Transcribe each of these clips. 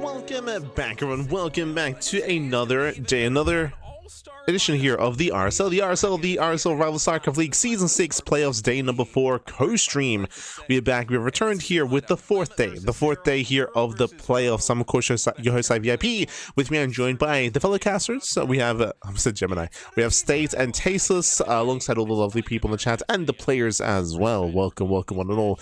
Welcome back, everyone. Welcome back to another day, another edition here of the RSL. The RSL Revival StarCraft League Season 6 Playoffs Day number 4 co-stream. We are back. We have returned here with the fourth day here of the playoffs. I'm, of course, your host, VIP. With me, I'm joined by the fellow casters. We have, I said Gemini. We have State and Tasteless, alongside all the lovely people in the chat and the players as well. Welcome, one and all.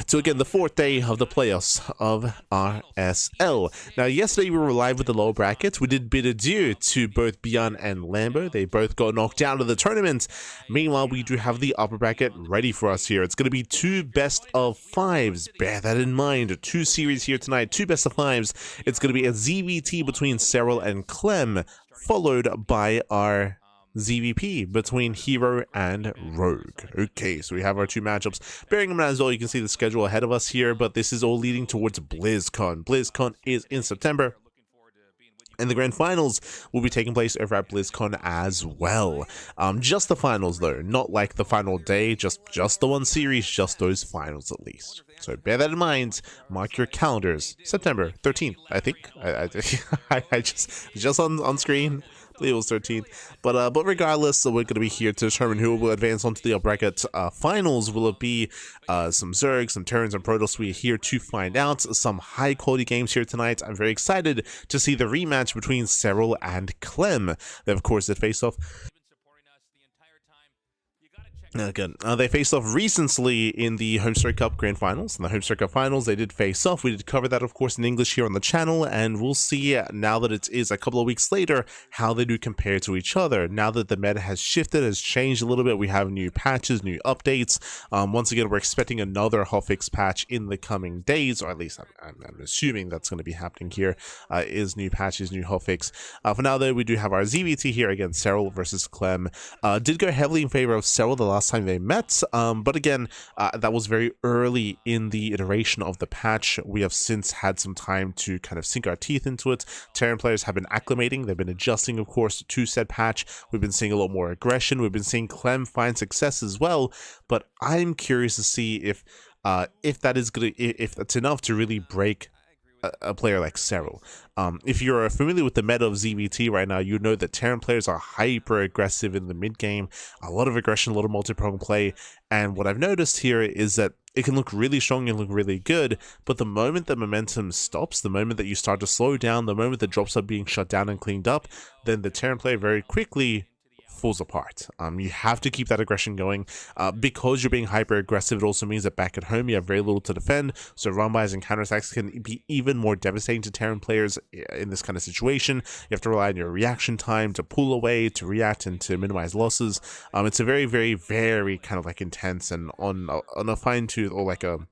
To again the fourth day of the playoffs of RSL. Now, yesterday we were live with the lower brackets. We did bid adieu to both Beyond and Lambo. They both got knocked out of the tournament. Meanwhile, we do have the upper bracket ready for us here. It's going to be two best of fives. Bear that in mind. Two series here tonight. Two best of fives. It's going to be a ZVT between Serral and Clem, followed by our ZVP between herO and Rogue. Okay, so we have our two matchups. Bearing in mind as well, you can see the schedule ahead of us here, but this is all leading towards BlizzCon. BlizzCon is in September, and the grand finals will be taking place over at BlizzCon as well. Just the finals though, not like the final day, just the one series, just those finals at least. So bear that in mind, mark your calendars, September 13th, I think. I just on screen. believe it was 13th. But regardless, so we're going to be here to determine who will advance onto the bracket finals. Will it be some Zerg, some Terrans, and Protoss? We're here to find out. Some high quality games here tonight. I'm very excited to see the rematch between Serral and Clem. They of course did face off. Good. They faced off recently in the Homestar Cup Grand Finals. In the Homestar Cup Finals, they did face off. We did cover that, of course, in English here on the channel, and we'll see now that it is a couple of weeks later how they do compare to each other. Now that the meta has shifted, has changed a little bit, we have new patches, new updates. Once again, we're expecting another hotfix patch in the coming days, or at least I'm assuming that's going to be happening here. Is new patches, new hotfix. For now, though, we do have our ZVT here against Serral versus Clem. Did go heavily in favor of Serral the last time they met, but again, that was very early in the iteration of the patch. We have since had some time to kind of sink our teeth into it. Terran players have been acclimating, they've been adjusting, of course, to said patch. We've been seeing a lot more aggression, we've been seeing Clem find success as well, but I'm curious to see if that is gonna, if that's enough to really break a player like Serral. If you're familiar with the meta of ZVT right now, you know that Terran players are hyper aggressive in the mid game, a lot of aggression, a lot of multi-prong play, and what I've noticed here is that it can look really strong and look really good, but the moment the momentum stops, the moment that you start to slow down, the moment the drops are being shut down and cleaned up, then the Terran player very quickly falls apart. You have to keep that aggression going. Because you're being hyper aggressive, it also means that back at home you have very little to defend, so run-bys and counterattacks can be even more devastating to Terran players in this kind of situation. You have to rely on your reaction time to pull away, to react, and to minimize losses. It's a very, very, very kind of like intense and on a fine tooth, or like a,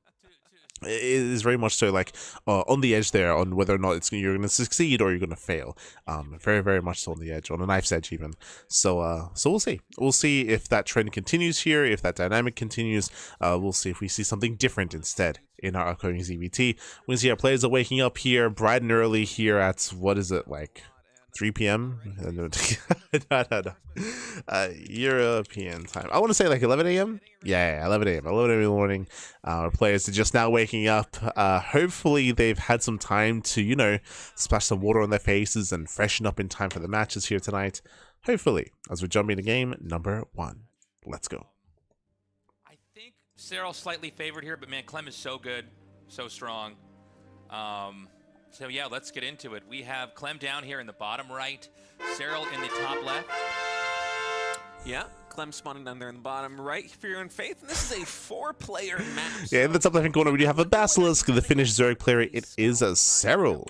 it is very much so like on the edge there on whether or not you're going to succeed or you're going to fail. Very, very much so on the edge, on a knife's edge even. So we'll see if that trend continues here, if that dynamic continues. We'll see if we see something different instead in our upcoming ZVT. We see our players are waking up here bright and early here at, what is it, like 3 p.m. no. European time. I want to say like 11 a.m. Yeah, 11 a.m. 11 a.m. in the morning. Our players are just now waking up. Hopefully they've had some time to, you know, splash some water on their faces and freshen up in time for the matches here tonight. Hopefully, as we jump into game number 1. Let's go. I think Serral slightly favored here, but man, Clem is so good, so strong. So yeah, let's get into it. We have Clem down here in the bottom right, Serral in the top left. Yeah, Clem spawning down there in the bottom right, Fear and Faith, and this is a 4-player map. Yeah, in the top left-hand corner we do have a Basilisk, the Finnish Zerg player. It is a Serral.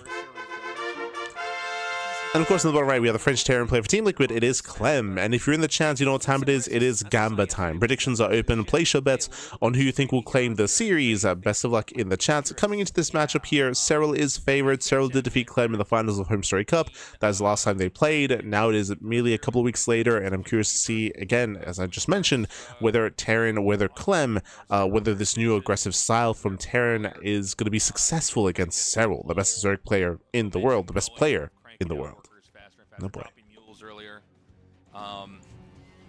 And of course, in the bottom right, we have the French Terran player for Team Liquid. It is Clem. And if you're in the chat, you know what time it is. It is Gamba time. Predictions are open. Place your bets on who you think will claim the series. Best of luck in the chat. Coming into this matchup here, Serral is favored. Serral did defeat Clem in the finals of Homestar Cup. That was the last time they played. Now it is merely a couple of weeks later, and I'm curious to see, again, as I just mentioned, whether Terran, whether Clem, whether this new aggressive style from Terran is going to be successful against Serral, the best Zerg player in the world, the best player in the world. Oh boy. Earlier.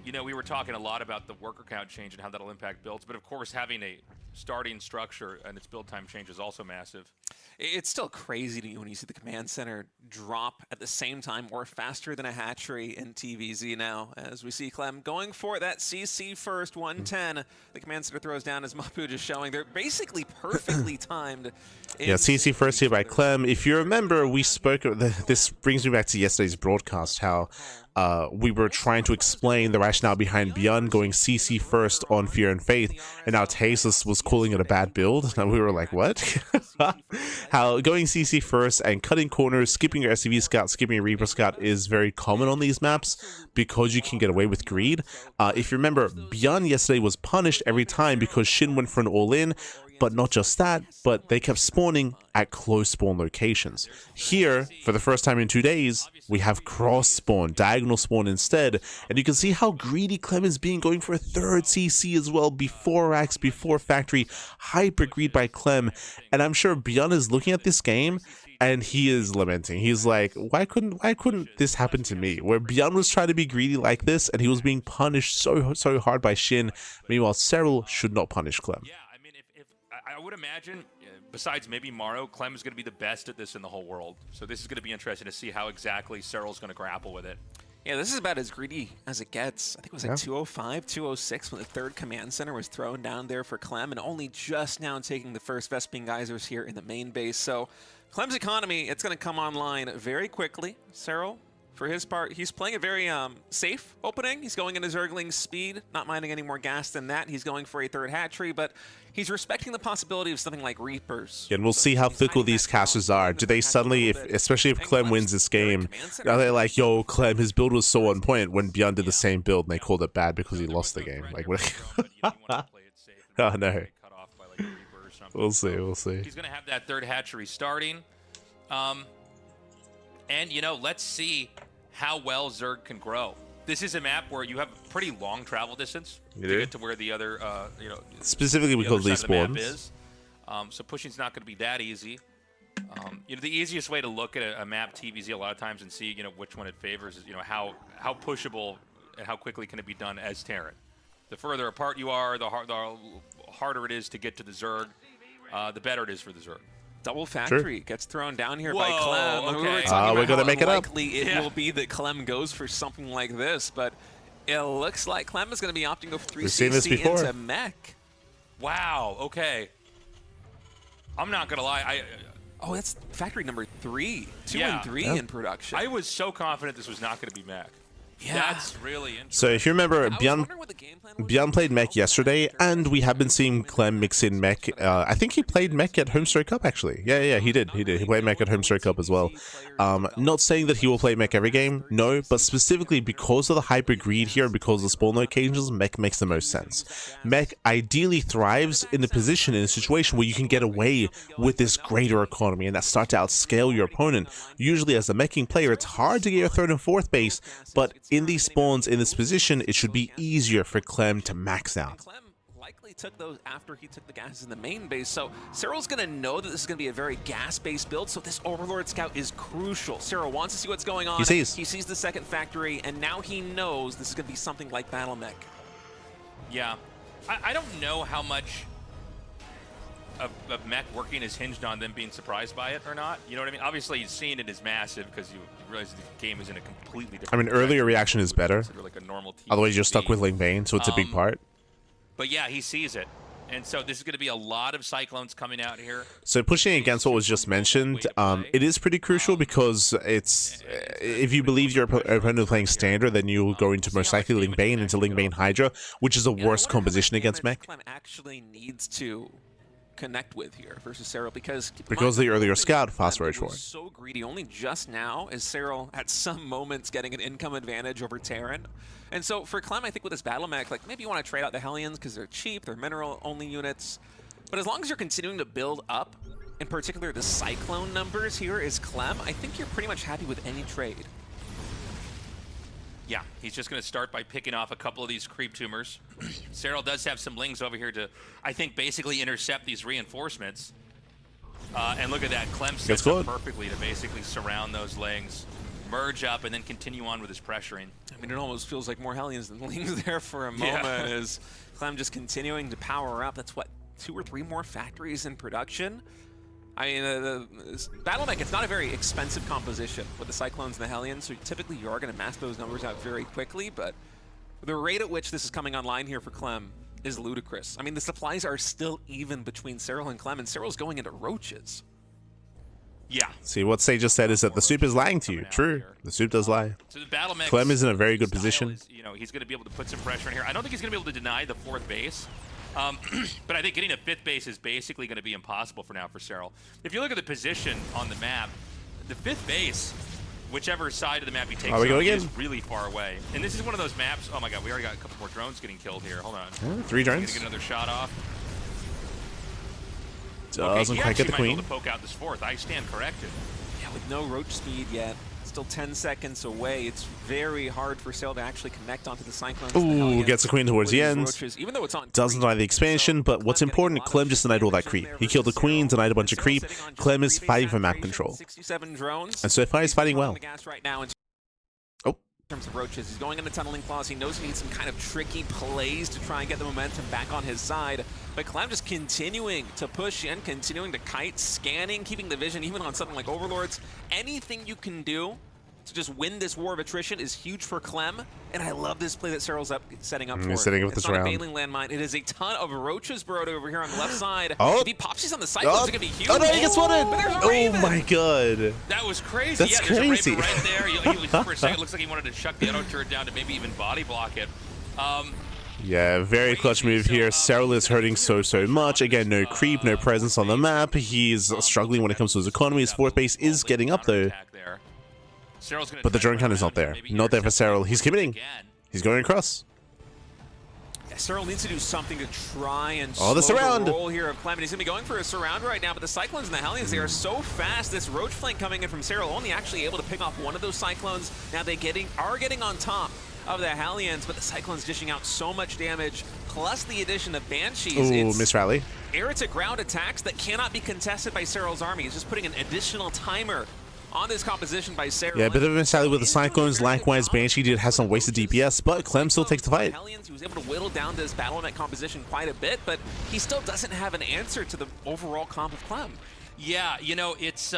You know, we were talking a lot about the worker count change and how that'll impact builds, but of course having a starting structure and its build time change is also massive. It's still crazy to you when you see the command center drop at the same time or faster than a hatchery in TVZ now, as we see Clem going for that CC first, 110. The command center throws down, as Mapu just showing. They're basically perfectly timed. Yeah, CC first here by Clem. If you remember, we spoke, this brings me back to yesterday's broadcast, how we were trying to explain the rationale behind Beyond going CC first on Fear and Faith, and now Tasteless was calling it a bad build, and we were like, what? How going CC first and cutting corners, skipping your SCV scout, skipping your Reaper scout is very common on these maps because you can get away with greed. If you remember, Beyond yesterday was punished every time because Shin went for an all-in. But not just that, but they kept spawning at close spawn locations. Here, for the first time in 2 days, we have cross spawn, diagonal spawn instead, and you can see how greedy Clem is being, going for a third CC as well, before racks, before factory, hyper greed by Clem, and I'm sure Beyond is looking at this game, and he is lamenting. He's like, why couldn't this happen to me? Where Beyond was trying to be greedy like this, and he was being punished so hard by Shin, meanwhile Serral should not punish Clem. I would imagine, besides maybe Morrow, Clem is going to be the best at this in the whole world. So this is going to be interesting to see how exactly Serral's going to grapple with it. Yeah, this is about as greedy as it gets. I think it was like 205, 206 when the third command center was thrown down there for Clem, and only just now taking the first Vespene Geysers here in the main base. So Clem's economy, it's going to come online very quickly. Serral, for his part, he's playing a very safe opening. He's going into Zergling's speed, not minding any more gas than that. He's going for a third hatchery, but he's respecting the possibility of something like Reapers. And we'll see how fickle these casters are. Do they suddenly, especially if Clem wins this game, are they like, yo, Clem, his build was so on point, when Beyond did the same build and they called it bad because he lost the game? Like, what? Oh, no. We'll see, we'll see. He's going to have that third hatchery starting. And, you know, let's see how well Zerg can grow. This is a map where you have a pretty long travel distance to get to where the other, you know, specifically because of these spawns. Is. So pushing's not going to be that easy. You know, the easiest way to look at a map TVZ a lot of times and see, you know, which one it favors is, you know, how pushable and how quickly can it be done as Terran. The further apart you are, the harder it is to get to the Zerg, the better it is for the Zerg. Double factory gets thrown down here by Clem. Okay. We're going to make it up. Likely it will be that Clem goes for something like this, but it looks like Clem is going to be opting to go for 3 CC into mech. Wow. Okay. I'm not going to lie. Oh, that's factory number 3. 2 and 3 in production. I was so confident this was not going to be mech. Yeah. That's really interesting. So if you remember, Beyond played mech yesterday, and we have been seeing Clem mix in mech. I think he played mech at Homestory Cup, actually. Yeah, he did. He played mech at Homestory Cup as well. Not saying that he will play mech every game, no, but specifically because of the hybrid greed here, because of the spawn locations, mech makes the most sense. Mech ideally thrives in a position, in a situation where you can get away with this greater economy, and that start to outscale your opponent. Usually as a meching player, it's hard to get your third and fourth base, but in these spawns, in this position, it should be easier for Clem to max out. Clem likely took those after he took the gases in the main base, so Serral's going to know that this is going to be a very gas-based build, so this Overlord Scout is crucial. Serral wants to see what's going on. He sees the second factory, and now he knows this is going to be something like Battle Mech. Yeah. I don't know how much of mech working is hinged on them being surprised by it or not. You know what I mean? Obviously, seeing it is massive because you realize the game is in a completely different. I mean, earlier reaction is better. Like a normal otherwise, you're stuck with Ling Bane, so it's a big part. But yeah, he sees it. And so this is going to be a lot of Cyclones coming out here. So pushing against what was just mentioned, it is pretty crucial because it's if you believe your opponent is playing standard, then you'll go into most likely Ling Bane into Ling Bane Hydra, which is a worse composition against mech. Clem actually needs to connect with here versus Serral because the earlier scout fast roach forward. So greedy. Only just now is Serral at some moments getting an income advantage over Terran. And so for Clem, I think with this battle mech, like maybe you want to trade out the Hellions because they're cheap, they're mineral only units. But as long as you're continuing to build up, in particular the Cyclone numbers here is Clem, I think you're pretty much happy with any trade. Yeah, he's just going to start by picking off a couple of these creep tumors. Serral does have some Lings over here to, I think, basically intercept these reinforcements. And look at that. Clem sets up perfectly to basically surround those Lings, merge up, and then continue on with his pressuring. I mean, it almost feels like more Hellions than Lings there for a moment as Clem just continuing to power up. That's what, 2 or 3 more factories in production? I mean, Battle Mech, it's not a very expensive composition with the Cyclones and the Hellions, so typically you are going to mass those numbers out very quickly, but the rate at which this is coming online here for Clem is ludicrous. I mean, the supplies are still even between Serral and Clem, and Serral's going into roaches. Yeah. See, what Sage just said is that the soup is lying to you. True, the soup does lie. So the Battle Mech Clem is in a very good position. Is, you know, he's going to be able to put some pressure in here. I don't think he's going to be able to deny the 4th base. But I think getting a 5th base is basically going to be impossible for now for Serral. If you look at the position on the map, the 5th base, whichever side of the map he takes is really far away. And this is one of those maps. Oh my god, we already got a couple more drones getting killed here. Hold on. 3 drones. Get another shot off. Doesn't quite get the queen. Might be able to poke out this 4th. I stand corrected. Yeah, with no roach speed yet. Still 10 seconds away. It's very hard for Serral to actually connect onto the Cyclones. Ooh, gets the queen towards the end. Roaches, even though it's on doesn't deny the expansion, but what's important, Clem just denied all that creep. He killed the queen, denied a bunch of creep. Clem is fighting for map control. 67 drones. And so far he's fighting well. In terms of roaches, he's going into tunneling claws. He knows he needs some kind of tricky plays to try and get the momentum back on his side. But Clem just continuing to push in, continuing to kite, scanning, keeping the vision even on something like Overlords. Anything you can do to just win this war of attrition is huge for Clem, and I love this play that Serral's setting up for. He's setting up It's this not round. a bailing landmine. It is a ton of roaches burrowed over here on the left side. Oh. If he pops these on the cycles, it's going to be huge. Oh no, he gets spotted! But there's a Oh Raven. my god. That was crazy. That's yeah, there's crazy. a Raven right there. He was, for a second, it looks like he wanted to chuck the auto turret down to maybe even body block it. Yeah, very clutch move here. Serral is hurting so much. Again, no creep, no presence on the map. He's struggling when it comes to his economy. His fourth base is getting up though. But the drone count is not there. Not there for Serral. He's committing. He's going across. Yeah, Serral needs to do something to try and Oh, the slow surround. roll here of Clem. And he's going to be going for a surround right now, but the Cyclones and the Hellions, they are so fast. This Roach flank coming in from Serral, only actually able to pick off one of those Cyclones. Now they are getting on top of the Hellions, but the Cyclones dishing out so much damage, plus the addition of Banshees. Ooh, miss rally. Air to ground attacks that cannot be contested by Serral's army. He's just putting an additional timer on this composition by Serral. Yeah, a bit of a miss rally with the Cyclones. Likewise, Banshee did have some wasted DPS, but Clem still takes the fight. Hellions, he was able to whittle down this BattleNet composition quite a bit, but he still doesn't have an answer to the overall comp of Clem. Yeah, you know, it's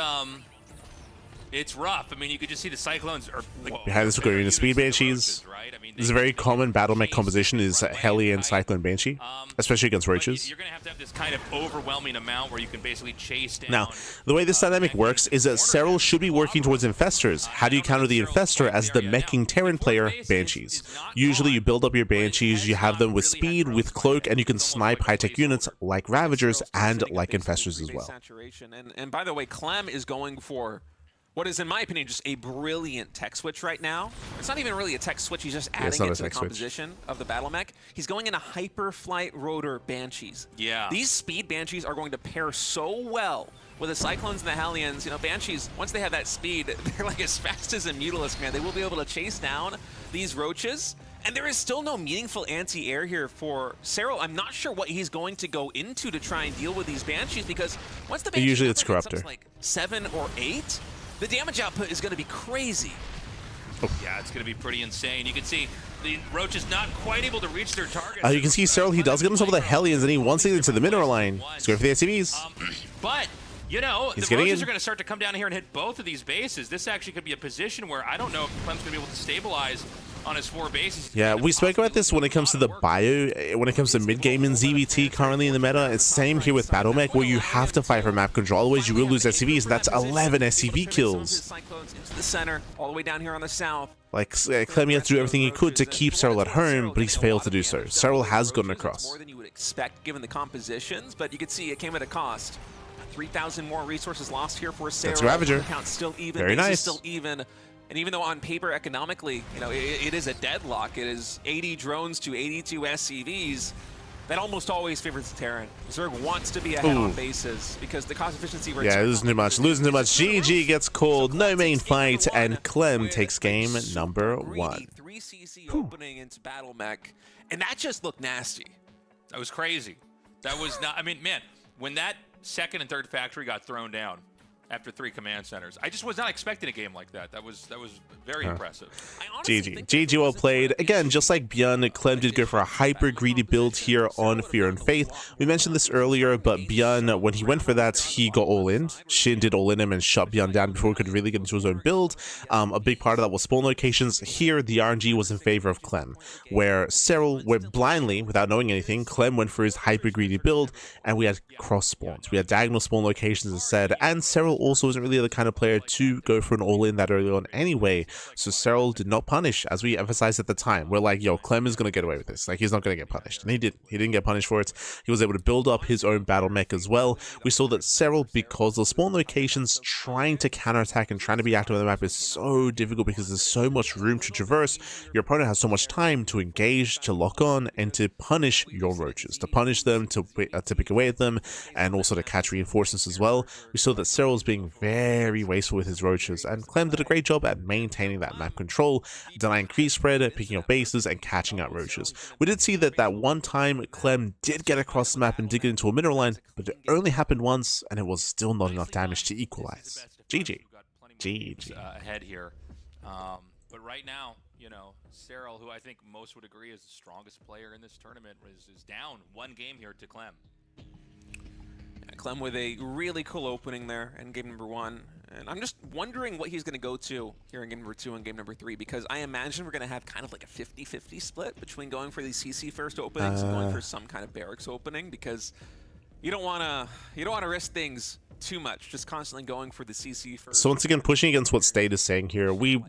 rough. I mean, you could just see the Cyclones are like, Behind this, we're going into Speed Banshees. right? I mean, This is a very common battle mech composition is Heli and Cyclone Banshee, especially against roaches. You're going to have this kind of overwhelming amount where you can basically chase down. Now, the way this dynamic works is that Serral should be working towards Infestors. How do you counter the Infestor as the meching Terran player? Banshees. Usually you build up your Banshees, you have them with speed, with cloak, and you can snipe high-tech units like Ravagers and like Infestors as well. And by the way, Clem is going for what is, in my opinion, just a brilliant tech switch right now. It's not even really a tech switch, he's just adding it to the composition of the battle mech. He's going into Hyperflight Rotor Banshees. Yeah. These speed Banshees are going to pair so well with the Cyclones and the Hellions. You know, Banshees, once they have that speed, they're like as fast as a Mutalisk, man. They will be able to chase down these roaches. And there is still no meaningful anti-air here for Serral. I'm not sure what he's going to go into to try and deal with these Banshees, because once the Banshees Usually it's gets Corruptor. like 7 or 8, the damage output is going to be crazy. Yeah, it's going to be pretty insane. You can see the Roach is not quite able to reach their target. You can see Serral, he does get himself with the Hellions, and he wants to get into the mineral line. He's going for the SCVs. But, you know, He's the getting Roaches in. are going to start to come down here and hit both of these bases. This actually could be a position where I don't know if Clem's going to be able to stabilize on his 4 bases. Yeah, we spoke about this when it comes to the bio, when it comes to mid-game in ZBT currently in the meta. It's same here with Battle Mech, where you have to fight for map control, otherwise you will lose SCVs, and that's 11 SCV kills. Cyclones into the center, all the way down here on the south. Like, Clem has to do everything he could to keep Serral at home, but he's failed to do so. Serral has gotten across. More than you would expect given the compositions, but you can see it came at a cost. 3,000 more resources lost here for Serral. That's Ravager. Count still even. Very nice. Still even. And even though on paper, economically, you know, it is a deadlock. It is 80 drones to 82 SCVs. That almost always favors the Terran. Zerg wants to be ahead on bases because the cost efficiency rates. Yeah, losing too much. GG gets called, no main fight, and Clem takes game number 1. 3 CC opening into Battle Mech, and that just looked nasty. That was crazy. That was not, I mean, man, when that second and third factory got thrown down after 3 command centers, I just was not expecting a game like that. That was very impressive. GG well played. Again, just like Bjorn, Clem did go for a hyper greedy build here on Fear and Faith. We mentioned this earlier, but Bjorn, when he went for that, he got all in. Shin did all in him and shut Bjorn down before he could really get into his own build. A big part of that was spawn locations. Here, the RNG was in favor of Clem, where Serral went blindly, without knowing anything. Clem went for his hyper greedy build, and we had cross spawns. We had diagonal spawn locations instead, and Serral also wasn't really the kind of player to go for an all-in that early on anyway, so Serral did not punish, as we emphasized at the time. We're like, yo, Clem is going to get away with this. Like, he's not going to get punished. And he did. He didn't get punished for it. He was able to build up his own battle mech as well. We saw that Serral, because the spawn locations, trying to counterattack and trying to be active on the map is so difficult because there's so much room to traverse. Your opponent has so much time to engage, to lock on, and to punish your roaches. To punish them, to pick away at them, and also to catch reinforcements as well. We saw that Serral's being very wasteful with his roaches, and Clem did a great job at maintaining that map control, denying creep spread, picking up bases, and catching out roaches. We did see that one time Clem did get across the map and did get into a mineral line, but it only happened once, and it was still not enough damage to equalize. GG. GG. Ahead here. But right now, you know, Serral, who I think most would agree is the strongest player in this tournament, is down 1 game here to Clem. Clem with a really cool opening there in game number 1. And I'm just wondering what he's going to go to here in game number 2 and game number 3, because I imagine we're going to have kind of like a 50-50 split between going for these CC first openings and going for some kind of barracks opening, because you don't want to risk things too much, just constantly going for the CC first. So once again, pushing against what State is saying here, we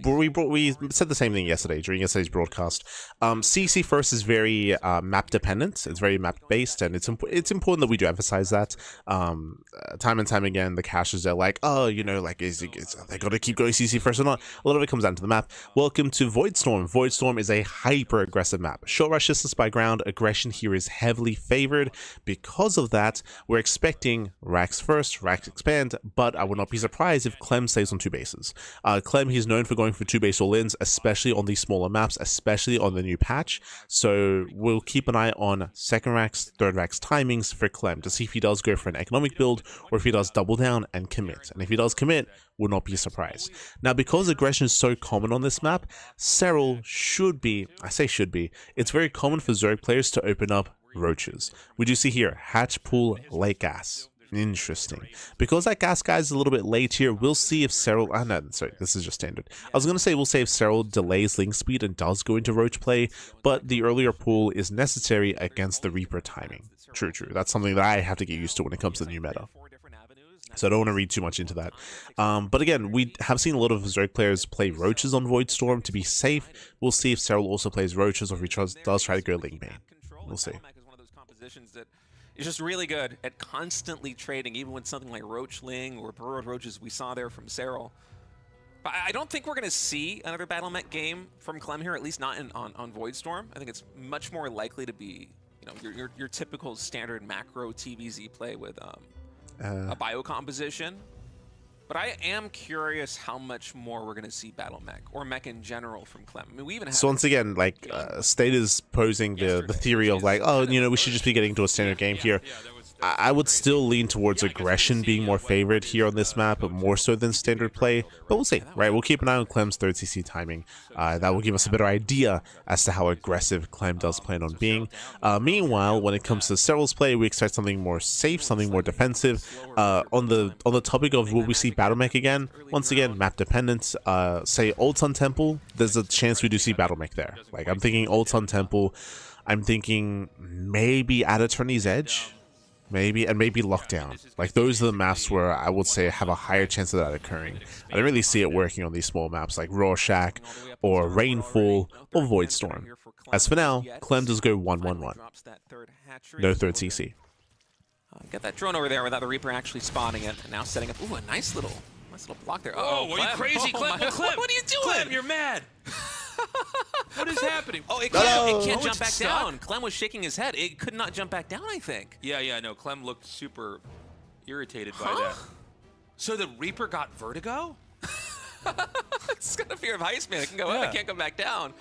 said the same thing yesterday during yesterday's broadcast. CC first is very map dependent. It's very map based, and it's important that we do emphasize that. Time and time again, the cashers are like, oh, you know, like they got to keep going CC first or not. A lot of it comes down to the map. Welcome to Voidstorm. Voidstorm is a hyper aggressive map. Short rush distance by ground. Aggression here is heavily favored. Because of that, we're expecting racks first, racks expand, but I would not be surprised if Clem stays on 2 bases. Clem, he's known for going for 2 base all-ins, especially on these smaller maps, especially on the new patch. So we'll keep an eye on second racks, third racks timings for Clem to see if he does go for an economic build or if he does double down and commit. And if he does commit, will not be surprised. Now, because aggression is so common on this map, Serral should be, I say should be, it's very common for Zerg players to open up roaches. We do see here, hatch, pool, late gas. Interesting. Because that gas guy is a little bit late here, we'll see if Serral... no, sorry, this is just standard. I was going to say we'll see if Serral delays link speed and does go into roach play, but the earlier pool is necessary against the Reaper timing. True. That's something that I have to get used to when it comes to the new meta. So I don't want to read too much into that. But again, we have seen a lot of Zerg players play roaches on Voidstorm to be safe. We'll see if Serral also plays roaches or if he does try to go link main. We'll see. It's just really good at constantly trading, even with something like Roach Ling or Burrowed Roaches we saw there from Serral. But I don't think we're going to see another Battle Mech game from Clem here, at least not on Voidstorm. I think it's much more likely to be, you know, your typical standard macro TVZ play with a bio composition. But I am curious how much more we're going to see Battle Mech, or Mech in general, from Clem. I mean, we even have... So once again, like, State is posing the theory of like, oh, you know, we should just be getting to a standard game here. I would still lean towards aggression being more favored here on this map, but more so than standard play. But we'll see, right? We'll keep an eye on Clem's 3rd CC timing. That will give us a better idea as to how aggressive Clem does plan on being. Meanwhile, when it comes to Serral's play, we expect something more safe, something more defensive. On the topic of will we see Battle Mech again? Once again, map dependent. Say Old Sun Temple, there's a chance we do see Battle Mech there. Like, I'm thinking Old Sun Temple. I'm thinking maybe at Attorney's Edge. Maybe Lockdown. Like, those are the maps where I would say have a higher chance of that occurring. I don't really see it working on these small maps like Rorschach or Rainfall or Voidstorm. As for now, Clem does go 1-1-1. No 3rd CC. Get that drone over there without the Reaper actually spotting it, and now setting up. Ooh, a nice little block there. Oh, are you crazy, Clem? Clem? What are you doing? Clem, you're mad. What is happening? Oh, it can't jump back down. Clem was shaking his head. It could not jump back down, I think. Yeah, no, Clem looked super irritated by that. So the Reaper got vertigo? It's got a fear of heights, man. It can go up, it can't come back down.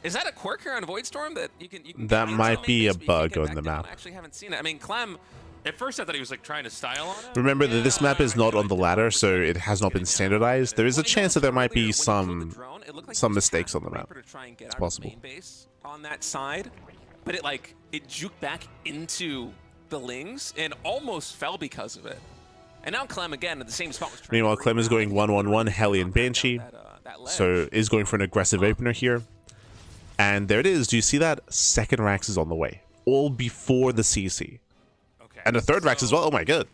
Is that a quirk here on Voidstorm that you can that might be a bug on the map. I actually haven't seen it. I mean, Clem... At first, I thought he was like trying to style on it. Remember that this map is not on the ladder, so it has not been standardized. There is a chance that there might be some mistakes on the map. It's possible. On that side, but it juked back into the Lings and almost fell because of it. And now Clem again at the same spot. Meanwhile, Clem is going 1-1-1 Hellion Banshee, so is going for an aggressive opener here. And there it is. Do you see that? Second Rax is on the way, all before the CC. And the 3rd Rax as well. Oh my god.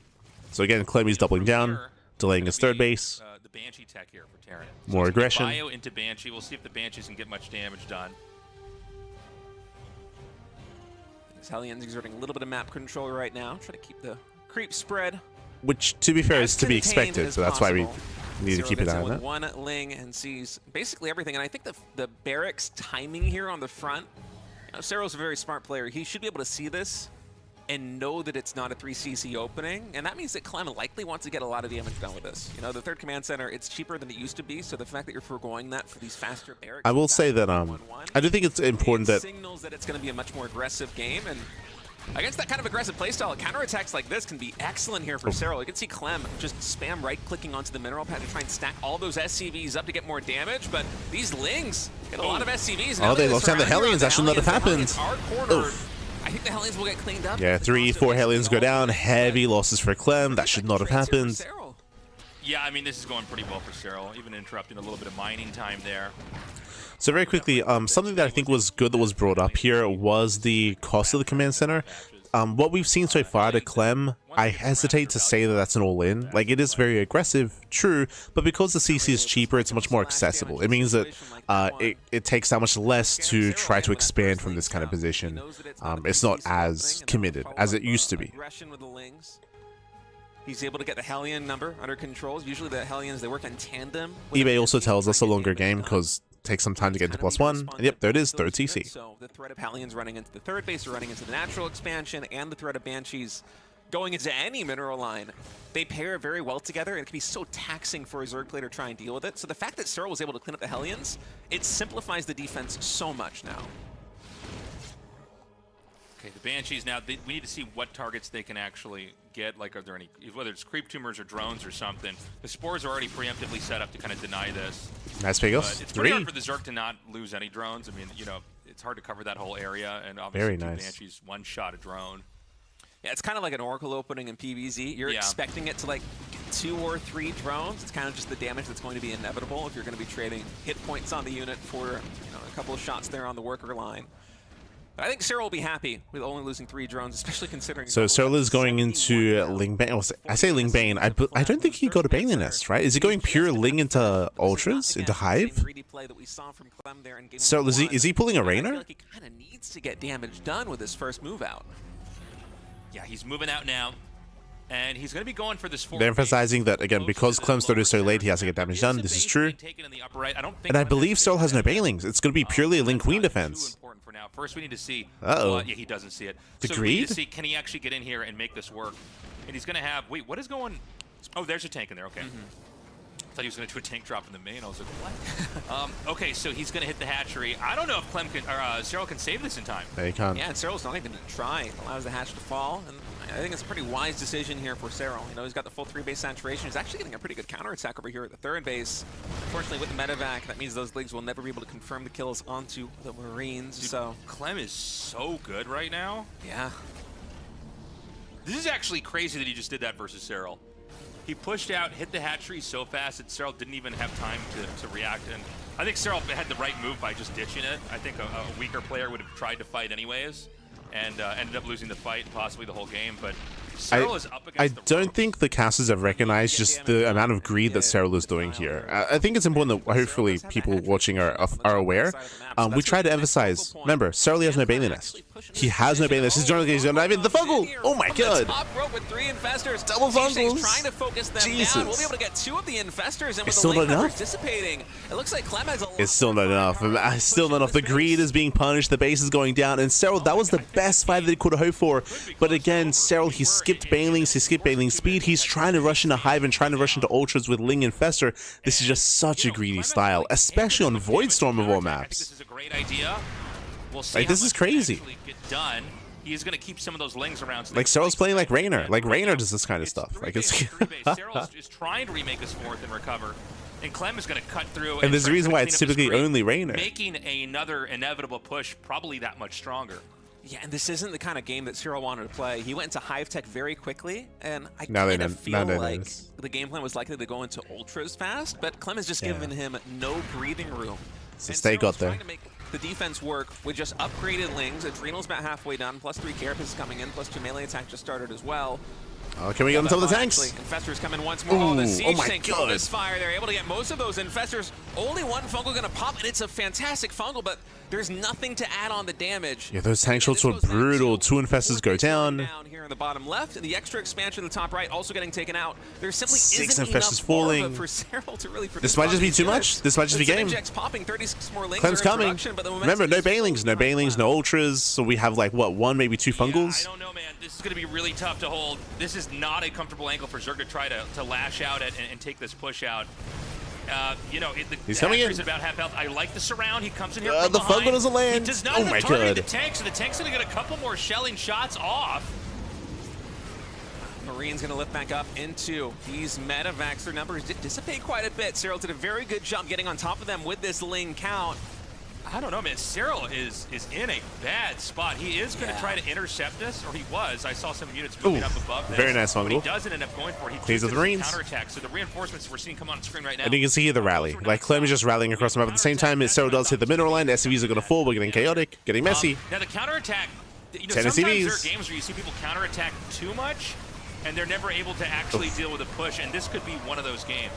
So again, Clem is doubling down, delaying his 3rd base. The Banshee tech here for Terran. More aggression. Bio into Banshee. We'll see if the Banshees can get much damage done. Hellions exerting a little bit of map control right now. Try to keep the creep spread. Which, to be fair, is to be expected. So that's why we need to keep an eye on that. One Ling and sees basically everything. And I think the barracks timing here on the front. You know, Serral's a very smart player. He should be able to see this and know that it's not a 3CC opening, and that means that Clem likely wants to get a lot of damage done with this. You know, the 3rd command center, it's cheaper than it used to be, so the fact that you're foregoing that for these faster barracks... I will say that, I do think it's important that... signals that it's going to be a much more aggressive game, and against that kind of aggressive playstyle, counterattacks like this can be excellent here for Serral. You can see Clem just spam right-clicking onto the mineral pad to try and stack all those SCVs up to get more damage, but these Lings get a lot of SCVs. Oh, they lost down the Hellions. That should not have happened. I think the Hellions will get cleaned up. Yeah, 3-4 Hellions go down. Heavy losses for Clem. That should not have happened. Yeah, I mean, this is going pretty well for Serral, even interrupting a little bit of mining time there. So very quickly, something that I think was good that was brought up here was the cost of the command center. What we've seen so far to Clem, I hesitate to say that that's an all-in. Like, it is very aggressive, true, but because the CC is cheaper, it's much more accessible. It means that it takes that much less to try to expand from this kind of position. It's not as committed as it used to be. He's able to get the Hellion number under control. Usually the Hellions, they work in tandem. eBay also tells us a longer game because it takes some time to get into +1. And yep, there it is, third CC. So the threat of Hellions running into the third base or running into the natural expansion and the threat of Banshees going into any mineral line, they pair very well together, and it can be so taxing for a Zerg player to try and deal with it. So the fact that Serral was able to clean up the Hellions, it simplifies the defense so much now. Okay, the Banshees now, we need to see what targets they can actually get. Like, are there any, whether it's creep tumors or drones or something. The spores are already preemptively set up to kind of deny this. Nice Pagos. It's pretty hard for the Zerg to not lose any drones. I mean, you know, it's hard to cover that whole area, and obviously Very nice. Banshees one-shot a drone. Yeah, it's kind of like an Oracle opening in PvZ. You're expecting it to like 2 or 3 drones. It's kind of just the damage that's going to be inevitable if you're going to be trading hit points on the unit for, you know, a couple of shots there on the worker line. But I think Serral will be happy with only losing 3 drones, especially considering... So Serral is going into Ling Bane. I say Ling Bane. I don't think he go to Bane Nest, right? Is he going pure Ling into Ultras, into Hive? So is he pulling a Rainer? I feel like he kind of needs to get damage done with his first move out. Yeah, he's moving out now, and he's going to be going for this 4. They're emphasizing that, again, because Clem's third is so late, he has to get damage done. This is true. And I believe Serral has no Banelings. It's going to be purely a Ling Queen defense. First, we need to see. Uh-oh. Yeah, he doesn't see it. The so greed? we need to see, can he actually get in here and make this work? And he's going to have... Wait, what is going... Oh, there's a tank in there. Okay. I thought he was going to do a tank drop in the main. I was like, what? Okay, so he's going to hit the hatchery. I don't know if Clem can, or Serral can save this in time. Yeah, he can't. Yeah, and Serral's not even going to try. It allows the hatch to fall. And I think it's a pretty wise decision here for Serral. You know, he's got the full 3-base saturation. He's actually getting a pretty good counterattack over here at the third base. Unfortunately, with the medevac, that means those leagues will never be able to confirm the kills onto the Marines. Dude, so Clem is so good right now. Yeah. This is actually crazy that he just did that versus Serral. He pushed out, hit the hatchery so fast that Serral didn't even have time to react. And I think Serral had the right move by just ditching it. I think a weaker player would have tried to fight anyways and ended up losing the fight, possibly the whole game. But Serral is up against I don't think the casters have recognized just the amount of greed that Serral is doing here. I think it's important that hopefully people watching are aware. We try to emphasize, remember, Serral has no Bailey Nest. He has no Bailey Nest. He's going to dive in the fungal. Oh my god. Top rope with 3 infestors. Double fungals. Trying to focus them down. We'll be able to get 2 of the infestors, and with still the not enough. dissipating, it looks like Clem has a It's still not enough. It's still not enough. The greed is being punished. The base is going down. And Serral, that was the best fight that he could have hoped for. But again, Serral, he skipped Banelings. He skipped Bailing speed. He's trying to rush into Hive and trying to rush into Ultras with Ling Infestor. This is just such a greedy style, especially on Voidstorm of all maps. This is a great idea. We'll see Like, this is crazy. Get done. He is going to keep some of those Lings around. So Like, Serral's playing like Rainer. Like, Rainer does this kind of stuff. Like, it's... Serral is trying to remake his 4th and recover. And Clem is going to cut through. And there's a reason why it's typically only Rainer. Making another inevitable push probably that much stronger. Yeah, and this isn't the kind of game that Serral wanted to play. He went into Hive Tech very quickly, and I kind of feel like the game plan was likely to go into Ultras fast, but Clem has just given him no breathing room. So stay got there. Trying to make the defense work with just upgraded Lings. Adrenal's about halfway done, plus 3 Carapace is coming in, plus 2 melee attack just started as well. Oh, can we get on top of the tanks? Infestors coming once more. Ooh, the siege my tank god. misfire. They're able to get most of those infestors. Only 1 fungal going to pop, and it's a fantastic fungal, but there's nothing to add on the damage. Yeah, those tank shots were brutal. 2 infestors go down. Here in the bottom left, and the extra expansion in the top right also getting taken out. There simply 6 isn't infestors enough falling. for Serral to really This might just be too much. This might just be game. Popping 36 more Lings Clem's coming. Remember, no Banelings, no Banelings, no Ultras. So we have like, what, 1, maybe 2 fungals? I don't know, man. This is going to be really tough to hold. This is not a comfortable angle for Zerg to try to lash out at and take this push out. You know, he's coming in. About half health. I like the surround. He comes in here The fungal doesn't land. He does not oh even my target god. the tank, so the tank's going to get a couple more shelling shots off. Marine's going to lift back up into these medevacs. Their numbers did dissipate quite a bit. Serral did a very good job getting on top of them with this Ling count. I don't know, man. Serral is in a bad spot. He is going to try to intercept this, or he was. I saw some units moving up above this. Very nice But he fungal. doesn't end up going for it. He Plays with the Marines. counterattack. So the reinforcements we're seeing come on screen right now. And you can see here the rally. Like, Clem is just rallying across the map at the same time. Serral does hit the mineral line. The SCVs are going to fall. We're getting chaotic, getting messy. Now the counterattack, you know, 10 sometimes there are SCVs. games where you see people counterattack too much, and they're never able to actually deal with a push, and this could be one of those games.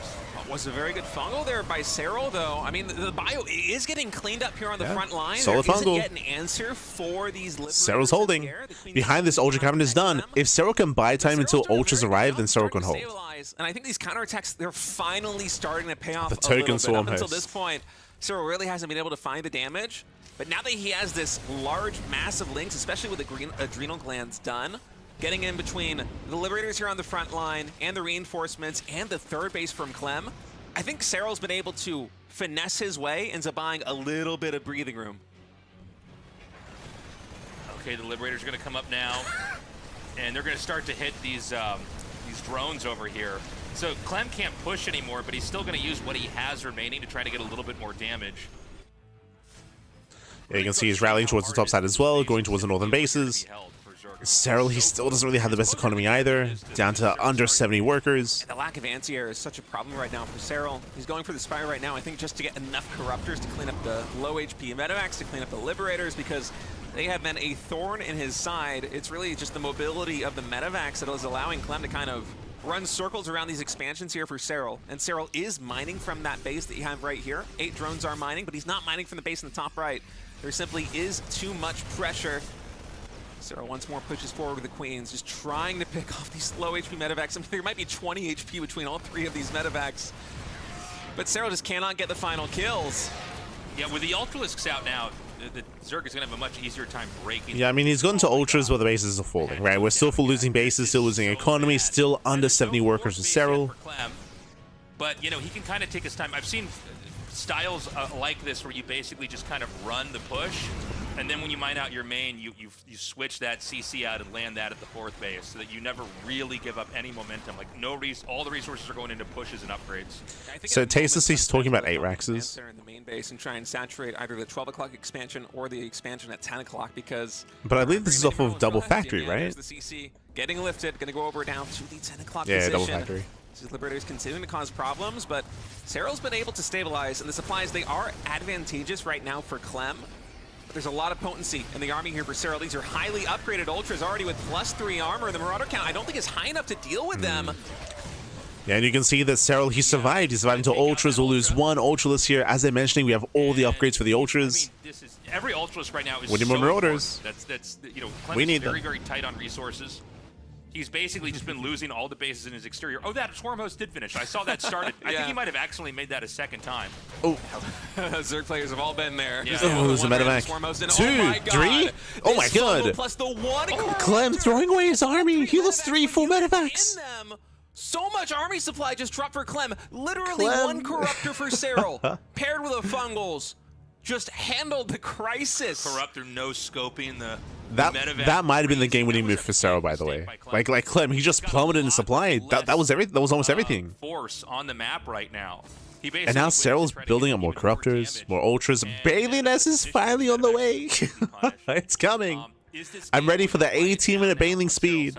Was a very good fungal there by Serral, though. I mean, the bio is getting cleaned up here on the front line. Solid there isn't fungal. yet an answer for these Serral's holding. Behind this, Ultra Cabinet is done. If Serral can buy time until Ultras arrive, then Serral can hold. And I think these counterattacks, they're finally starting to pay off The a little token bit. swarm Up until host. this point, Serral really hasn't been able to find the damage. But now that he has this large, massive links, especially with the green adrenal glands done, getting in between the Liberators here on the front line and the reinforcements and the third base from Clem, I think Serral's been able to finesse his way into buying a little bit of breathing room. Okay, the Liberators are going to come up now, and they're going to start to hit these drones over here. So Clem can't push anymore, but he's still going to use what he has remaining to try to get a little bit more damage. Yeah, you can see he's rallying towards the top side as well, going towards the northern bases. Serral, he still doesn't really have the best economy either, down to under 70 workers. The lack of anti-air is such a problem right now for Serral. He's going for the Spire right now, I think, just to get enough Corruptors to clean up the low HP Medivacs, to clean up the Liberators, because they have been a thorn in his side. It's really just the mobility of the Medivacs that is allowing Clem to kind of run circles around these expansions here for Serral. And Serral is mining from that base that you have right here. 8 drones are mining, but he's not mining from the base in the top right. There simply is too much pressure. Serral once more pushes forward with the Queens, just trying to pick off these low HP Medivacs. I mean, there might be 20 HP between all 3 of these Medivacs. But Serral just cannot get the final kills. Yeah, with the Ultralisks out now, the Zerg is going to have a much easier time breaking. Yeah, I mean, he's gone to Ultras where the bases are falling, right? We're still full losing bases, still losing economy, still under 70 workers with Serral. But, you know, he can kind of take his time. I've seen styles like this where you basically just kind of run the push, and then when you mine out your main, you switch that CC out and land that at the 4th base, so that you never really give up any momentum. Like, all the resources are going into pushes and upgrades. So Tastelessly's talking about 8 Raxes. In the main base and try and saturate either the 12 o'clock expansion or the expansion at 10 o'clock, because... But I believe this is off of Double Factory, right? There's the CC getting lifted, going to go over down to the 10 o'clock Yeah, position. Double Factory. These Liberators continuing to cause problems, but Serral's been able to stabilize, and the supplies, they are advantageous right now for Clem. But there's a lot of potency in the army here for Serral. These are highly upgraded Ultras already with +3 armor. The Marauder count, I don't think is high enough to deal with them. Yeah, and you can see that Serral, he survived. He survived until Ultras. We'll lose 1 Ultralist here. As I'm mentioning, we have all the upgrades for the Ultras. I mean, every Ultralist right now is We need so more Marauders. important. That's you know, Clem's We need very, them. very tight on resources. He's basically just been losing all the bases in his exterior. Oh, that Swarm Host did finish. I saw that started. I think he might have accidentally made that a 2nd time. Oh, Zerg players have all been there. Yeah. oh, there's a Medivac. 2, 3. Oh my god. Plus the 1 Clem throwing away his army. He lost 3 full Medivacs. in them. So much army supply just dropped for Clem. Literally Clem. 1 Corruptor for Serral, paired with a Fungals. Just handled the crisis. Corruptor no scoping the That might have been the game-winning move for Serral, by the way. Like Clem, he just plummeted in supply. That was everything. That was almost everything. Force on the map right now. He And now Serral's building up more Corruptors, more Ultras. Baneliness is finally on the way. It's coming. I'm ready for the 18-minute Baneling speed.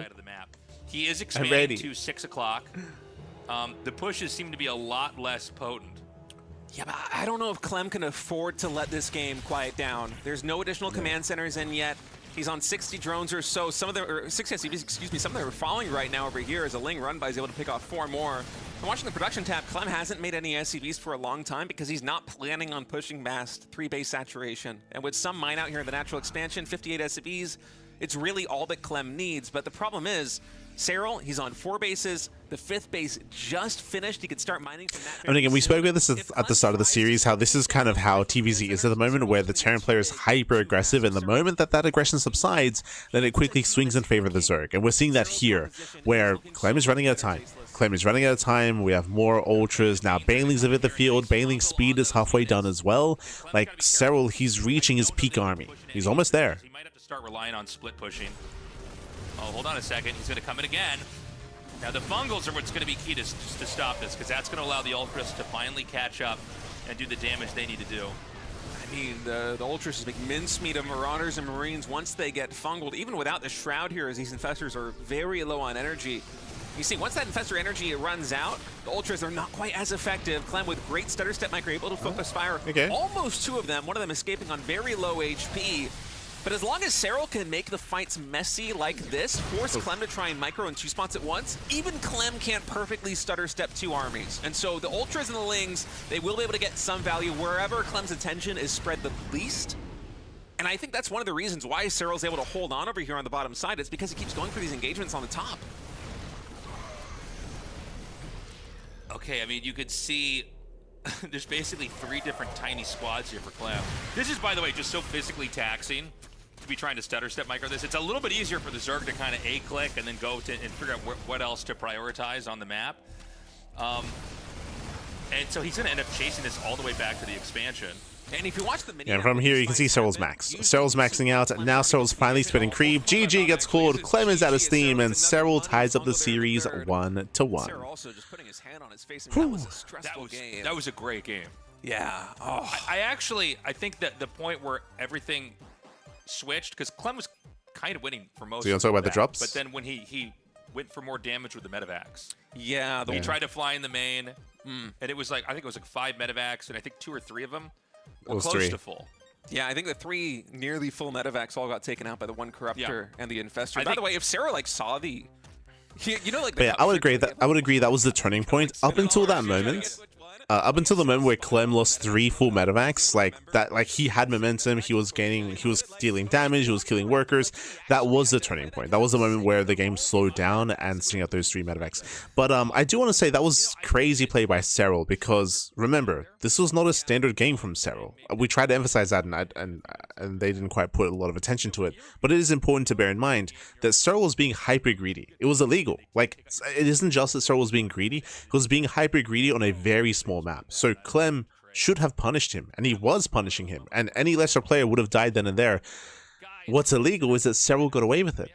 He is I'm ready. expanding to 6 o'clock. The pushes seem to be a lot less potent. Yeah, but I don't know if Clem can afford to let this game quiet down. There's no additional command centers in yet. He's on 60 drones or so. Some of them, or 60 SCVs, excuse me, some of them are falling right now over here as a Ling run by is able to pick off 4 more. I'm watching the production tab. Clem hasn't made any SCVs for a long time because he's not planning on pushing past 3 base saturation. And with some mine out here in the natural expansion, 58 SCVs, it's really all that Clem needs. But the problem is, Serral, he's on 4 bases. The 5th base just finished. He could start mining from that. And again, we spoke about this at the start of the series, how this is kind of how TVZ is at the moment, where the Terran player is hyper-aggressive, and the moment that aggression subsides, then it quickly swings in favor of the Zerg. And we're seeing that here, where Clem is running out of time. Clem is running out of time. We have more Ultras. Now Banelings have hit the field. Baneling's speed is halfway done as well. Like, Serral, he's reaching his peak army. He's almost there. He might have to start relying on split pushing. Oh, hold on a second. He's going to come in again. Now, the Fungals are what's going to be key to stop this, because that's going to allow the Ultras to finally catch up and do the damage they need to do. mean, the Ultras just make mincemeat of Marauders and Marines once they get fungled, even without the Shroud here, as these Infestors are very low on energy. You see, once that Infestor energy runs out, the Ultras are not quite as effective. Clem with great stutter step micro, able to focus fire. Okay. Almost 2 of them, one of them escaping on very low HP. But as long as Serral can make the fights messy like this, force Clem to try and micro in 2 spots at once, even Clem can't perfectly stutter step 2 armies. And so the Ultras and the Lings, they will be able to get some value wherever Clem's attention is spread the least. And I think that's one of the reasons why Serral's able to hold on over here on the bottom side. It's because he keeps going for these engagements on the top. Okay, I mean, you could see there's basically 3 different tiny squads here for Clem. This is, by the way, just so physically taxing to be trying to stutter step micro this. It's a little bit easier for the Zerg to kind of A-click and then go to and figure out what else to prioritize on the map. And so he's going to end up chasing this all the way back to the expansion. And if you watch the mini Yeah, from here you can see Serral's max. Serral's maxing out, and now Serral's finally spinning creep. GG gets called, Clem is out of steam, and Serral ties up the series 1-1. Serral also just putting his hand on his face, and that was a stressful game. That was a great game. Yeah. Oh. I think that the point where everything switched, because Clem was kind of winning for most So you want to talk about the drops? But then when he went for more damage with the medevacs. Yeah. He tried to fly in the main, and it was like, I think it was like 5 medevacs, and I think 2 or 3 of them were close to full. Yeah, I think the 3 nearly full medevacs all got taken out by the 1 Corruptor and the Infestor. By the way, if Serral like saw the, you know, like, yeah, I would agree that was the turning point. Up until that moment, up until the moment where Clem lost 3 full medevacs, like he had momentum, he was dealing damage, he was killing workers. That was the turning point. That was the moment where the game slowed down and seeing out those 3 medevacs. But I do want to say that was crazy play by Serral, because remember, this was not a standard game from Serral. We tried to emphasize that, and they didn't quite put a lot of attention to it. But it is important to bear in mind that Serral was being hyper greedy. It was illegal. Like, it isn't just that Serral was being greedy; he was being hyper greedy on a very small map. So Clem should have punished him, and he was punishing him, and any lesser player would have died then and there. What's illegal is that Serral got away with it.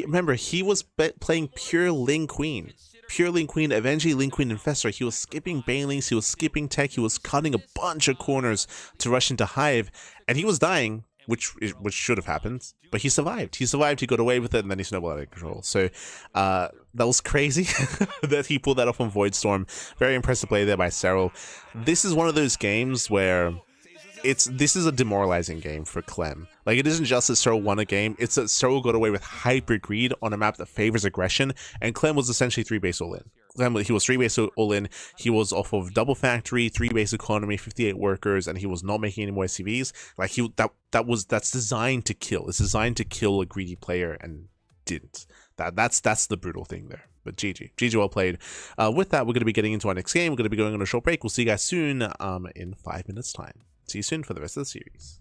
Remember, he was playing pure Ling Queen. Pure Ling Queen, eventually Ling Queen Infestor. He was skipping Banelings, he was skipping tech, he was cutting a bunch of corners to rush into Hive, and he was dying, which should have happened, but he survived. He got away with it, and then he snowballed out of control. So that was crazy that he pulled that off on Voidstorm. Very impressive play there by Serral. This is one of those games where this is a demoralizing game for Clem. Like, it isn't just that Serral won a game, it's that Serral got away with hyper greed on a map that favors aggression, and Clem was essentially 3-base all-in. He was 3-base all-in, he was off of double factory, 3-base economy, 58 workers, and he was not making any more SCVs. Like, that's designed to kill. It's designed to kill a greedy player, and didn't. That's the brutal thing there. But GG well played. With that, we're going to be getting into our next game. We're going to be going on a short break. We'll see you guys soon in 5 minutes time. See you soon for the rest of the series.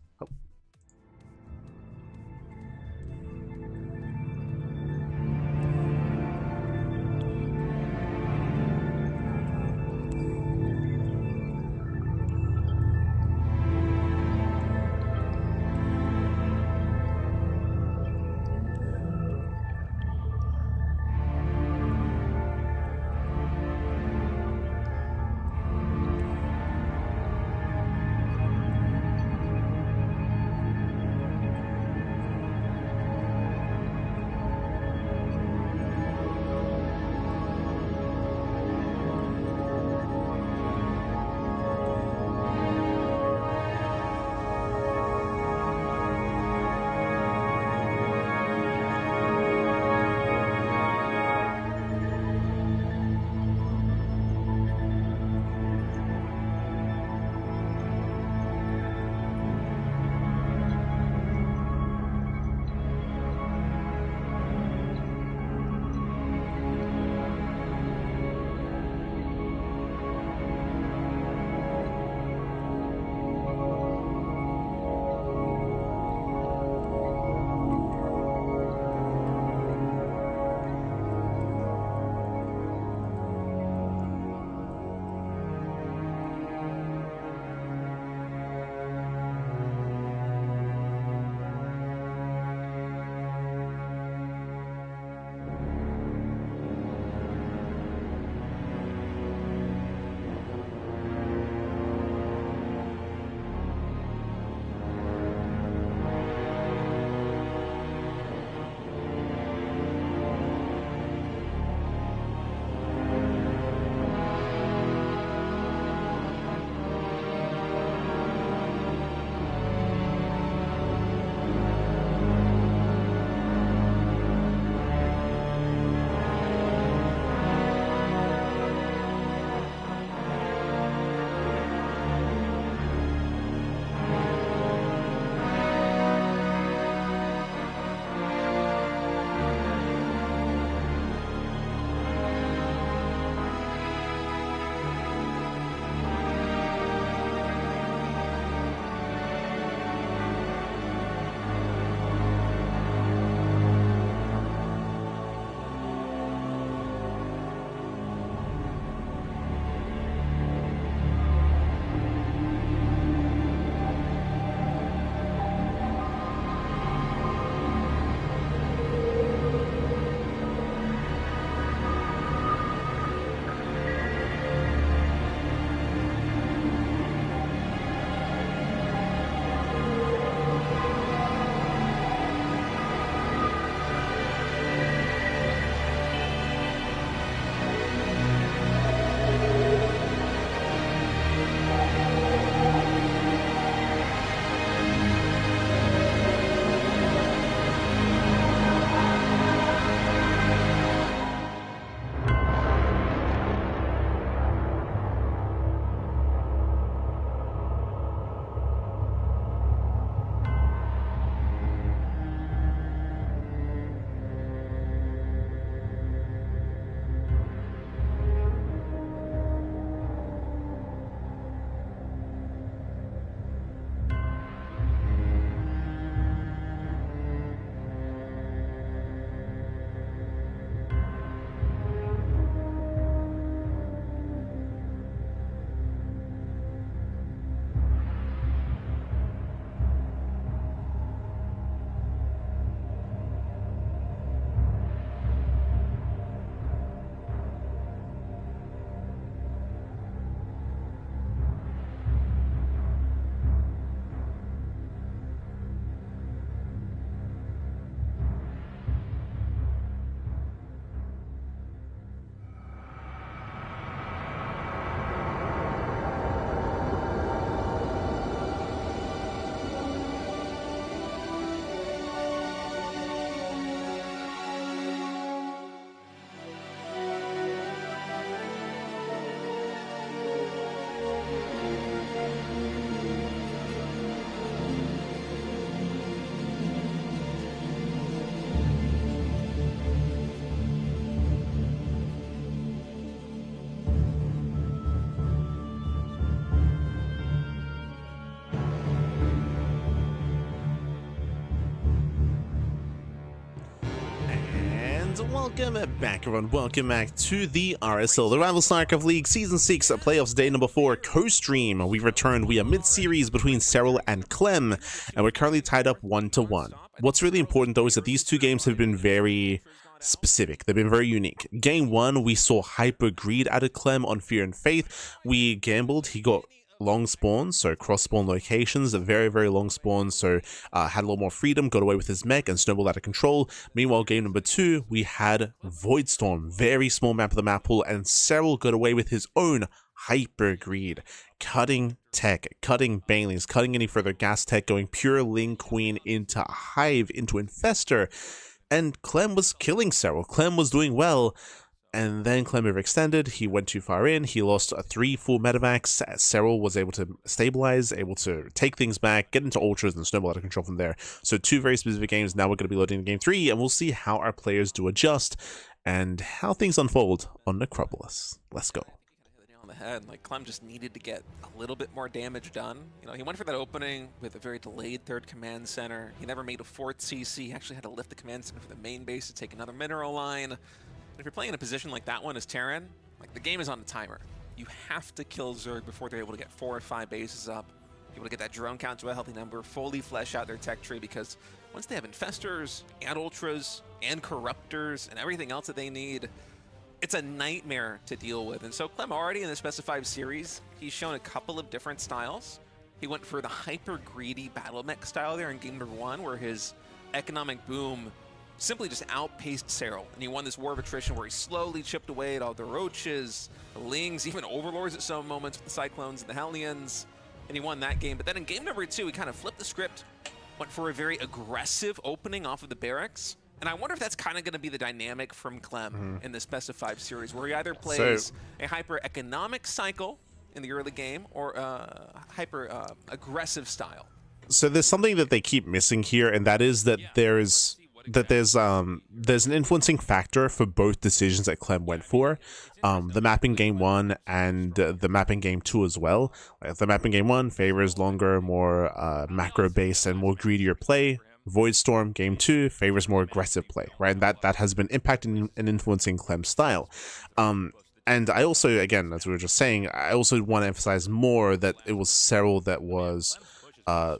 Welcome back, everyone. Welcome back to the RSL, the Revival StarCraft League Season 6 Playoffs Day number 4 co-stream. We returned. We are mid-series between Serral and Clem, and we're currently tied up 1-1. What's really important, though, is that these two games have been very specific. They've been very unique. Game 1, we saw hyper greed out of Clem on Fear and Faith. We gambled. He got long spawns, so cross spawn locations, very long spawns, so had a lot more freedom, got away with his mech and snowballed out of control. Meanwhile, game number 2, we had Voidstorm, very small map of the map pool, and Serral got away with his own hyper greed, cutting tech, cutting banelings, cutting any further gas tech, going pure Ling Queen into Hive, into Infestor, and Clem was killing Serral. Clem was doing well. And then Clem overextended, he went too far in, he lost 3 full medevacs. Serral was able to stabilize, able to take things back, get into ultras, and snowball out of control from there. So 2 very specific games. Now we're going to be loading in game 3, and we'll see how our players do adjust, and how things unfold on Necropolis. Let's go. On the head, like Clem just needed to get a little bit more damage done. You know, he went for that opening with a very delayed 3rd command center. He never made a 4th CC, he actually had to lift the command center for the main base to take another mineral line. If you're playing in a position like that one as Terran, like the game is on a timer. You have to kill Zerg before they're able to get 4 or 5 bases up, be able to get that drone count to a healthy number, fully flesh out their tech tree, because once they have Infestors and Ultras and Corruptors and everything else that they need, it's a nightmare to deal with. And so Clem already in the specified series, he's shown a couple of different styles. He went for the hyper greedy battle mech style there in game number 1, where his economic boom simply just outpaced Serral, and he won this war of attrition where he slowly chipped away at all the Roaches, the Lings, even Overlords at some moments with the Cyclones and the Hellions, and he won that game. But then in game number 2, he kind of flipped the script, went for a very aggressive opening off of the barracks, and I wonder if that's kind of going to be the dynamic from Clem in the specified series, where he either plays a hyper-economic cycle in the early game or a hyper-aggressive style. So there's something that they keep missing here, and that is that there's an influencing factor for both decisions that Clem went for. The map in game 1 and the map in game 2 as well. Like the map in game 1 favors longer, more macro based and more greedier play. Voidstorm game 2 favors more aggressive play, right? And that has been impacting and influencing Clem's style. And I also, again, as we were just saying, I also want to emphasize more that it was Serral that was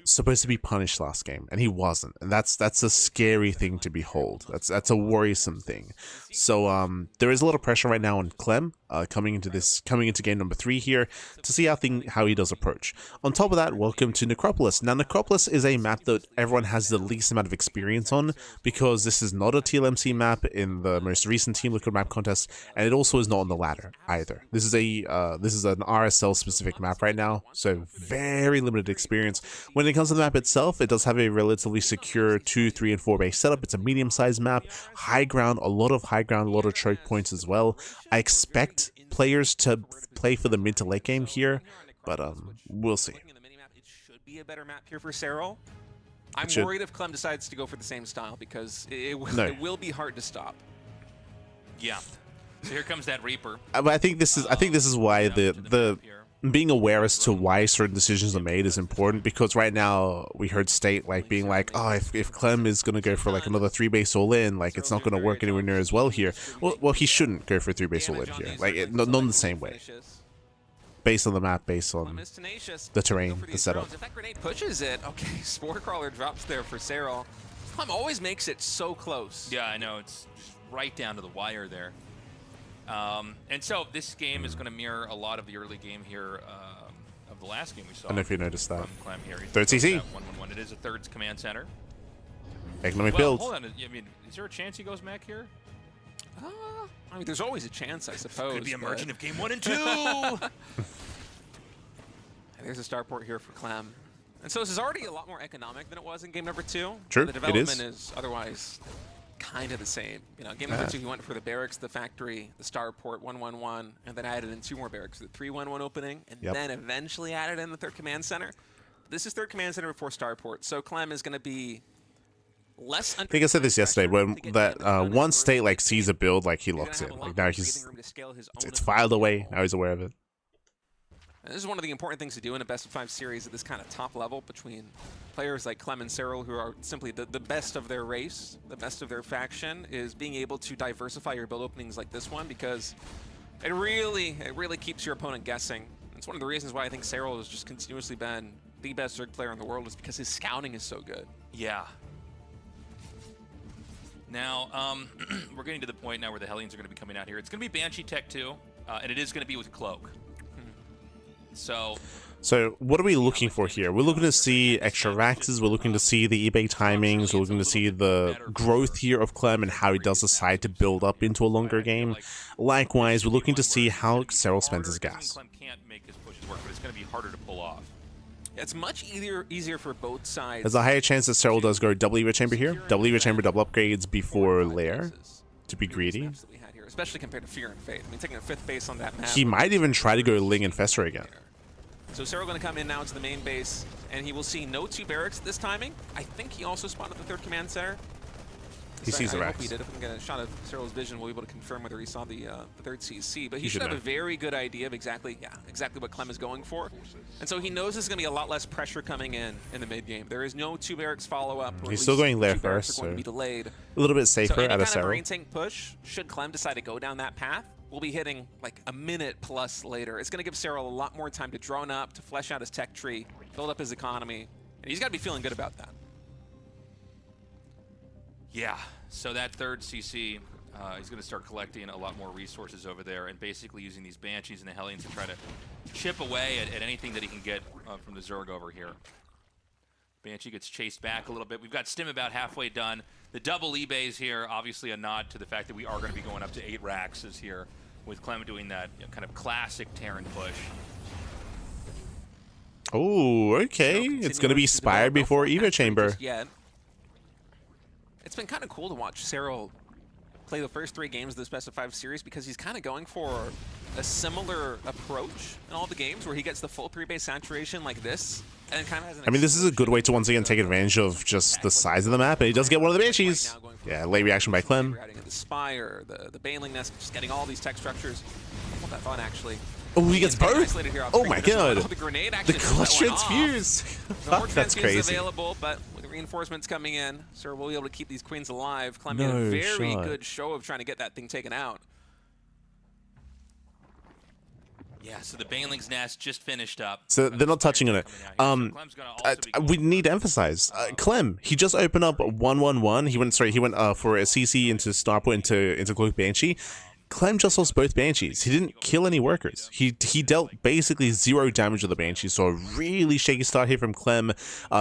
supposed to be punished last game, and he wasn't, and that's a scary thing to behold. That's a worrisome thing. So there is a lot of pressure right now on Clem coming into game number 3 here to see how he does approach. On top of that, welcome to Necropolis. Now Necropolis is a map that everyone has the least amount of experience on, because this is not a TLMC map in the most recent Team Liquid map contest, and it also is not on the ladder either. This is an RSL specific map right now, so very limited experience. When it comes to the map itself, it does have a relatively secure 2, 3, and 4 base setup. It's a medium-sized map, high ground, a lot of high ground, a lot of choke points as well. I expect players to play for the mid to late game here, but we'll see. It should be a better map here for Serral. I'm worried if Clem decides to go for the same style, because it will be hard to stop. Yeah. So here comes that Reaper. But I think this is why the being aware as to why certain decisions are made is important, because right now we heard State being like, oh, if Clem is going to go for like another 3 base all in, like it's not going to work anywhere near as well here. Well, he shouldn't go for 3 base all in here, like not in the same way. Based on the map, based on the terrain, the setup. If that grenade pushes it, okay, Spore Crawler drops there for Serral. Clem always makes it so close. Yeah, I know, it's just right down to the wire there. And so this game is going to mirror a lot of the early game here of the last game we saw. I don't know if you noticed that. Clem here. 3rd CC. 1-1-1. It is a 3rd command center. Economic build. Hold on. I mean, is there a chance he goes mech here? I mean, there's always a chance, I suppose. Could be a merging of game 1 and 2. There's a starport here for Clem. And so this is already a lot more economic than it was in game number 2. True, the development is otherwise kind of the same. You know, game number 2, he went for the barracks, the factory, the starport, 1-1-1, and then added in 2 more barracks, the 3-1-1 opening, and then eventually added in the 3rd command center. This is 3rd command center before starport, so Clem is going to be less. I think I said this yesterday, when that one State sees a build, he locks in. Like now it's filed away. Now he's aware of it. And this is one of the important things to do in a best-of-5 series at this kind of top level between players like Clem and Serral, who are simply the best of their race, the best of their faction, is being able to diversify your build openings like this one, because it really keeps your opponent guessing. It's one of the reasons why I think Serral has just continuously been the best Zerg player in the world, is because his scouting is so good. Yeah. Now, we're getting to the point now where the Hellions are going to be coming out here. It's going to be Banshee Tech 2, and it is going to be with Cloak. So what are we looking for here? We're looking to see extra Raxes, we're looking to see the eBay timings, we're looking to see the growth here of Clem and how he does decide to build up into a longer game. Likewise, we're looking to see how Serral spends his gas. Clem can't make his pushes work, but it's going to be harder to pull off. It's much easier for both sides. There's a higher chance that Serral does go double Evo Chamber here, double Evo Chamber, double upgrades before Lair, to be greedy. Especially compared to Fear and Faith. I mean, taking a 5th base on that map. He might even try to go Ling and Fester again. So Serral going to come in now to the main base, and he will see no 2 barracks at this timing. I think he also spotted the 3rd command center. He sees the Rax. I hope Rax. he did. If we can get a shot of Serral's vision, we'll be able to confirm whether he saw the 3rd CC. But he should have a very good idea of exactly what Clem is going for. And so he knows there's going to be a lot less pressure coming in the mid game. There is no 2 barracks follow-up. He's still going Lair first, so going to be delayed. A little bit safer so out of any kind of Serral. Marine tank push, should Clem decide to go down that path, we'll be hitting like a minute plus later. It's going to give Serral a lot more time to drone up, to flesh out his tech tree, build up his economy, and he's got to be feeling good about that. Yeah, so that 3rd CC, he's going to start collecting a lot more resources over there and basically using these Banshees and the Hellions to try to chip away at anything that he can get from the Zerg over here. Banshee gets chased back a little bit. We've got Stim about halfway done. The double eBays here, obviously a nod to the fact that we are going to be going up to 8 Raxes here, with Clem doing that kind of classic Terran push. Oh, okay. It's going to be Spire before Evo Chamber. It's been kind of cool to watch Serral play the first 3 games of this best-of-5 series, because he's kind of going for a similar approach in all the games where he gets the full 3-base saturation like this. And kind of has an I mean, this is a good way to once again take advantage of just the size of the map, and he does get one of the Banshees. Yeah, late reaction by Clem. The Spire, the Baneling Nest, just getting all these tech structures. Not that fun, actually. Oh, he gets both? Oh my god. The grenade actually the clutch transfuse. That's crazy. Available, but with reinforcements coming in, Sir will be able to keep these queens alive. Clem No made a very shot. good show of trying to get that thing taken out. Yeah, so the Baneling's Nest just finished up. So they're not touching on it. We need to emphasize, Clem, he just opened up 1-1-1. He went for a CC into Starport into Cloak Banshee. Clem just lost both Banshees. He didn't kill any workers. He dealt basically 0 damage to the Banshees, so a really shaky start here from Clem.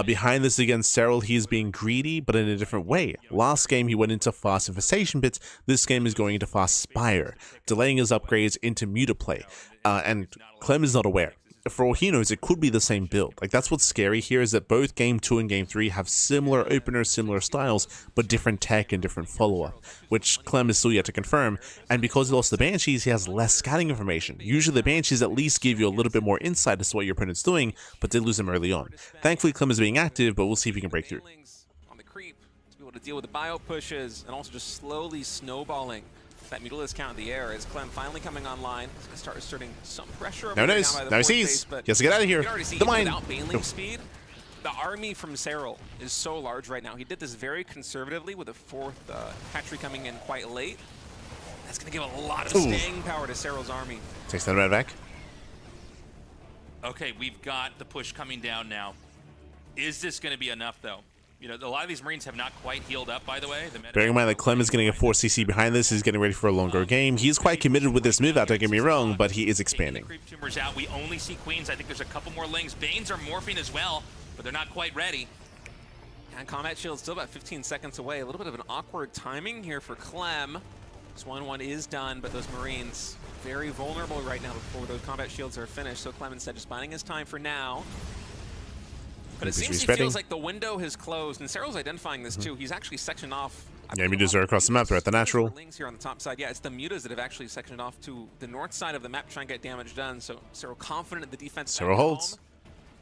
Behind this against Serral, he is being greedy, but in a different way. Last game, he went into fast infestation bits. This game is going into fast Spire, delaying his upgrades into Mutaplay. And Clem is not aware. For all he knows, it could be the same build. Like, that's what's scary here, is that both Game 2 and Game 3 have similar openers, similar styles, but different tech and different follow-up, which Clem is still yet to confirm. And because he lost the Banshees, he has less scouting information. Usually the Banshees at least give you a little bit more insight as to what your opponent's doing, but did lose him early on. Thankfully, Clem is being active, but we'll see if he can break through. On the creep, to be able to deal with the bio pushes, and also just slowly snowballing that Mutila's count in the air as Clem finally coming online. He's going to start asserting some pressure. Now he sees. He has to get out of here. The mine. Without Baneling speed, the army from Serral is so large right now. He did this very conservatively with a 4th hatchery coming in quite late. That's going to give a lot of staying power to Serral's army. Takes that right back. Okay, we've got the push coming down now. Is this going to be enough, though? You know, a lot of these Marines have not quite healed up, by the way. Bearing in mind that Clem is getting a 4 CC behind this, he's getting ready for a longer game. He's quite committed with this move out, don't get me wrong, but he is expanding. Creep tumors out. We only see Queens. I think there's a couple more Lings. Banes are morphing as well, but they're not quite ready. And Combat Shield's still about 15 seconds away. A little bit of an awkward timing here for Clem. This 1-1 is done, but those Marines very vulnerable right now before those Combat Shields are finished. So Clem instead just biding his time for now. But it seems he feels like the window has closed, and Serral's identifying this too. He's actually sectioned off. Yeah, Mutas are across the map. They're at the natural. Lings here on the top side. Yeah, it's the Mutas that have actually sectioned off to the north side of the map to try and get damage done. So Serral confident in the defense. Serral holds.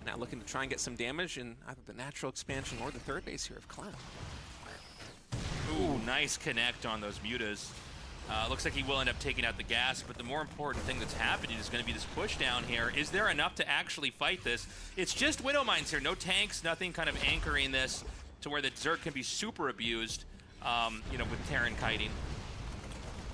Now looking to try and get some damage in either the natural expansion or the 3rd base here of Clem. Ooh, nice connect on those Mutas. Looks like he will end up taking out the gas, but the more important thing that's happening is going to be this push down here. Is there enough to actually fight this? It's just Widow Mines here, no tanks, nothing kind of anchoring this to where the Zerg can be super abused, you know, with Terran kiting.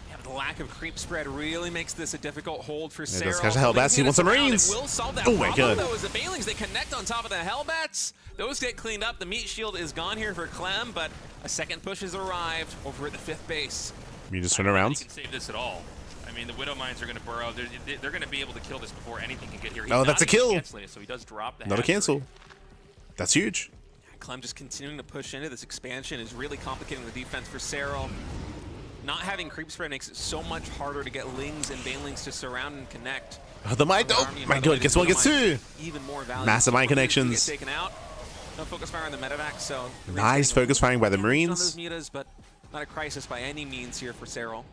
Yeah, but the lack of creep spread really makes this a difficult hold for Serral. Does catch the Hellbats. He wants some Marines. Will solve that Oh my god. Though, as the Banelings, they connect on top of the Hellbats. Those get cleaned up. The meat shield is gone here for Clem, but a second push has arrived over at the 5th base. You just turn around. He can save this at all. I mean, the Widow Mines are going to burrow. They're going to be able to kill this before anything can get here. He's Oh, that's a kill. It, so he does drop the Not a cancel. That's huge. Clem just continuing to push into this expansion is really complicating the defense for Serral. Not having creep spread makes it so much harder to get Lings and Banelings to surround and connect. Oh, the mine. Oh my god, gets one, gets two. Even more value. Massive mine connections. Taken out. No focus fire on the medevac, so Nice focus firing by the on Marines. those mutas, but not a crisis by any means here for Serral.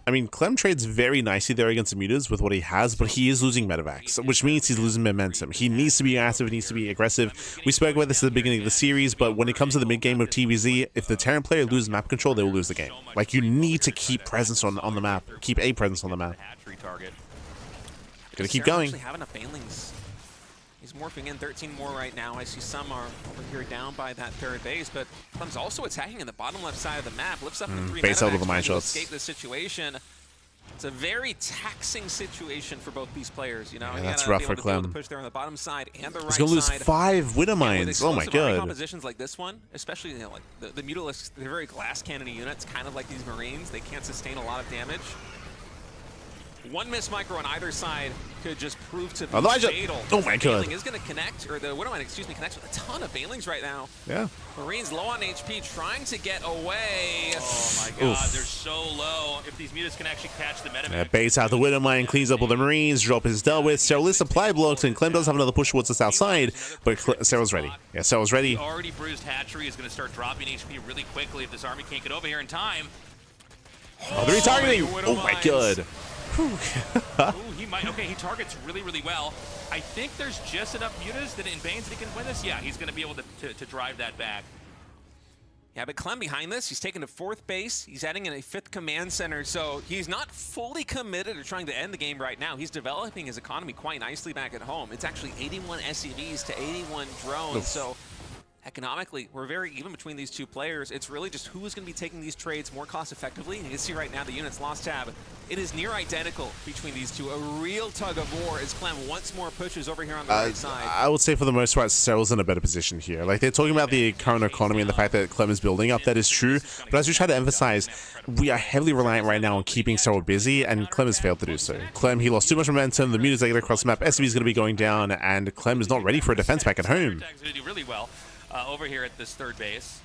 I mean, Clem trades very nicely there against the mutas with what he has, but he is losing medevacs, which means he's losing momentum. He needs to be active, he needs to be aggressive. We spoke about this at the beginning of the series, but when it comes to the mid-game of TVZ, if the Terran player loses map control, they will lose the game. Like, you need to keep presence on the map. Keep a presence on the map. Gonna keep going. Actually have enough Banelings. He's morphing in 13 more right now. I see some are over here down by that 3rd base, but Clem's also attacking in the bottom left side of the map. Lifts up in 3 base out of the medevacs mine to shots. escape this situation. It's a very taxing situation for both these players, you know. Yeah, You that's gotta rough be for able to be able to Clem. push there on the bottom side and the right He's gonna lose side. 5 Widow Mines. Oh my god. Compositions like this one, especially, you know, like the Mutalisks, they're very glass cannon units, kind of like these Marines. They can't sustain a lot of damage. One miss micro on either side could just prove to be fatal. Oh my god. Baneling is going to connect, or the Widow Mine, excuse me, connects with a ton of Banelings right now. Yeah. Marines low on HP, trying to get away. Oh my god, they're so low. If these mutas can actually catch the medevac. Yeah, baits out the Widow Mine, cleans up all the Marines, drop his dealt with. Serral is supply blocked, and Clem does have another push towards the south side, but Serral's ready. Yeah, Serral's ready. The already bruised hatchery is going to start dropping HP really quickly if this army can't get over here in time. Oh, they're retargeting. Oh my god. Ooh, he might. Okay, he targets really, really well. I think there's just enough mutas that in Banes that he can win this. Yeah, he's going to be able to drive that back. Yeah, but Clem behind this, he's taken to 4th base. He's adding in a 5th command center, so he's not fully committed to trying to end the game right now. He's developing his economy quite nicely back at home. It's actually 81 SCVs to 81 drones, so economically, we're very even between these two players. It's really just who is going to be taking these trades more cost effectively. And you can see right now the units lost tab. It is near identical between these two. A real tug of war as Clem once more pushes over here on the right side. I would say for the most part, Serral's in a better position here. Like, they're talking about the current economy and the fact that Clem is building up. That is true. But as we try to emphasize, we are heavily reliant right now on keeping Serral busy, and Clem has failed to do so. Clem, he lost too much momentum. The mutas are getting across the map. SCV is going to be going down, and Clem is not ready for a defense back at home. He's going to do really well over here at this 3rd base.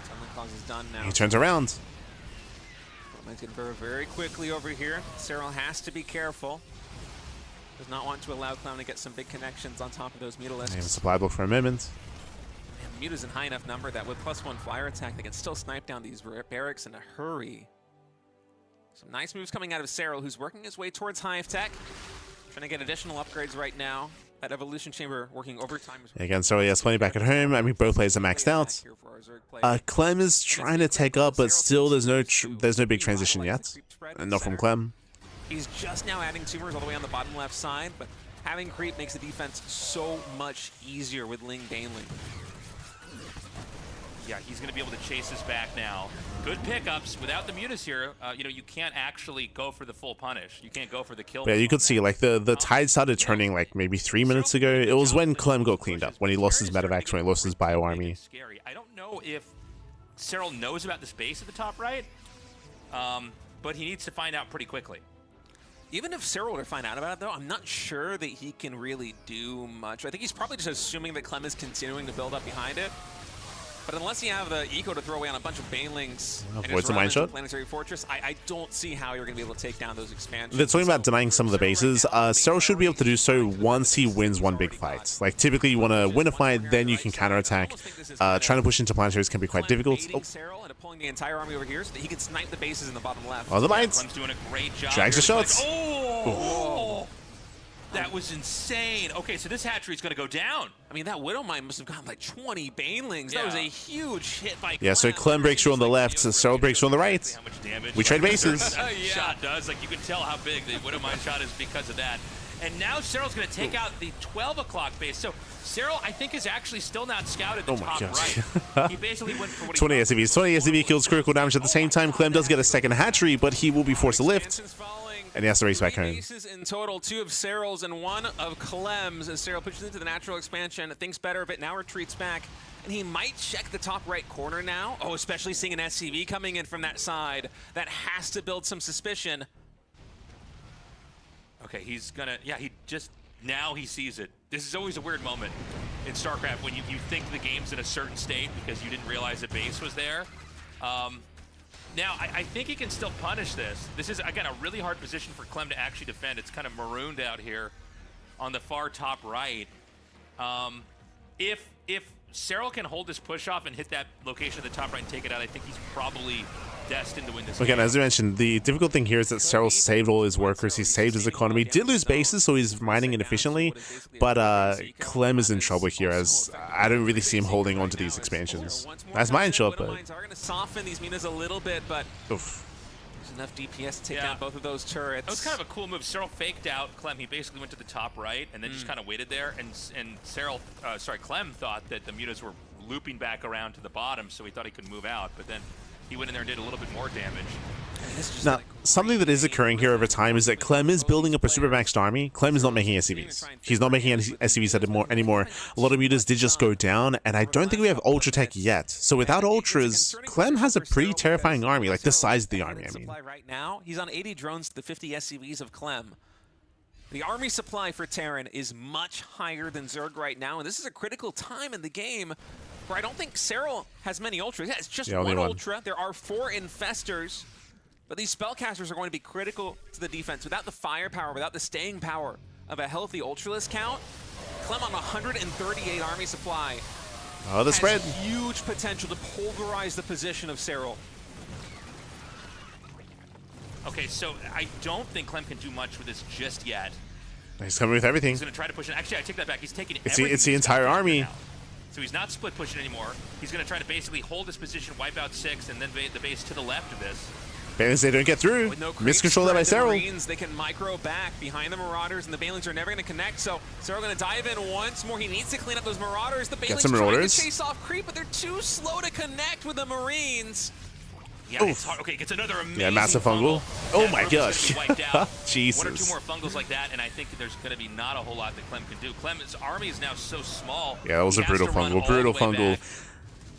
Sunlight is done now. He turns around. He's going to burrow very quickly over here. Serral has to be careful. Does not want to allow Clem to get some big connections on top of those Mutalisks. They have a supply block for a moment. And Muta's in high enough number that with +1 flyer attack, they can still snipe down these barracks in a hurry. Some nice moves coming out of Serral, who's working his way towards Hive Tech. Trying to get additional upgrades right now. That Evolution Chamber working overtime. Again, Serral has plenty back at home. I mean, both players are maxed out. Clem is trying to take up, but still there's no big transition yet. And not from Clem. He's just now adding tumors all the way on the bottom left side, but having creep makes the defense so much easier with Ling Baneling. Yeah, he's going to be able to chase this back now. Good pickups. Without the mutas here, you know, you can't actually go for the full punish. You can't go for the kill. Yeah, you could see, like, the tide started turning, like, maybe 3 minutes ago. It was when Clem got cleaned up, when he lost his medevacs, when he lost his bio army. Scary. I don't know if Serral knows about this base at the top right, but he needs to find out pretty quickly. Even if Serral were to find out about it, though, I'm not sure that he can really do much. I think he's probably just assuming that Clem is continuing to build up behind it. But unless you have the eco to throw away on a bunch of Banelings avoid the mine shot. Planetary Fortress, I don't see how you're going to be able to take down those expansions. They're talking about denying some of the bases. Serral should be able to do so once he wins one big fight. Like, typically you want to win a fight, then you can counterattack. Trying to push into planetaries can be quite difficult. Serral and pulling the entire army over here so that he can snipe the bases in the bottom left. Oh, the mines. Clem's doing a great job. Drags the shots. Oh! That was insane. Okay, so this hatchery's going to go down. I mean, that Widow Mine must have gotten like 20 Banelings. That was a huge hit by Yeah, so Clem breaks through on the left, so Serral breaks through on the right. How much damage We trade bases. Shot does. Like, you can tell how big the Widow Mine shot is because of that. And now Serral's going to take out the 12 o'clock base. So Serral, I think, is actually still not scouted the top right. He basically went for what 20 SCVs. 20 SCV kills critical damage at the same time. Clem does get a second hatchery, but he will be forced to lift. And he has to race back home. Bases in total, 2 of Serral's and 1 of Clem's. As Serral pushes into the natural expansion, thinks better of it, now retreats back. And he might check the top right corner now. Oh, especially seeing an SCV coming in from that side. That has to build some suspicion. Okay, he's gonna, yeah, now he sees it. This is always a weird moment in StarCraft when you think the game's in a certain state because you didn't realize the base was there. Now, I think he can still punish this. This is, again, a really hard position for Clem to actually defend. It's kind of marooned out here on the far top right. If Serral can hold this push off and hit that location at the top right and take it out, I think he's probably destined to win this Again, game. as you mentioned, the difficult thing here is that Serral saved all his workers. He saved his economy. Did lose bases, so he's mining inefficiently. But Clem is in trouble here, as I don't really see him holding on to these expansions. Nice mine shot, but... are going to soften these minas a little bit, but Oof. there's enough DPS to take down both of those turrets. That was kind of a cool move. Serral faked out Clem. He basically went to the top right and then just kind of waited there. And Clem thought that the mutas were looping back around to the bottom, so he thought he could move out. But then he went in there and did a little bit more damage. Now, something that is occurring here over time is that Clem is building up a super maxed army. Clem is not making SCVs. He's not making any SCVs anymore. A lot of mutas did just go down, and I don't think we have Ultra Tech yet. So without Ultras, Clem has a pretty terrifying army, like the size of the army, I mean. Right now, he's on 80 drones to the 50 SCVs of Clem. The army supply for Terran is much higher than Zerg right now, and this is a critical time in the game where I don't think Serral has many Ultras. Yeah, it's just one Ultra. There are 4 Infestors, but these Spellcasters are going to be critical to the defense. Without the firepower, without the staying power of a healthy Ultralist count, Clem on 138 army supply the spread. Huge potential to pulverize the position of Serral. Okay, so I don't think Clem can do much with this just yet. He's coming with everything. He's going to try to push it. Actually, I take that back. He's taking it's the entire army. So he's not split pushing anymore. He's going to try to basically hold his position, wipe out 6, and then the base to the left of this. Banelings, they don't get through. Miscontrol that by Serral. Marines, they can micro back behind the Marauders, and the Banelings are never going to connect. So Serral going to dive in once more. He needs to clean up those Marauders. The Banelings trying to chase off creep, but they're too slow to connect with the Marines. Yeah, it's hard. Okay, gets another amazing massive fungal. Oh my gosh. Jesus. 1 or 2 more fungals like that, and I think there's going to be not a whole lot that Clem can do. Clem's army is now so small. Yeah, that was a brutal fungal. Brutal fungal.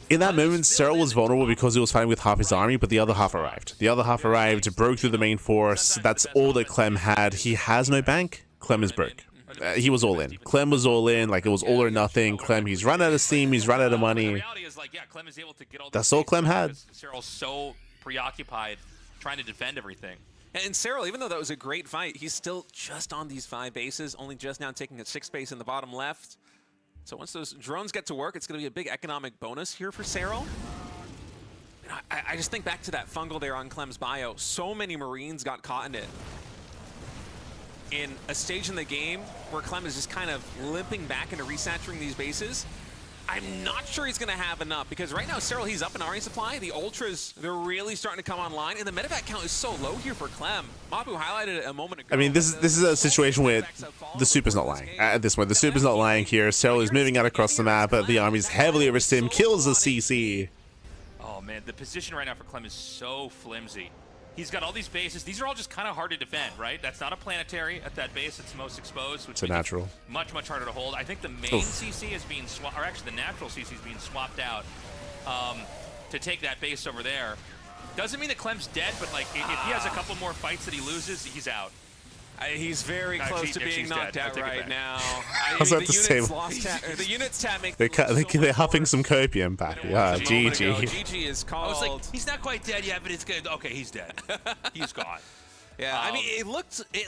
In that moment, Serral was vulnerable because he was fighting with half his army, but the other half arrived. The other half arrived, broke through the main force. That's all that Clem had. He has no bank. Clem is broke. He was all in. Clem was all in, like it was all or nothing. Clem, he's run out of steam, he's run out of money. That's all Clem had. Serral's so preoccupied trying to defend everything. And Serral, even though that was a great fight, he's still just on these 5 bases, only just now taking a 6th base in the bottom left. So once those drones get to work, it's going to be a big economic bonus here for Serral. I just think back to that fungal there on Clem's bio. So many Marines got caught in it. In a stage in the game where Clem is just kind of limping back into resaturating these bases, I'm not sure he's going to have enough, because right now Serral, he's up in army supply. The Ultras, they're really starting to come online, and the medevac count is so low here for Clem. Mapu highlighted it a moment ago. I mean, this is a situation where the Super's not lying. At this point, the Super's not lying here. Serral is moving out across the map, but the army's heavily over stim, kills the CC. Oh man, the position right now for Clem is so flimsy. He's got all these bases. These are all just kind of hard to defend, right? That's not a planetary at that base. It's most exposed, which it's a natural. Much, much harder to hold. I think the main CC is being swapped, or actually the natural CC is being swapped out to take that base over there. Doesn't mean that Clem's dead, but like if he has a couple more fights that he loses, he's out. He's very close to being knocked out right now. I was about to say, the units tab make they're huffing some copium back. Yeah, GG. GG is called. I was like, he's not quite dead yet, but it's good. Okay, he's dead. He's gone. Yeah, I mean, it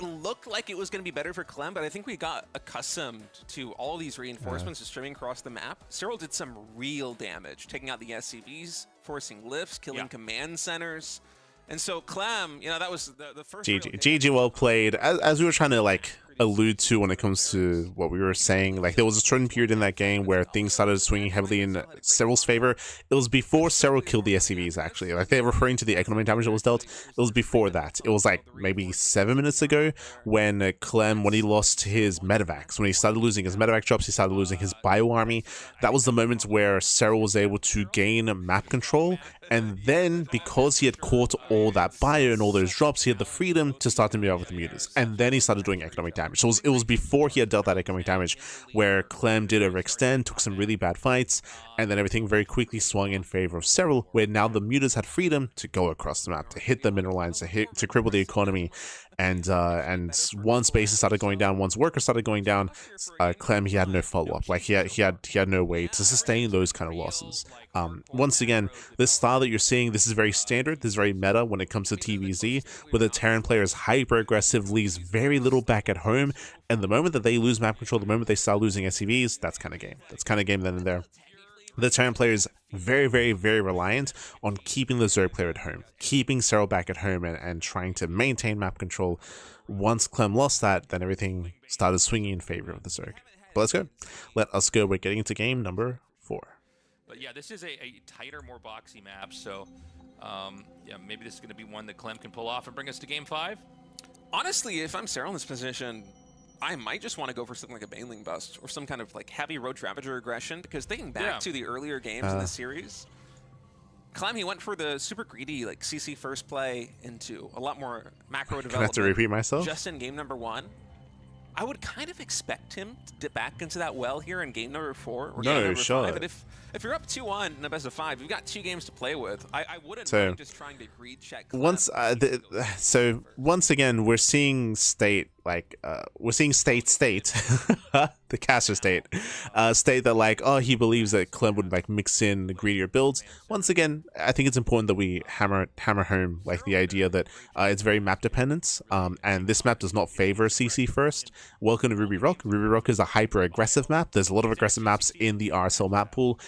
looked like it was going to be better for Clem, but I think we got accustomed to all these reinforcements just streaming across the map. Serral did some real damage, taking out the SCVs, forcing lifts, killing command centers. And so Clem, you know, that was the first... GG well played. As we were trying to, like, allude to when it comes to what we were saying. Like, there was a certain period in that game where things started swinging heavily in Serral's favor. It was before Serral killed the SCVs, actually. Like, they're referring to the economic damage that was dealt. It was before that. It was like maybe 7 minutes ago when Clem, when he lost his medevacs, when he started losing his medevac drops, he started losing his bio army. That was the moment where Serral was able to gain map control. And then, because he had caught all that bio and all those drops, he had the freedom to start to move out with the mutas. And then he started doing economic damage. So it was before he had dealt that economic damage where Clem did overextend, took some really bad fights, and then everything very quickly swung in favor of Serral, where now the mutas had freedom to go across the map, to hit the mineral lines, to cripple the economy. And once bases started going down, once workers started going down, Clem, he had no follow-up. Like, he had no way to sustain those kind of losses. Once again, this style that you're seeing, this is very standard, this is very meta when it comes to TVZ, where the Terran player is hyper-aggressive, leaves very little back at home, and the moment that they lose map control, the moment they start losing SCVs, that's kind of game. That's kind of game then and there. The Terran player is very, very, very reliant on keeping the Zerg player at home, keeping Serral back at home and trying to maintain map control. Once Clem lost that, then everything started swinging in favor of the Zerg. But let's go. Let us go. We're getting into game number 4. But yeah, this is a tighter, more boxy map, so yeah, maybe this is going to be one that Clem can pull off and bring us to game 5. Honestly, if I'm Serral in this position, I might just want to go for something like a Baneling bust or some kind of like heavy Roach Ravager aggression, because thinking back to the earlier games in the series, Clem, he went for the super greedy like CC first play into a lot more macro development. I have to repeat myself? Just in game number 1. I would kind of expect him to dip back into that well here in game number 4 or game number 5. And if you're up 2-1 in a best of 5, you've got 2 games to play with. I wouldn't mind just trying to greed check Clem. So once again, we're seeing state the caster state that like, oh, he believes that Clem would like mix in the greedier builds. Once again, I think it's important that we hammer home like the idea that it's very map dependent, and this map does not favor CC first. Welcome to Ruby Rock. Ruby Rock is a hyper aggressive map. There's a lot of aggressive maps in the RSL map pool,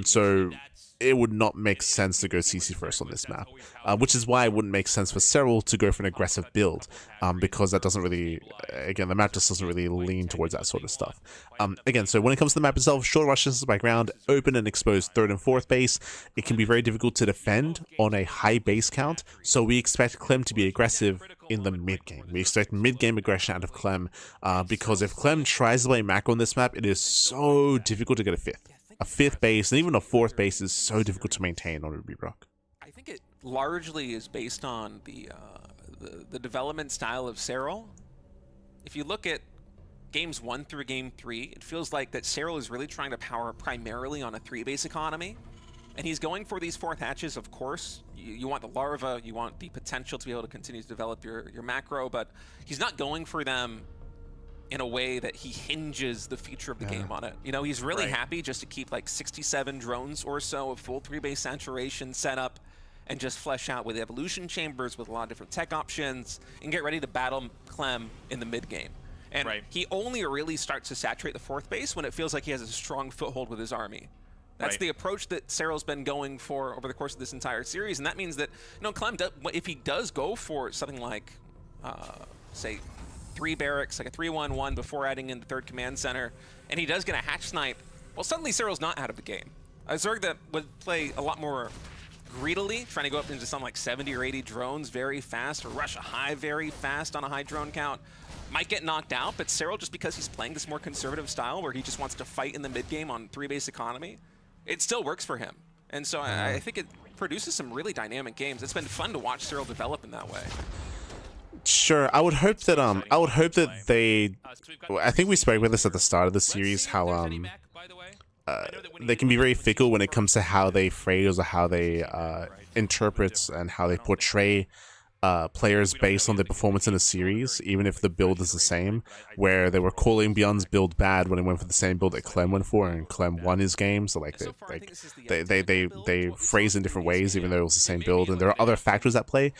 so it would not make sense to go CC first on this map, which is why it wouldn't make sense for Serral to go for an aggressive build, because that doesn't really, again, the map just doesn't really lean towards that sort of stuff. Again, so when it comes to the map itself, short rush distances by ground, open and exposed 3rd and 4th base, it can be very difficult to defend on a high base count, so we expect Clem to be aggressive in the mid-game. We expect mid-game aggression out of Clem, because if Clem tries to play macro on this map, it is so difficult to get a 5th. A 5th base and even a 4th base is so difficult to maintain on Ruby Rock. I think it largely is based on the development style of Serral. If you look at games 1 through game 3, it feels like that Serral is really trying to power primarily on a 3-base economy. And he's going for these 4th hatches, of course. You want the larva, you want the potential to be able to continue to develop your macro, but he's not going for them in a way that he hinges the future of the game on it. You know, he's really happy just to keep like 67 drones or so of full 3-base saturation set up and just flesh out with evolution chambers with a lot of different tech options and get ready to battle Clem in the mid game. And he only really starts to saturate the 4th base when it feels like he has a strong foothold with his army. That's the approach that Serral's been going for over the course of this entire series, and that means that, you know, Clem, if he does go for something like, say, 3 barracks, like a 3-1-1 before adding in the 3rd command center, and he does get a hatch snipe, well, suddenly Serral's not out of the game. A Zerg that would play a lot more greedily, trying to go up into some like 70 or 80 drones very fast, or rush a hive very fast on a high drone count, might get knocked out, but Serral, just because he's playing this more conservative style where he just wants to fight in the mid game on 3-base economy, it still works for him. And so I think it produces some really dynamic games. It's been fun to watch Serral develop in that way. Sure, I would hope that they, I think we spoke about this at the start of the series, how they can be very fickle when it comes to how they phrase or how they interpret and how they portray players based on their performance in a series, even if the build is the same, where they were calling Beyond's build bad when it went for the same build that Clem went for, and Clem won his game, so like they phrase in different ways even though it was the same build, and there are other factors at play.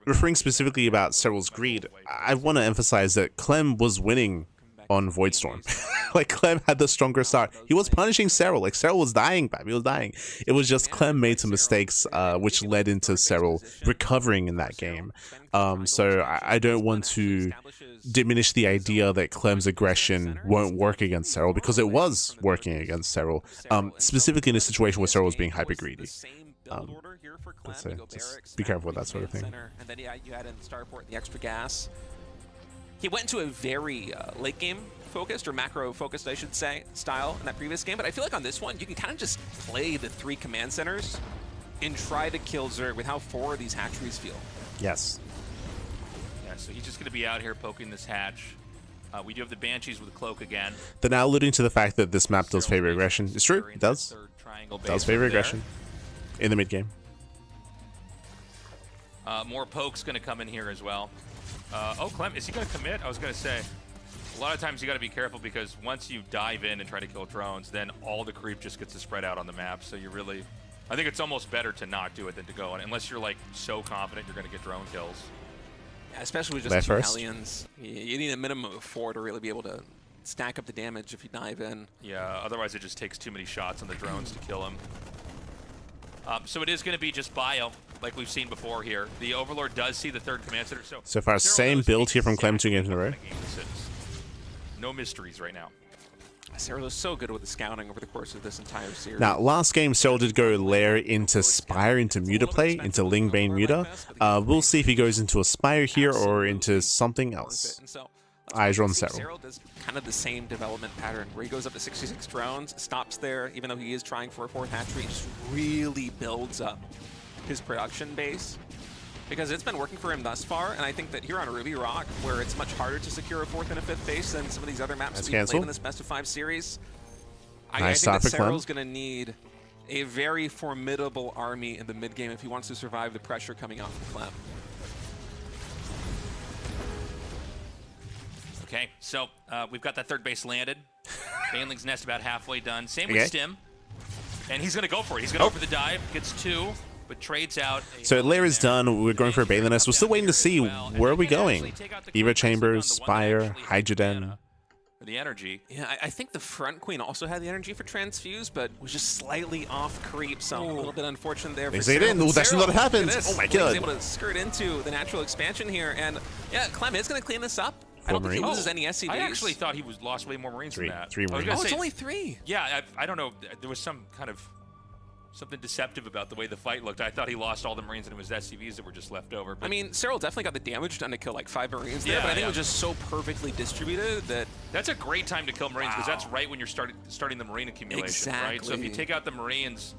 Referring specifically about Serral's greed, I want to emphasize that Clem was winning on Voidstorm. Like, Clem had the stronger start. He was punishing Serral. Like, Serral was dying, Bab. He was dying. It was just Clem made some mistakes, which led into Serral recovering in that game. So I don't want to diminish the idea that Clem's aggression won't work against Serral, because it was working against Serral, specifically in a situation where Serral was being hyper greedy. So just be careful with that sort of thing. And then you had in the starport the extra gas. He went into a very late game focused, or macro focused, I should say, style in that previous game. But I feel like on this one, you can kind of just play the 3 command centers and try to kill Zerg with how forward these hatcheries feel. Yes. Yeah, so he's just going to be out here poking this hatch. We do have the Banshees with a cloak again. They're now alluding to the fact that this map does favor aggression. It's true, it does. It does favor aggression in the mid game. More poke's going to come in here as well. Oh, Clem, is he going to commit? I was going to say, a lot of times you got to be careful, because once you dive in and try to kill drones, then all the creep just gets to spread out on the map. So you really, I think it's almost better to not do it than to go in, unless you're like so confident you're going to get drone kills. Yeah, especially with just 2 Hellions. You need a minimum of 4 to really be able to stack up the damage if you dive in. Yeah, otherwise it just takes too many shots on the drones to kill him. So it is going to be just bio, like we've seen before here. The Overlord does see the 3rd command center. So far, same build here from Clem 2 games in a row. No mysteries right now. Serral is so good with the scouting over the course of this entire series. Now, last game, Serral did go lair into Spire, into Muta play, into Lingbane Muta. We'll see if he goes into a Spire here or into something else. Eyes are on Serral. Serral does kind of the same development pattern, where he goes up to 66 drones, stops there, even though he is trying for a 4th hatchery, just really builds up his production base. Because it's been working for him thus far, and I think that here on Ruby Rock, where it's much harder to secure a 4th and a 5th base than some of these other maps that we've played in this best of 5 series, I think that Serral's going to need a very formidable army in the mid game if he wants to survive the pressure coming out from Clem. Okay, so we've got that 3rd base landed. Baneling's Nest about halfway done. Same with Stim. And he's going to go for it. He's going to go for the dive. Gets 2, but trades out. So lair is done. We're going for a Baneling Nest. We're still waiting to see where are we going. Eva Chambers, Spire, Hydroden. The energy. Yeah, I think the front queen also had the energy for transfuse, but was just slightly off creep, so a little bit unfortunate there for Serral. That's not what happens. Oh my god. He's able to skirt into the natural expansion here, and yeah, Clem is going to clean this up. I don't think he loses any SCVs. I actually thought he was lost way more Marines than that. 3 Marines. Oh, it's only 3. Yeah, I don't know. There was some kind of something deceptive about the way the fight looked. I thought he lost all the Marines and it was SCVs that were just left over. But I mean, Serral definitely got the damage done to kill like 5 Marines there, but I think it was just so perfectly distributed that... That's a great time to kill Marines, because that's right when you're starting the Marine accumulation, right? So if you take out the Marines,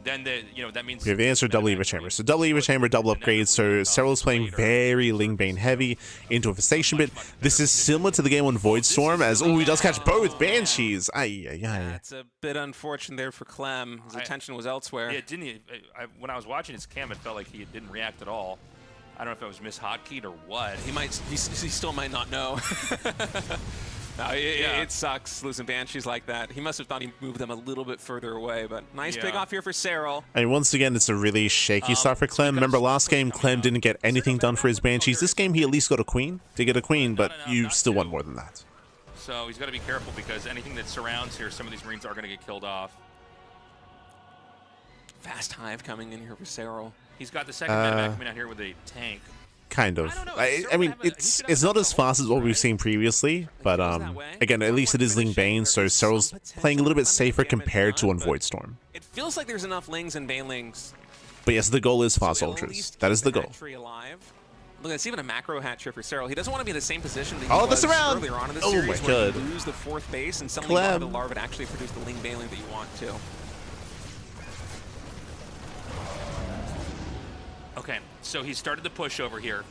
then that means... We have the answer, double Eva Chamber. So double Eva Chamber, double upgrades. So Serral's playing very Lingbane heavy into Infestation bit. This is similar to the game on Voidstorm, as he does catch both Banshees. That's a bit unfortunate there for Clem. His attention was elsewhere. Yeah, didn't he? When I was watching his cam, it felt like he didn't react at all. I don't know if it was mishotKeyed or what. He still might not know. No, it sucks losing Banshees like that. He must have thought he moved them a little bit further away, but nice pick off here for Serral. And once again, it's a really shaky start for Clem. Remember last game, Clem didn't get anything done for his Banshees. This game, he at least got a queen. Did get a queen, but you still want more than that. So he's got to be careful, because anything that surrounds here, some of these Marines are going to get killed off. Fast Hive coming in here for Serral. He's got the second medevac coming out here with a tank. Kind of. I mean, it's not as fast as what we've seen previously, but again, at least it is Lingbane, so Serral's playing a little bit safer compared to on Voidstorm. It feels like there's enough Lings and Banelings. But yes, the goal is fast soldiers. That is the goal. Look, it's even a macro hatch here for Serral. He doesn't want to be in the same position that he was earlier on in the series, where you lose the 4th base and suddenly one of the larvae actually produce the Ling Baneling that you want to. Okay, so he started the push over here.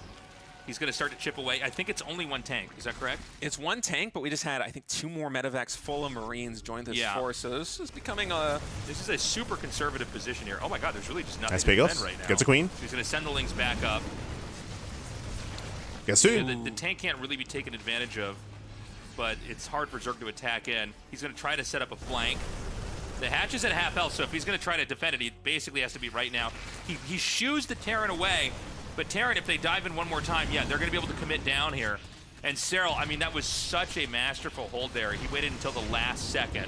He's going to start to chip away. I think it's only 1 tank. Is that correct? It's 1 tank, but we just had, I think, 2 more medevacs full of Marines join this force. So this is becoming a... This is a super conservative position here. Oh my god, there's really just nothing nice to defend right now. Gets a queen. So he's going to send the Lings back up. Guess who? The tank can't really be taken advantage of, but it's hard for Zerg to attack in. He's going to try to set up a flank. The hatch is at half health, so if he's going to try to defend it, he basically has to be right now. He shoos the Terran away, but Terran, if they dive in one more time, yeah, they're going to be able to commit down here. And Serral, I mean, that was such a masterful hold there. He waited until the last second,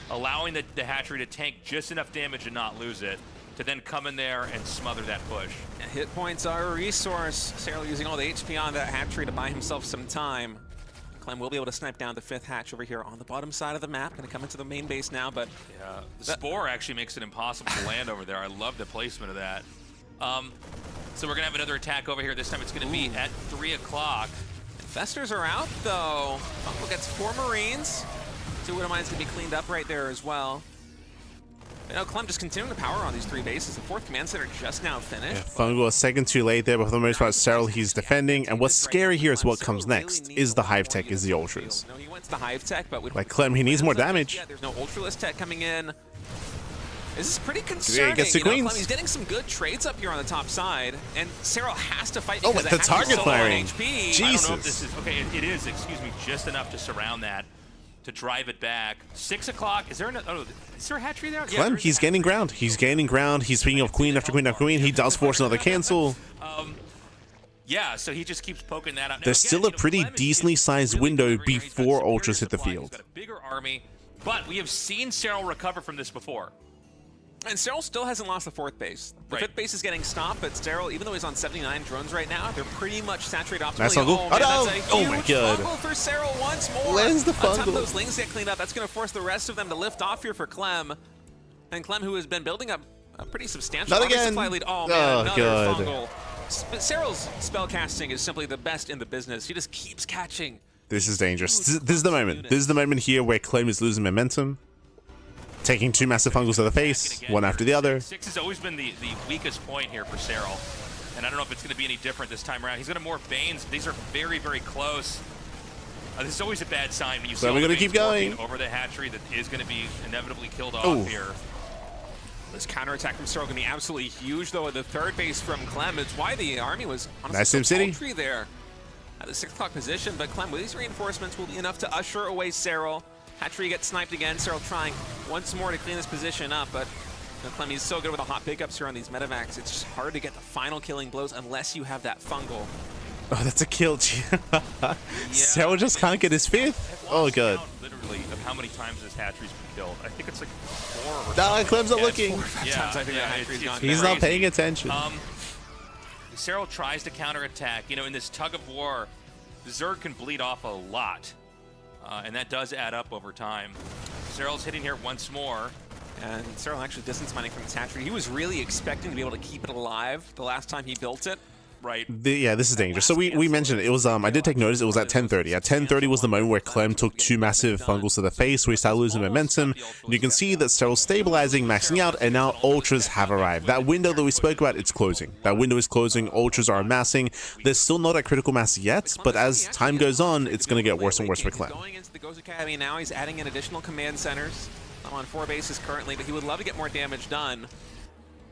allowing the hatchery to tank just enough damage and not lose it, to then come in there and smother that push. Hit points are a resource. Serral using all the HP on that hatchery to buy himself some time. Clem will be able to snipe down the 5th hatch over here on the bottom side of the map. Going to come into the main base now, but... Yeah, the Spore actually makes it impossible to land over there. I love the placement of that. So we're going to have another attack over here. This time it's going to be at 3 o'clock. Infestors are out, though. Fungal gets 4 Marines. 2 Widow Mines going to be cleaned up right there as well. You know, Clem just continuing to power on these 3 bases. The 4th command center just now finished. Yeah, Fungal a second too late there, but for the most part, Serral, he's defending. And what's scary here is what comes next. Is the Hive Tech, is the Ultras. No, he went to the Hive Tech, but with like Clem, he needs more damage. Yeah, there's no Ultralist Tech coming in. This is pretty concerning. He gets the Queens. Clem, he's getting some good trades up here on the top side, and Serral has to fight Oh, because with the target firing. HP. Jesus. I don't know if this is, okay, it is, excuse me, just enough to surround that, to drive it back. 6 o'clock, is there a hatchery there? Clem, he's gaining ground. He's gaining ground. He's picking up queen after queen after queen. He does force another cancel. Yeah, so he just keeps poking that out. There's still a pretty decently sized window before Ultras hit the field. He's got a bigger army, but we have seen Serral recover from this before. And Serral still hasn't lost the 4th base. The Right. 5th base is getting stopped, but Serral, even though he's on 79 drones right now, they're pretty much saturated optimally. Nice fungal. Oh, man, Oh, that's no. a Oh, my huge God. fungal for Serral once more. Where's the By the time fungal? those lings get cleaned up, that's going to force the rest of them to lift off here for Clem. And Clem, who has been building up a pretty substantial Not army again. supply lead. Oh, man, Oh, another God. fungal. Serral's spell casting is simply the best in the business. He just keeps catching. This is dangerous. This is the moment. This is the moment here where Clem is losing momentum. Taking 2 massive fungals to the face, one after the other. 6 has always been the weakest point here for Serral. And I don't know if it's going to be any different this time around. He's going to morph Banes. These are very, very close. This is always a bad sign when you see So we're all the gonna keep Banes going. morphing over the hatchery that is going to be inevitably killed off Ooh. here. This counterattack from Serral going to be absolutely huge, though, at the 3rd base from Clem. It's why the army was honestly Nice Sim so City. paltry there at the 6 o'clock position. But Clem, with these reinforcements, will be enough to usher away Serral. Hatchery gets sniped again. Serral trying once more to clean this position up, but Clem, he's so good with the hot pickups here on these medevacs. It's just hard to get the final killing blows unless you have that fungal. Oh, that's a kill. Serral just can't get his 5th. Oh, Lost God. count, literally, of how many times this hatchery's been killed. I think it's like 4 or Nah, something. Clem's not Yeah, it's looking. 4 or 5 Yeah, times. I think Yeah, that hatchery's gone He's not crazy. paying attention. Serral tries to counterattack. You know, in this tug of war, the Zerg can bleed off a lot. And that does add up over time. Serral's hitting here once more. And Serral actually distance mining from his hatchery. He was really expecting to be able to keep it alive the last time he built it. Right. Yeah, this is dangerous. So we mentioned it. It was I did take notice. It was at 10:30. At 10:30 was the moment where Clem took 2 massive fungals to the face, where he started losing momentum. And you can see that Serral's stabilizing, maxing out, and now Ultras have arrived. That window that we spoke about, it's closing. That window is closing. Ultras are amassing. There's still not a critical mass yet, but as time goes on, it's going to get worse and worse for Clem. He's going into the Ghost Academy now. He's adding in additional command centers. I'm on 4 bases currently, but he would love to get more damage done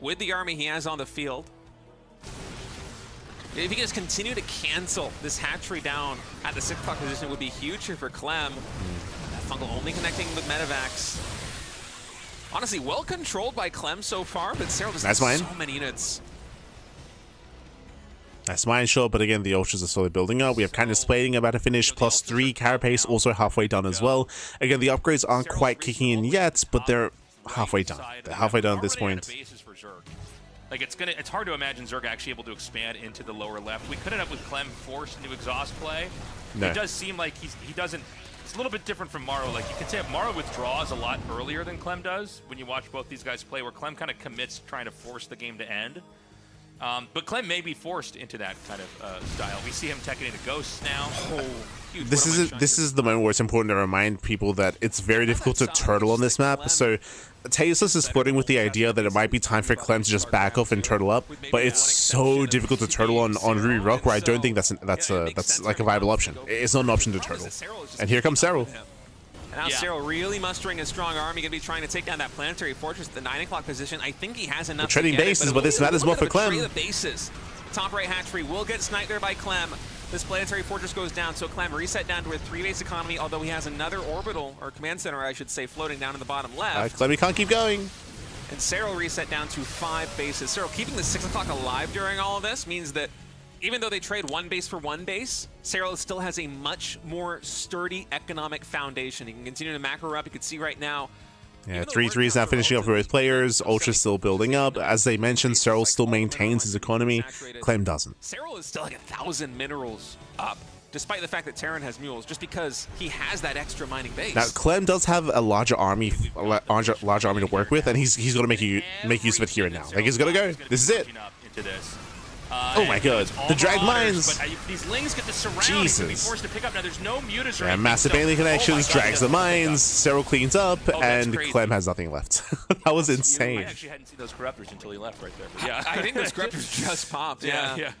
with the army he has on the field. If he can just continue to cancel this hatchery down at the 6 o'clock position, it would be huge here for Clem. That fungal only connecting with medevacs. Honestly, well controlled by Clem so far, but Serral just Nice has mine. so many units. That's mine shot, but again, the Ultras are slowly building up. We have Kindness Plating about to finish, plus 3 Carapace also halfway done as well. Again, the upgrades aren't quite kicking in yet, but they're halfway done. They're halfway done at this point. Like it's hard to imagine Zerg actually able to expand into the lower left. We could end up with Clem forced into exhaust play. No. It does seem like he doesn't. It's a little bit different from morrow. Like you could say morrow withdraws a lot earlier than Clem does when you watch both these guys play, where Clem kind of commits trying to force the game to end. But Clem may be forced into that kind of style. We see him teching into ghosts now. Huge This is the moment where it's important to remind people that it's very difficult to turtle on this map. So Tasteless is flirting with the idea that it might be time for Clem to just back off and turtle up, but it's so difficult to turtle on Ruby Rock, where I don't think that's like a viable option. It's not an option to turtle. And here comes Serral. And now Serral really mustering a strong army, going to be trying to take down that planetary fortress at the 9 o'clock position. I think he has enough. We're trading to get bases, it, but this matters more for Clem. The bases. Top right hatchery will get sniped there by Clem. This planetary fortress goes down, so Clem reset down to a 3-base economy, although he has another orbital, or command center, I should say, floating down in the bottom left. Clem, can't keep going. And Serral reset down to 5 bases. Serral keeping the 6 o'clock alive during all of this means that even though they trade one base for one base, Serral still has a much more sturdy economic foundation. He can continue to macro up. You can see right now. Yeah, 3-3's now finishing up for both players. Ultra's still building up. As they mentioned, Serral still maintains his economy. Clem doesn't. Serral is still like 1,000 minerals up, despite the fact that Terran has mules, just because he has that extra mining base. Now, Clem does have a larger army to work with, and he's going to make use of it here and now. Like, he's going to go. This is it. Oh my god, the drag mines! But these Lings get the surround. Jesus. Be forced to pick up. Now there's no mutas or Yeah, anything, massive so, alien connections, drags the mines, Serral cleans up, and crazy. Clem has nothing left. That was insane. I actually hadn't seen those corruptors until he left right there. But yeah, I think those corruptors just popped. Yeah.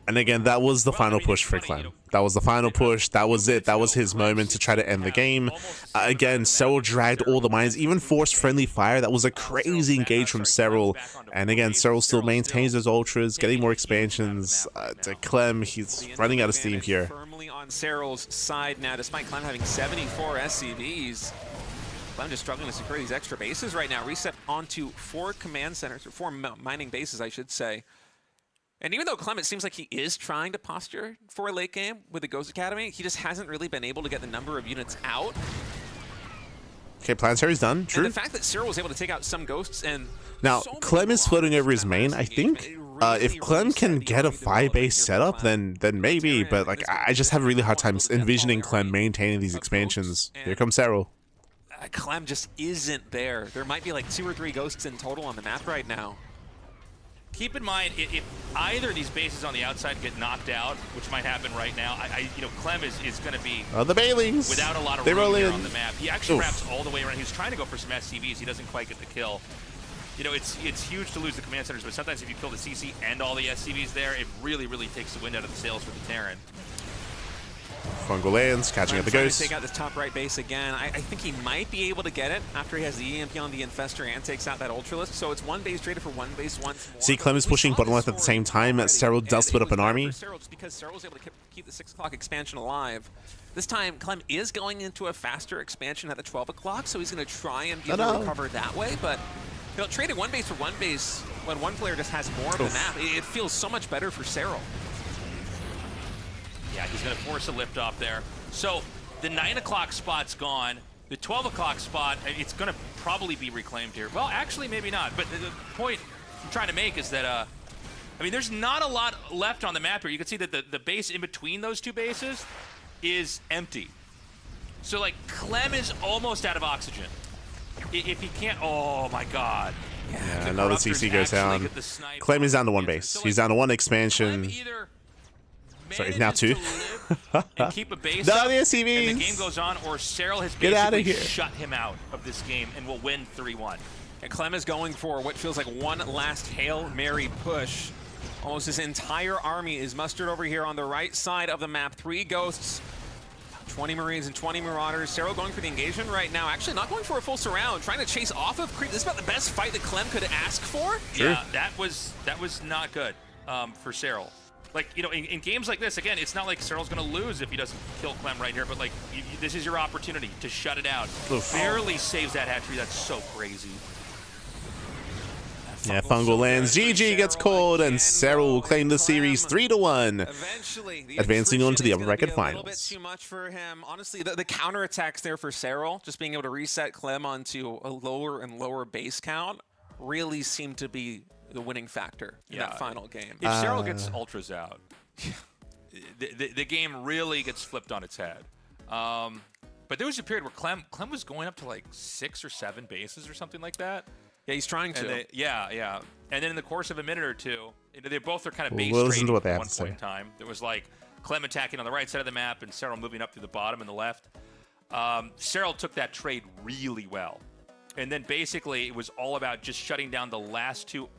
And again, that was the final push for Clem. That was the final push. That was it. That was his moment to try to end the game. Again, Serral dragged all the mines, even forced friendly fire. That was a crazy engage from Serral. And again, Serral still maintains his ultras, getting more expansions. To Clem, he's running out of steam here. Firmly on Serral's side now, despite Clem having 74 SCVs. Clem just struggling to secure these extra bases right now. Reset onto 4 command centers, or 4 mining bases, I should say. And even though Clem, it seems like he is trying to posture for a late game with the Ghost Academy, he just hasn't really been able to get the number of units out. Okay, Planetary's done. True. And the fact that Serral was able to take out some ghosts and... Now, Clem is floating over his main, I think. If Clem can get a 5-base setup, then maybe. But like, I just have a really hard time envisioning Clem maintaining these expansions. Here comes Serral. Clem just isn't there. There might be like 2 or 3 ghosts in total on the map right now. Keep in mind, if either of these bases on the outside get knocked out, which might happen right now, Clem is going to be the Bailings without a lot of room here on the map. He actually wraps all the way around. He's trying to go for some SCVs. He doesn't quite get the kill. It's huge to lose the command centers, but sometimes if you kill the CC and all the SCVs there, it really, really takes the wind out of the sails for the Terran. Fungal lands, catching up the ghosts. Take out this top right base again. I think he might be able to get it after he has the EMP on the Infestor and takes out that Ultralisk. So it's 1 base traded for 1 base once more. See, Clem is pushing bottom left at the same time. Serral does split up an army. Just because Serral was able to keep the 6 o'clock expansion alive. This time, Clem is going into a faster expansion at the 12 o'clock, so he's going to try and be able to recover that way. But trading 1 base for 1 base when one player just has more of the map, it feels so much better for Serral. Yeah, he's going to force a lift off there. So the 9 o'clock spot's gone. The 12 o'clock spot, it's going to probably be reclaimed here. Well, actually, maybe not. But the point I'm trying to make is that, there's not a lot left on the map here. You can see that the base in between those 2 bases is empty. So, like, Clem is almost out of oxygen. If he can't, oh my god. Yeah, another CC goes down. Clem is down to 1 base. He's down to 1 expansion. Sorry, now 2. And keep a base no, up, the SCVs. and the game goes on, or Serral has Get out of basically here. shut him out of this game and will win 3-1. And Clem is going for what feels like one last Hail Mary push. Almost his entire army is mustered over here on the right side of the map. 3 ghosts, 20 Marines and 20 Marauders. Serral going for the engagement right now. Actually not going for a full surround, trying to chase off of creep. This is about the best fight that Clem could ask for. Sure. Yeah, that was not good for Serral. Like, in games like this, again, it's not like Serral's going to lose if he doesn't kill Clem right here, but, like, this is your opportunity to shut it out. Oof. Barely saves that hatchery. That's so crazy. Yeah, Fungal lands. GG gets called, and Serral will claim the series 3-1. Eventually, advancing on to the upper bracket A little bit finals. too much for him. Honestly, the counterattacks there for Serral, just being able to reset Clem onto a lower and lower base count, really seemed to be the winning factor in that final game. If Serral gets ultras out, the game really gets flipped on its head. But there was a period where Clem was going up to like 6 or 7 bases or something like that. Yeah, he's trying to. Yeah. And then in the course of a minute or two, they both are kind of base We'll listen to trading what they at have one to point say. in time. There was like Clem attacking on the right side of the map and Serral moving up through the bottom and the left. Serral took that trade really well. And then basically it was all about just shutting down the last 2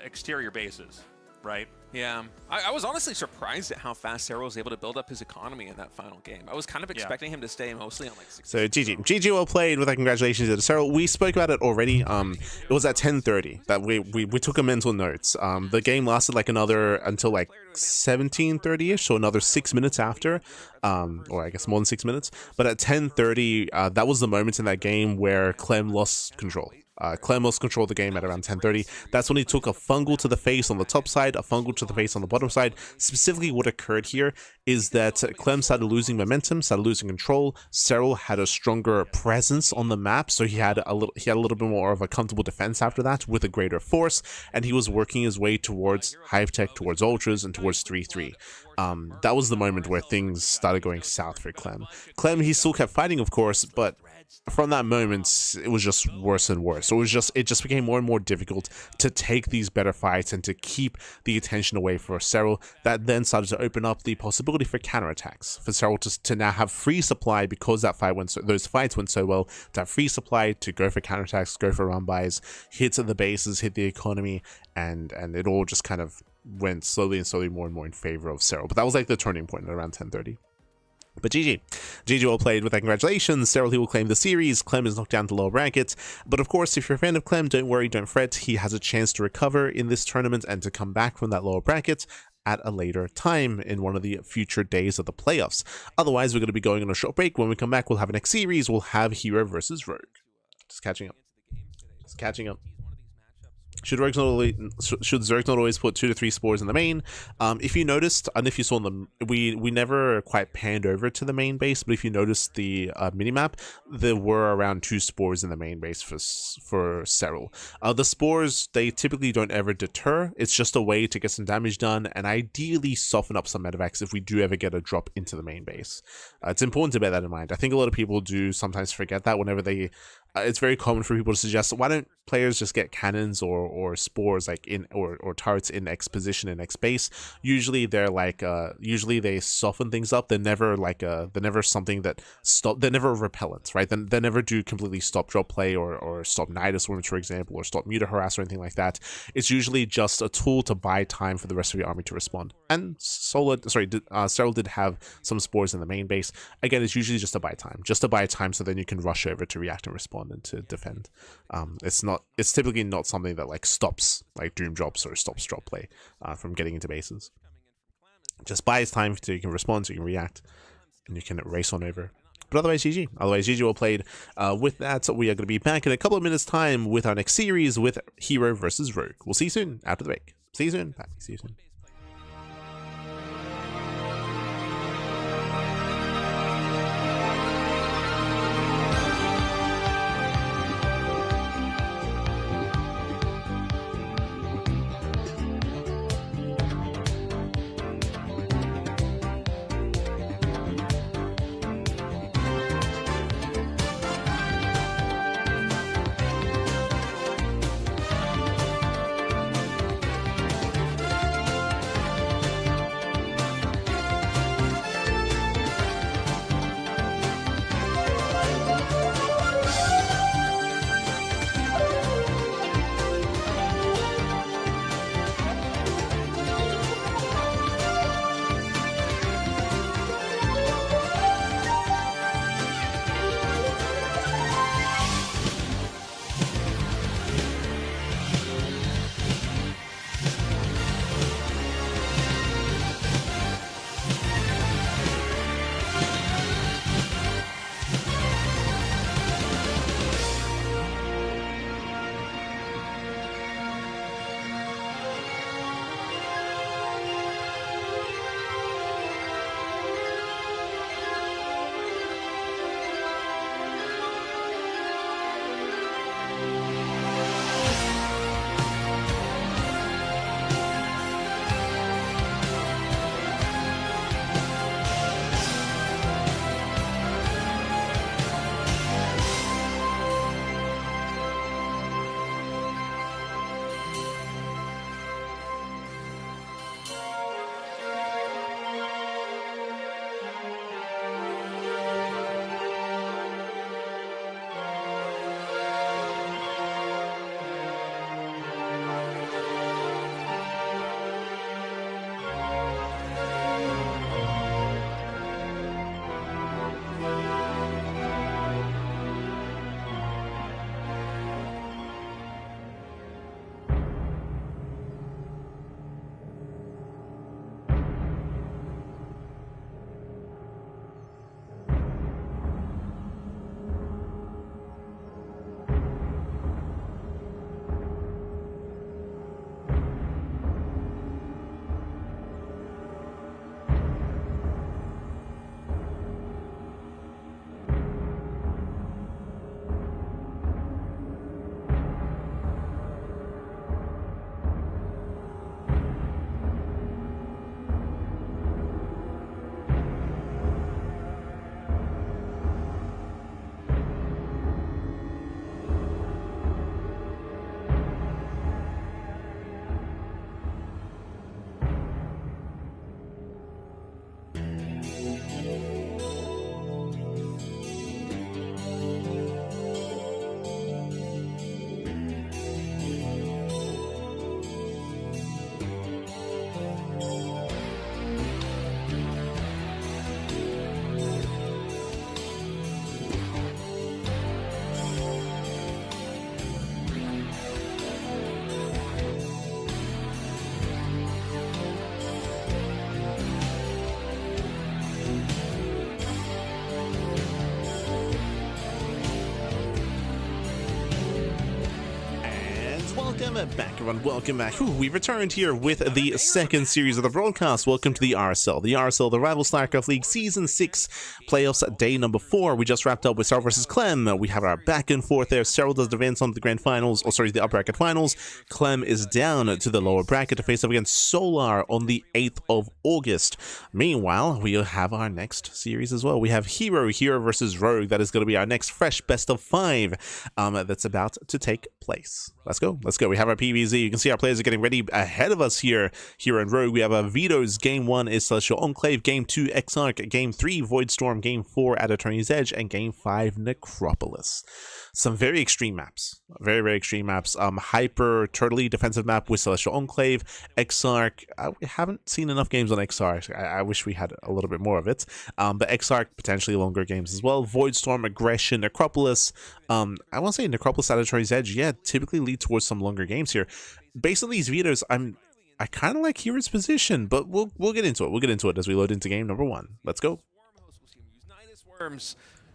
exterior bases, right? Yeah. I was honestly surprised at how fast Serral was able to build up his economy in that final game. I was kind of expecting him to stay mostly on like 6. So GG well played with our congratulations to Serral. We spoke about it already. It was at 10:30 that we took a mental notes. The game lasted like until like 17:30ish, so another 6 minutes after, or I guess more than 6 minutes. But at 10:30, that was the moment in that game where Clem lost control. Clem lost control of the game at around 10:30. That's when he took a fungal to the face on the top side, a fungal to the face on the bottom side. Specifically, what occurred here is that Clem started losing momentum, started losing control. Serral had a stronger presence on the map, so he had a little bit more of a comfortable defense after that with a greater force, and he was working his way towards Hive Tech, towards Ultras, and towards 3-3. That was the moment where things started going south for Clem. Clem, he still kept fighting, of course, but from that moment, it was just worse and worse. So it just became more and more difficult to take these better fights and to keep the attention away for Serral. That then started to open up the possibility for counterattacks, for Serral to now have free supply because those fights went so well, to have free supply to go for counterattacks, go for run buys, hit the bases, hit the economy, and it all just kind of went slowly and slowly more and more in favor of Serral. But that was like the turning point at around 10:30. But GG well played. With that, congratulations. Serral, he will claim the series. Clem is knocked down to lower brackets. But of course, if you're a fan of Clem, don't worry, don't fret. He has a chance to recover in this tournament and to come back from that lower bracket at a later time in one of the future days of the playoffs. Otherwise, we're going to be going on a short break. When we come back, we'll have a next series. We'll have herO versus Rogue. Just catching up. Just catching up. Should Zerg not always put 2 to 3 spores in the main? If you noticed, and if you saw them, we never quite panned over to the main base, but if you noticed the minimap, there were around 2 spores in the main base for Serral. The spores, they typically don't ever deter. It's just a way to get some damage done and ideally soften up some medevacs if we do ever get a drop into the main base. It's important to bear that in mind. I think a lot of people do sometimes forget that whenever they... it's very common for people to suggest, why don't players just get cannons or spores like or turrets in X position in X base? Usually they're like usually they soften things up. They're never like they're never something that they're never repellents, right? Then they never do completely stop drop play or stop Nidus Wounds, for example, or stop Muta Harass or anything like that. It's usually just a tool to buy time for the rest of your army to respond. And Serral did have some spores in the main base. Again, it's usually just to buy time, so then you can rush over to react and respond and to defend. It's typically not something that like stops like Doom drops or stops drop play from getting into bases. Just buys time so you can respond, so you can react, and you can race on over. But otherwise, GG. Otherwise, GG well played. With that, we are going to be back in a couple of minutes' time with our next series with herO versus Rogue. We'll see you soon after the break. See you soon. Bye. See you soon. Back everyone, welcome back. We've returned here with the second series of the broadcast. Welcome to the RSL, the Revival StarCraft League Season 6 Playoffs Day number 4. We just wrapped up with Serral versus Clem. We have our back and forth there. Serral does advance on to the grand finals, or sorry, the upper bracket finals. Clem is down to the lower bracket to face up against Solar on the 8th of August. Meanwhile, we have our next series as well. We have herO versus Rogue. That is going to be our next fresh best of 5 that's about to take place. Let's go. We have our PvZ. You can see our players are getting ready ahead of us here in Rogue. We have our Vetoes. Game 1 is Celestial Enclave. Game 2, Exarch. Game 3, Voidstorm. Game 4, at Attorney's Edge. And Game 5, Necropolis. Some very extreme maps. Very extreme maps. Hyper turtly defensive map with Celestial Enclave. Exarch. We haven't seen enough games on Exarch. I wish we had a little bit more of it. But Exarch, potentially longer games as well. Voidstorm, Aggression, Necropolis. I want to say Necropolis, at Attorney's Edge. Yeah, typically lead towards some longer games here. Based on these vetoes, I kind of like hero's position, but we'll get into it. We'll get into it as we load into game number 1. Let's go.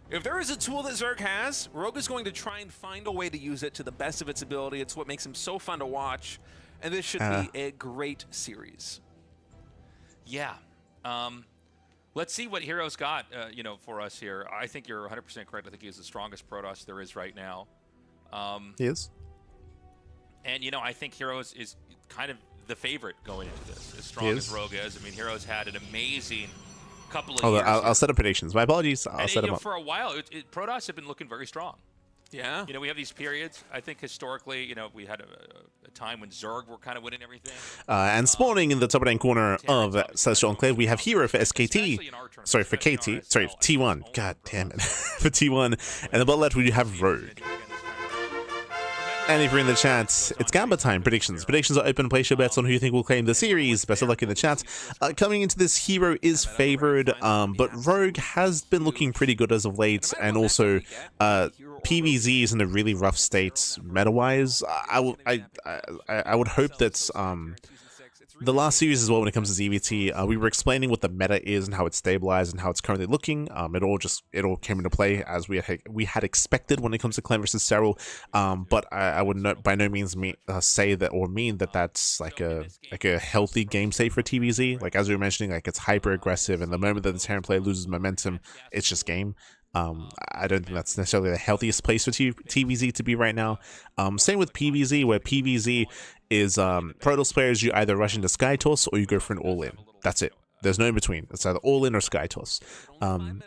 If there is a tool that Zerg has, Rogue is going to try and find a way to use it to the best of its ability. It's what makes him so fun to watch, and this should be a great series. Yeah. Let's see what hero's got, for us here. I think you're 100% correct. I think he's the strongest Protoss there is right now. He is. And, I think herO is kind of the favorite going into this, as strong as Rogue is. I mean, hero's had an amazing couple of years. I'll set up predictions. My apologies. I'll set them up. For a while, Protoss have been looking very strong. Yeah. We have these periods. I think historically, we had a time when Zerg were kind of winning everything. And spawning in the top right corner of Celestial Enclave, we have herO for SKT. Sorry, for KT. Sorry, T1. God damn it. For T1. And above left, we have Rogue. And if you're in the chat, it's Gamba time. Predictions. Predictions are open. Place your bets on who you think will claim the series. Best of luck in the chat. Coming into this, herO is favored, but Rogue has been looking pretty good as of late, and also PvZ is in a really rough state meta-wise. I would hope that the last series as well, when it comes to ZVT, we were explaining what the meta is and how it's stabilized and how it's currently looking. It all came into play as we had expected when it comes to Clem versus Serral. But I would by no means say that or mean that that's like a healthy game state for TVZ. Like as we were mentioning, like it's hyper aggressive, and the moment that the Terran player loses momentum, it's just game. I don't think that's necessarily the healthiest place for TVZ to be right now. Same with PvZ, where PvZ is Protoss players, you either rush into Sky Toss or you go for an all-in. That's it. There's no in between. It's either all-in or Sky Toss. And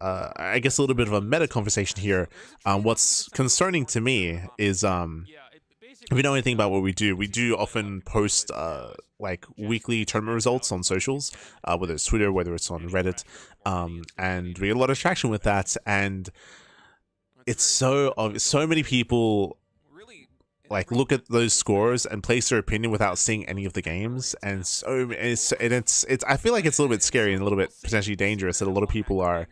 I guess a little bit of a meta conversation here. What's concerning to me is if you know anything about what we do often post like weekly tournament results on socials, whether it's Twitter, whether it's on Reddit, and we get a lot of traction with that. And it's so obvious. So many people like look at those scores and place their opinion without seeing any of the games, and so it's I feel like it's a little bit scary and a little bit potentially dangerous that a lot of people are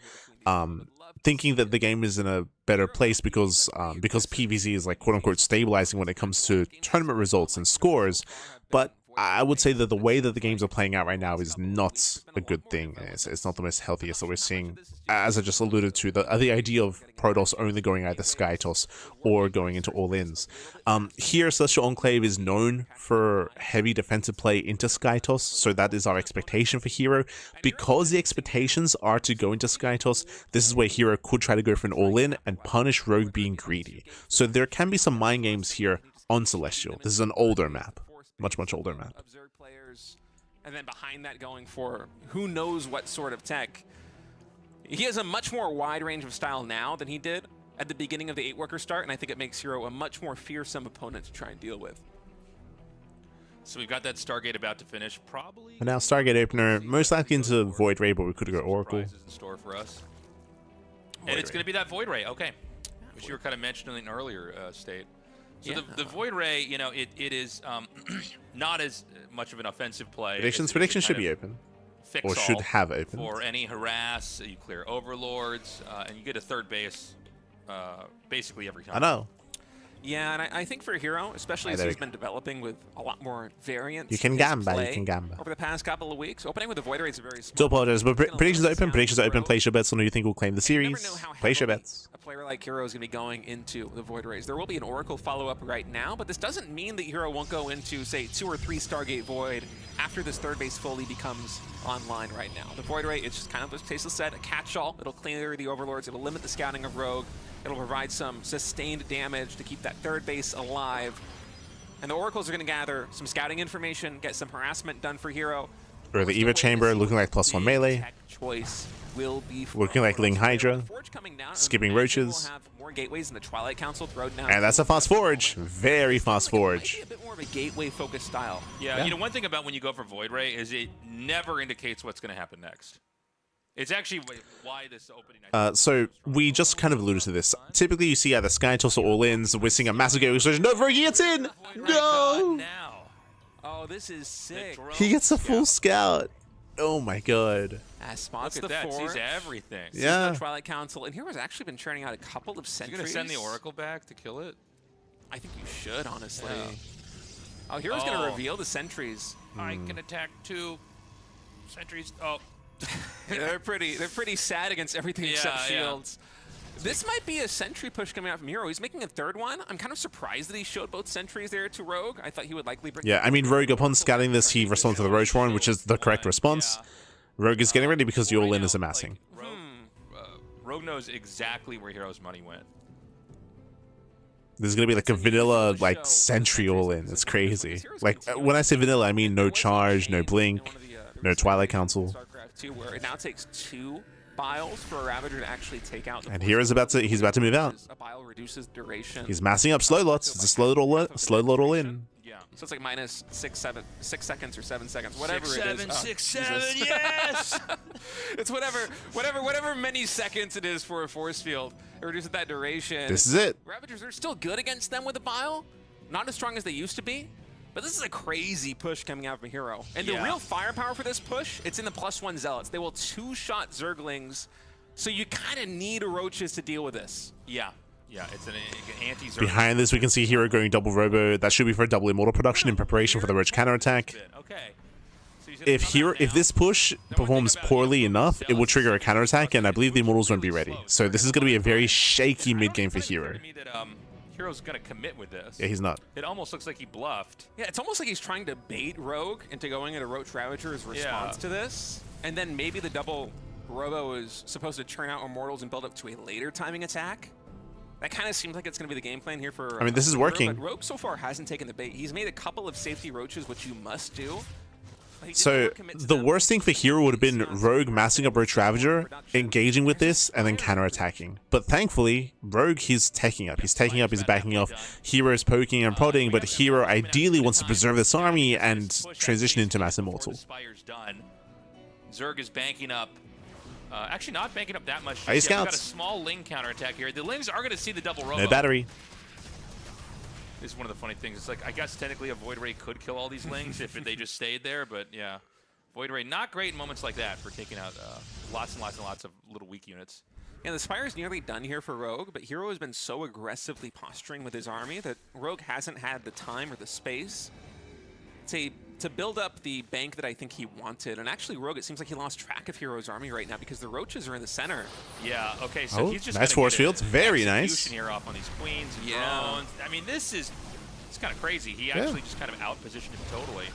thinking that the game is in a better place because PvZ is like quote unquote stabilizing when it comes to tournament results and scores. But I would say that the way that the games are playing out right now is not a good thing. It's not the most healthiest that we're seeing, as I just alluded to, the idea of Protoss only going either Sky Toss or going into all-ins. Here, Celestial Enclave is known for heavy defensive play into Sky Toss, so that is our expectation for herO. Because the expectations are to go into Sky Toss, this is where herO could try to go for an all-in and punish Rogue being greedy. So there can be some mind games here on Celestial. This is an older map. Much older map. Observe players, and then behind that going for who knows what sort of tech. He has a much more wide range of style now than he did at the beginning of the 8-worker start, and I think it makes herO a much more fearsome opponent to try and deal with. So we've got that Stargate about to finish, probably. And now Stargate opener, most likely into Void Ray, but we could go Oracle. In store for us. And it's going to be that Void Ray, okay. Which you were kind of mentioning in an earlier state. So yeah. the Void Ray, it is not as much of an offensive play. Predictions should be open. Or should have opened. For any harass, you clear overlords, and you get a third base basically every time. I know. Yeah, and I think for herO, especially as he's been developing with a lot more variance. You can gamba, you can gamba. Over the past couple of weeks, opening with the Void Rate's a very small. Do apologize, but predictions open. Predictions open. Place your bets on who you think will claim the series. Place your bets. A player like herO is going to be going into the Void Rays. There will be an Oracle follow-up right now, but this doesn't mean that herO won't go into, say, 2 or 3 Stargate Void after this third base fully becomes online right now. The Void Ray, it's just kind of a tasteless set, a catch-all. It'll clear the Overlords. It'll limit the scouting of Rogue. It'll provide some sustained damage to keep that third base alive. And the Oracles are going to gather some scouting information, get some harassment done for herO. Or the Eva Chamber looking like +1 melee. Choice will be looking like Ling Hydra. Skipping roaches. More gateways in the Twilight Council thrown down. And that's a fast forge. Very fast forge. A bit more of a gateway focused style. Yeah, you know, one thing about when you go for Void Ray is it never indicates what's going to happen next. It's actually why this opening. So we just kind of alluded to this. Typically, you see either Sky Toss or all-ins. We're seeing a massive gateway explosion. No, Rogue gets in. No. Oh, this is sick. He gets a full scout. Oh my god. Spots Look at the that. forge. Sees everything. Yeah. The Twilight Council, and hero's actually been churning out a couple of sentries. You gonna send the Oracle back to kill it? I think you should, honestly. Yeah. Oh, hero's gonna reveal the sentries. I can attack 2 sentries. Oh. they're pretty sad against everything except shields. This might be a sentry push coming out from herO. He's making a third one. I'm kind of surprised that he showed both sentries there to Rogue. I thought he would likely bring. Yeah, I mean, Rogue, upon scouting this, he responded to the Roach Warren, which is the correct response. Rogue is getting ready because the all-in is amassing. Rogue knows exactly where hero's money went. There's gonna be like a vanilla, like, sentry all-in. It's crazy. Like, when I say vanilla, I mean no charge, no blink, no Twilight Council. Where it now takes 2 biles for a Ravager to actually take out. And he's about to move out. A bile reduces duration. He's massing up slow lots. It's a slow load all in. Yeah. So it's like minus 6 seconds or 7 seconds, whatever 6, 7, it is. 6, 7, yes. It's whatever many seconds it is for a force field. It reduces that duration. This is it. Ravagers are still good against them with a bile. Not as strong as they used to be. But this is a crazy push coming out from herO. And the real firepower for this push, it's in the +1 Zealots. They will 2-shot Zerglings, so you kind of need roaches to deal with this. Yeah, it's an anti-Zerg. Behind this, we can see herO going double Robo. That should be for a double Immortal production in preparation for the Roach counterattack. Okay. If this push performs poorly enough, it will trigger a counterattack, and I believe the Immortals won't be ready. So this is going to be a very shaky mid-game for herO. hero's going to commit with this. Yeah, he's not. It almost looks like he bluffed. Yeah, it's almost like he's trying to bait Rogue into going into Roach Ravager's response to this. And then maybe the double Robo is supposed to churn out Immortals and build up to a later timing attack. That kind of seems like it's going to be the game plan here for... I mean, this is working. But Rogue so far hasn't taken the bait. He's made a couple of safety roaches, which you must do. So the worst thing for herO would have been Rogue massing up Roach Ravager, engaging with this, and then counterattacking. But thankfully, Rogue, he's taking up. He's taking up, he's backing off. hero's poking and prodding, but herO ideally wants to preserve this army and transition into Mass Immortal. Zerg is banking up. Actually, not banking up that much. He scouts. We've got a small Ling counterattack here. The Lings are going to see the double Robo. No battery. This is one of the funny things. It's like, I guess technically a Void Ray could kill all these Lings if they just stayed there, but yeah. Void Ray, not great in moments like that for taking out lots and lots and lots of little weak units. Yeah, the Spire's nearly done here for Rogue, but herO has been so aggressively posturing with his army that Rogue hasn't had the time or the space to build up the bank that I think he wanted. And actually, Rogue, it seems like he lost track of hero's army right now because the Roaches are in the center. Yeah, okay, so he's just nice force fields, very nice. Here off on these queens and drones. I mean, it's kind of crazy. He actually just kind of out-positioned him totally.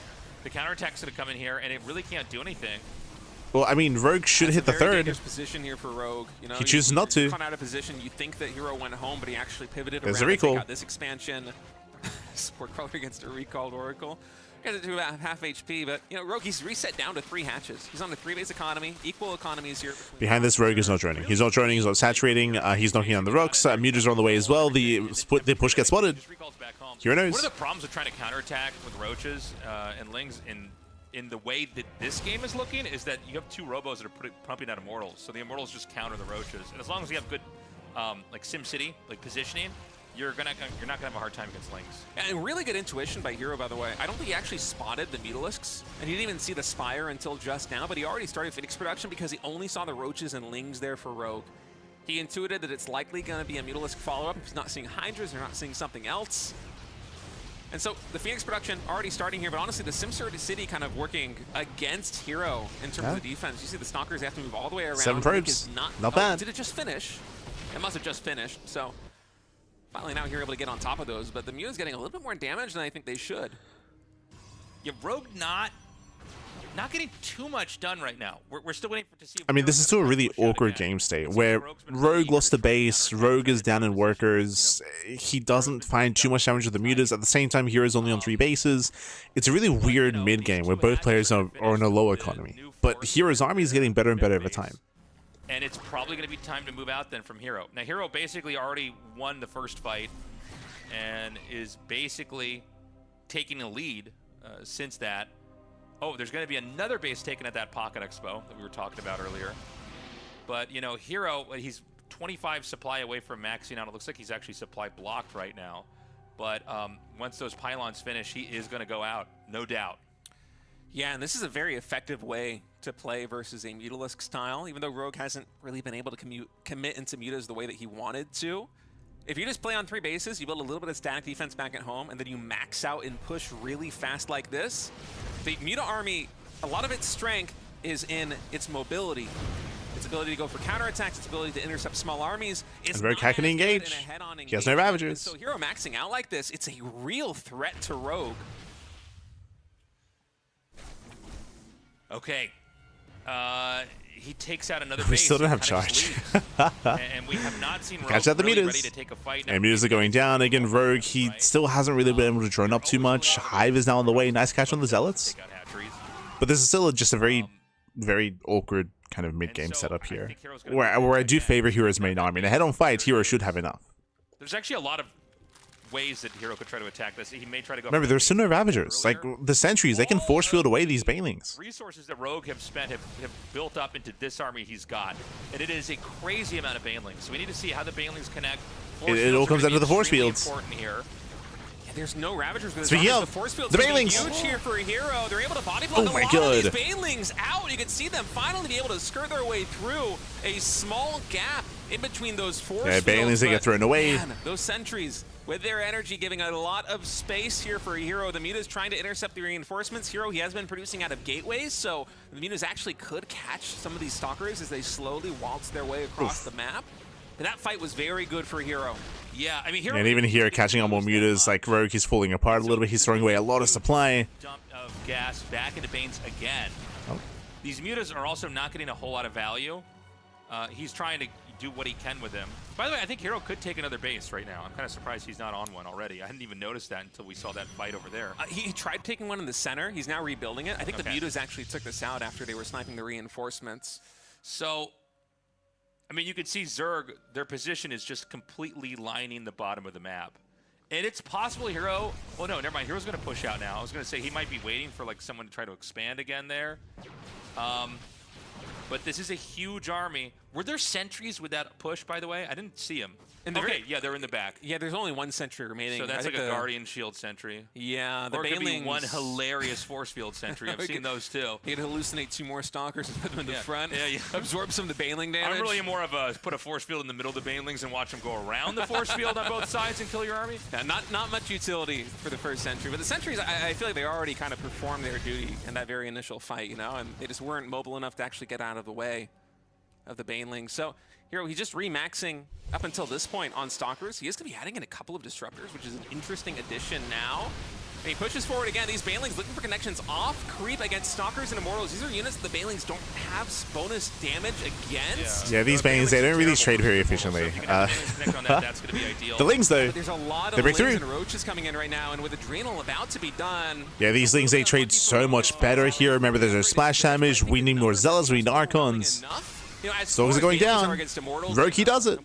The counterattack's going to come in here, and it really can't do anything. Well, I mean, Rogue should hit the third. Position here for Rogue. You know, he chooses not to. Caught out of position. You think that herO went home, but he actually pivoted There's around a recall. Got this expansion. Support color against a recalled Oracle. Got it to about half HP, but you know, Rogue, he's reset down to 3 hatches. He's on a 3-base economy, equal economies here. Behind this, Rogue is not droning. He's not droning, he's not saturating, he's knocking on the rocks. Muters are on the way as well. The push gets spotted. herO knows. One of the problems with trying to counterattack with Roaches and Lings in the way that this game is looking is that you have 2 Robos that are pumping out Immortals. So the Immortals just counter the Roaches. And as long as you have good like SimCity, like positioning, you're not gonna have a hard time against Lings. And really good intuition by herO, by the way. I don't think he actually spotted the Mutalisks, and he didn't even see the Spire until just now, but he already started Phoenix production because he only saw the Roaches and Lings there for Rogue. He intuited that it's likely going to be a Mutalisk follow-up. If he's not seeing Hydras, they're not seeing something else. And so the Phoenix production already starting here, but honestly, the SimCity City kind of working against herO in terms of the defense. You see the Stalkers, they have to move all the way around. 7 probes. Not bad. Did it just finish? It must have just finished. So finally now herO able to get on top of those, but the Muta's getting a little bit more damage than I think they should. Yeah, Rogue not getting too much done right now. We're still waiting to see. I mean, this is still a really awkward game state where Rogue lost the base, Rogue is down in workers, he doesn't find too much damage with the mutas. At the same time, hero's only on 3 bases. It's a really weird mid game where both players are in a low economy, but hero's army is getting better and better over time. And it's probably going to be time to move out then from herO. Now, herO basically already won the first fight and is basically taking a lead since that. Oh, there's going to be another base taken at that Pocket Expo that we were talking about earlier. But, you know, herO, he's 25 supply away from maxing out. It looks like he's actually supply blocked right now. But once those pylons finish, he is going to go out, no doubt. Yeah, and this is a very effective way to play versus a Mutalisk style, even though Rogue hasn't really been able to commit into mutas the way that he wanted to. If you just play on 3 bases, you build a little bit of static defense back at home, and then you max out and push really fast like this, the Muta army, a lot of its strength is in its mobility. Its ability to go for counterattacks, its ability to intercept small armies. It's and Rogue can engage. He has no Ravagers. So herO maxing out like this, it's a real threat to Rogue. Okay. He takes out another We base. still don't have charge. And we have not seen Rogue Catch out the really mutas. ready to take a fight. And mutas are going down. Again, Rogue, he still hasn't really been able to drone up too much. Hive is now on the way. Nice catch on the Zealots. But this is still just a very, very awkward kind of mid-game setup here. Where I do favor hero's main army. In a head-on fight, herO should have enough. There's actually a lot of ways that herO could try to attack this. He may try to go. Remember, there's still no Ravagers. Like, the sentries, they can force field away these Banelings. Resources that Rogue have spent have built up into this army he's got. And it is a crazy amount of Banelings. So we need to see how the Banelings connect. It all comes down to the force fields. Important here. Yeah, there's no Ravagers. But Speaking of, the force fields the Banelings. Huge here for herO. They're able to body block Oh my a lot God. of these Banelings out. You can see them finally be able to skirt their way through a small gap in between those force fields. Banelings, they get thrown away. Man, those sentries, with their energy, giving a lot of space here for herO. The Muta's trying to intercept the reinforcements. herO, he has been producing out of gateways, so the Muta's actually could catch some of these Stalkers as they slowly waltz their way across the map. But that fight was very good for herO. Yeah, I mean, herO. And even here, catching on more mutas, like Rogue, he's falling apart a little bit. He's throwing away a lot of supply. Dump of gas back into Banes again. Oh. These mutas are also not getting a whole lot of value. He's trying to do what he can with them. By the way, I think herO could take another base right now. I'm kind of surprised he's not on one already. I hadn't even noticed that until we saw that fight over there. He tried taking one in the center. He's now rebuilding it. I think the Mutas actually took this out after they were sniping the reinforcements. So, I mean, you can see Zerg, their position is just completely lining the bottom of the map. And it's possible herO, oh no, never mind, herO's gonna push out now. I was gonna say he might be waiting for like someone to try to expand again there. But this is a huge army. Were there sentries with that push, by the way? I didn't see them. Okay, yeah, they're in the back. Yeah, there's only one sentry remaining. So that's like a Guardian Shield sentry. Yeah, the or it could be Banelings. one hilarious force field sentry. I've seen those too. You could hallucinate 2 more Stalkers and put them in the front. Yeah. Absorb some of the Baneling damage. I'm really more of a put a force field in the middle of the Banelings and watch them go around the force field on both sides and kill your army. Yeah, not much utility for the first sentry, but the sentries, I feel like they already kind of performed their duty in that very initial fight, you know, and they just weren't mobile enough to actually get out of the way of the Banelings. So herO, he's just remaxing up until this point on Stalkers. He is going to be adding in a couple of Disruptors, which is an interesting addition now. And he pushes forward again. These Banelings looking for connections off creep against Stalkers and Immortals. These are units that the Banelings don't have bonus damage against. Yeah, these Banelings, they don't really trade very efficiently. The Lings, though, But there's a lot they of break Lings through. and Roaches coming in right now, and with Adrenal about to be done. Yeah, these Lings, they trade so much better here. Remember, there's a splash damage. We need more Zealots, we need Archons. You know, as Stalkers are going down. Rogue, he does it.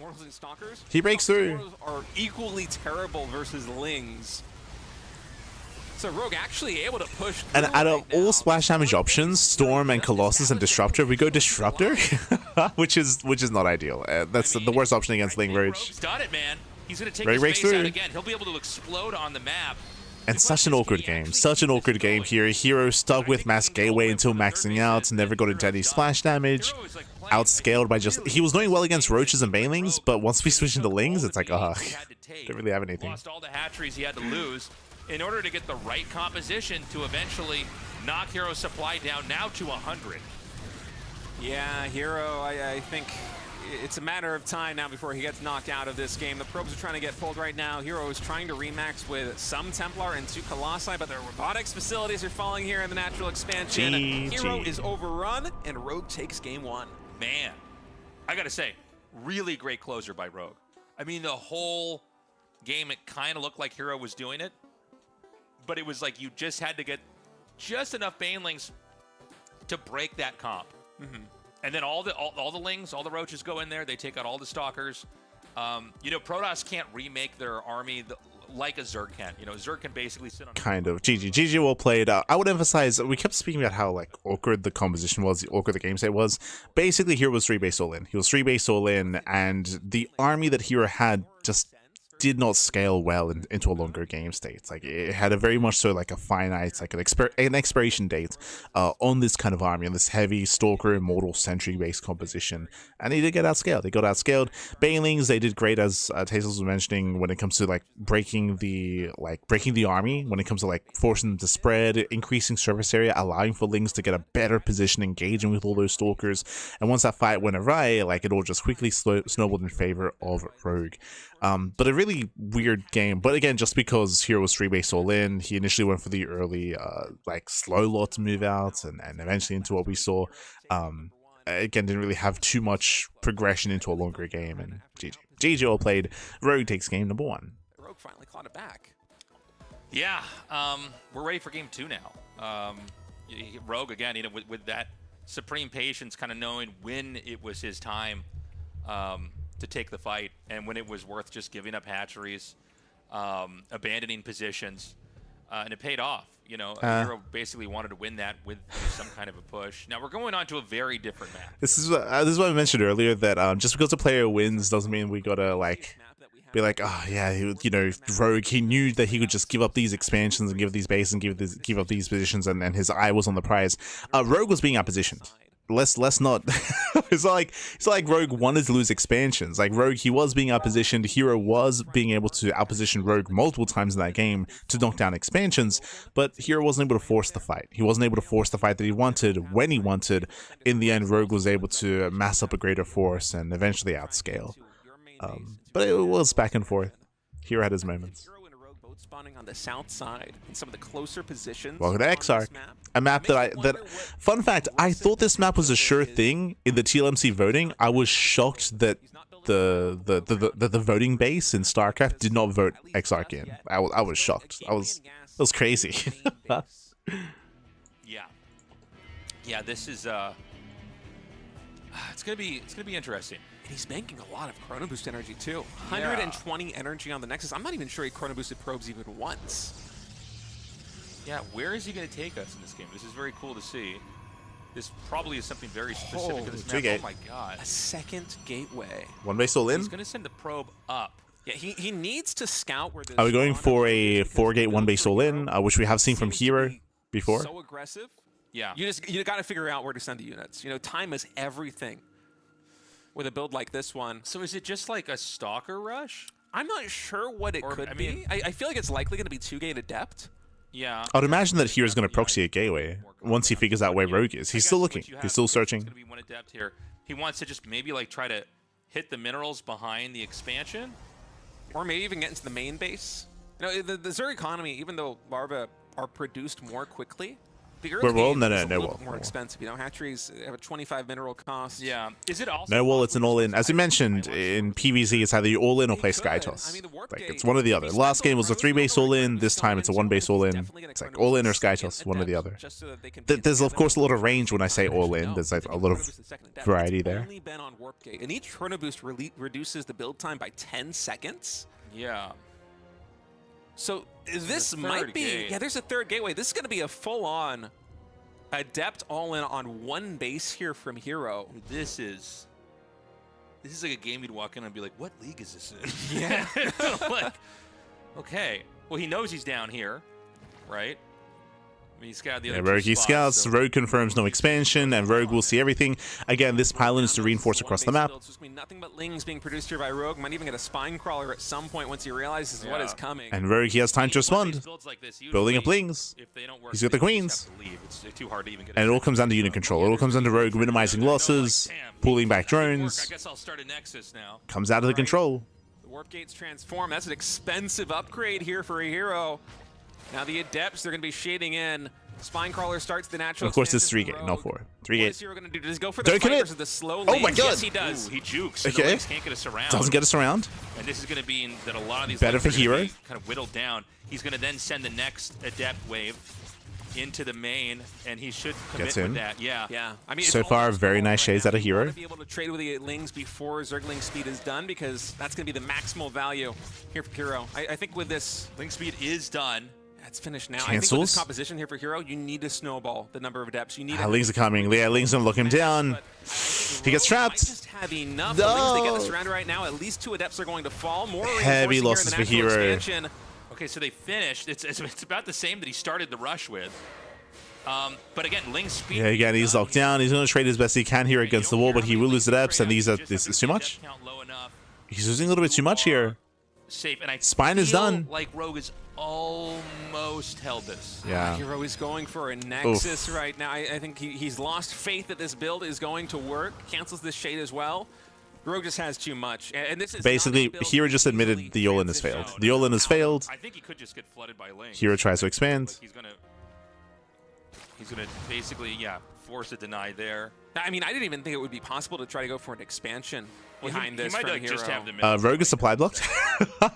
He breaks through. Immortals are equally terrible versus Lings. So Rogue actually able to push through And out of right now. all splash damage options, Storm and Colossus and Disruptor, we go Disruptor, which is not ideal. That's the worst option against Ling Roach. Rogue's done it, man. He's going to take Rogue his breaks face through. out again. He'll be able to explode on the map. And such an awkward game. Such an awkward game here. herO stuck with Mass Gateway until maxing out. Never got into any splash damage. Outscaled by just... He was doing well against Roaches and Banelings, but once we switch into Lings, it's like, don't really have anything. Lost all the hatcheries he had to lose in order to get the right composition to eventually knock herO's supply down now to 100. Yeah, herO, I think it's a matter of time now before he gets knocked out of this game. The probes are trying to get pulled right now. herO is trying to remax with some Templar and 2 Colossi, but their robotics facilities are falling here in the natural expansion. herO is overrun, and Rogue takes game 1. Man, I gotta say, really great closer by Rogue. I mean, the whole game, it kind of looked like herO was doing it, but it was like you just had to get just enough Banelings to break that comp. And then all the Lings, all the Roaches go in there. They take out all the Stalkers. You know, Protoss can't remake their army like a Zerg can. You know, Zerg can basically sit on... Kind of. GG well played. I would emphasize, we kept speaking about how like awkward the composition was, awkward the game state was. Basically, here was 3-base all in. He was 3-base all in, and the army that herO had just did not scale well into a longer game state. Like, it had a very much so like a finite, like an expiration date on this kind of army, on this heavy Stalker, Immortal, Sentry based composition, and he did get outscaled. They got outscaled. Banelings, they did great, as Tazos was mentioning, when it comes to like breaking the army, when it comes to like forcing them to spread, increasing surface area, allowing for Lings to get a better position, engaging with all those Stalkers. And once that fight went awry, like, it all just quickly snowballed in favor of Rogue. But a really weird game. But again, just because herO was 3-base all in, he initially went for the early like slow lot move out, and eventually into what we saw. Again, didn't really have too much progression into a longer game, and GG all played. Rogue takes game number 1. Rogue finally clawed it back. Yeah, we're ready for game 2 now. Rogue, again, you know, with that supreme patience, kind of knowing when it was his time to take the fight, and when it was worth just giving up hatcheries, abandoning positions, and it paid off. You know, herO basically wanted to win that with some kind of a push. Now we're going on to a very different map. This is what I mentioned earlier, that just because a player wins doesn't mean we gotta like be like, oh yeah, you know, Rogue, he knew that he could just give up these expansions and give these bases and give up these positions, and his eye was on the prize. Rogue was being outpositioned. Let's not. it's not like Rogue wanted to lose expansions. Like, Rogue, he was being outpositioned. herO was being able to outposition Rogue multiple times in that game to knock down expansions, but herO wasn't able to force the fight. He wasn't able to force the fight that he wanted when he wanted. In the end, Rogue was able to mass up a greater force and eventually outscale. But it was back and forth. herO had his moments. Spawning on the south side in some of the closer positions. Welcome to Exarch, a map fun fact, I thought this map was a sure thing in the TLMC voting. I was shocked that the voting base in StarCraft did not vote Exarch in. I was shocked. It was crazy. Yeah, this is it's gonna be interesting. And he's banking a lot of Chrono Boost energy too. 120 energy on the Nexus. I'm not even sure he Chrono Boosted probes even once. Yeah, where is he going to take us in this game? This is very cool to see. This probably is something very specific to this map. Oh my god. A second gateway. 1-base all in? He's going to send the probe up. Yeah, he needs to scout where this... Are we going for a 4-gate 1-base all in, which we have seen from herO before? So aggressive. Yeah. You got to figure out where to send the units. You know, time is everything with a build like this one. So is it just like a Stalker rush? I'm not sure what it could be. I feel like it's likely going to be 2-gate Adept. Yeah. I'd imagine that hero's going to proxy a gateway once he figures out where Rogue is. He's still looking. He's still searching. Going to be 1 Adept here. He wants to just maybe like try to hit the minerals behind the expansion, or maybe even get into the main base. You know, the Zerg economy, even though larvae are produced more quickly, the early game is a little bit more expensive. You know, hatcheries have a 25 mineral cost. Yeah. Is it also no wall? It's an all-in. As we mentioned in PvZ, it's either all-in or play Sky Toss. Like, it's one or the other. Last game was a 3-base all-in. This time it's a 1-base all-in. It's like all-in or Sky Toss, one or the other. There's of course a lot of range when I say all-in. There's like a lot of variety there. Only been on Warp Gate, and each Chrono Boost reduces the build time by 10 seconds. Yeah. So this might be, yeah, there's a 3rd gateway. This is going to be a full-on Adept all-in on 1 base here from herO. This is like a game you'd walk in and be like, what league is this in? Yeah. Like, okay. Well, he knows he's down here. right? I mean, he scouted the Yeah, other Rogue two he spots, scouts, so- Rogue confirms no expansion, and Rogue will see everything. Again, this pylon is to reinforce across the map. It's just gonna be nothing but Lings being produced here by Rogue. Might even get a spine crawler at some point once he realizes what is coming. And Rogue, he has time to respond. Builds like this, Building usually, up Lings. if they don't work, He's got the they just queens. have to leave. It's too hard to even get And it all comes down to unit control. It all comes down to Rogue minimizing losses, pulling back I drones. guess I'll start a Nexus now. Comes out of the control. The warp gates transform. That's an expensive upgrade here for a herO. Now the Adepts, they're going to be shading in. Spine crawler starts the natural. Of course, it's expansion 3 for gate, not Rogue. 4. 3 What gate. is herO going to do? Does he go for the Don't fight commit. versus the slow Oh my Lings? God. Yes, he does. Ooh, he jukes. So Okay. the Lings can't get us around. Doesn't get us around. And this is going to be that a lot of these Better Lings for are gonna herO. be kind of whittled down. He's going to then send the next Adept wave into the main, and he should commit Gets with in. that. Yeah. Yeah, I mean, So it's far, almost very all nice right shades now. out of You herO. want to be able to trade with the Lings before Zergling speed is done, because that's going to be the maximal value here for herO. I think with this, Link speed is done. it's finished now. I think with Cancels. this composition here for herO, you need to snowball the number of Adepts. You need Lings are coming. Yeah, Lings gonna lock him down. He gets trapped. Might just have enough. No. The Lings, they get this round right now. At least 2 Adepts are going to fall. More Heavy reinforcing losses here for in the natural herO. expansion. Okay, so they finished. It's about the same that he started the rush with. But again, Ling's speed. Yeah, again, he's locked down. He's gonna trade as best he can here against the wall, but he will lose Adepts, and this is too much. He's losing a little bit too much here. Safe, and I Spine is feel done. like Rogue is almost held this. Yeah. herO is going for a Nexus right now. I think he's lost faith that this build is going to work. Cancels this shade as well. Rogue just has too much. And this is Basically, not a build herO just admitted easily the Yolan has transition. failed. The Yolan has failed. I think he could just get flooded by Ling. herO tries to expand. Like he's gonna basically, yeah, force a deny there. I mean, I didn't even think it would be possible to try to go for an expansion behind this He might from like herO. just have the Rogue is supply blocked.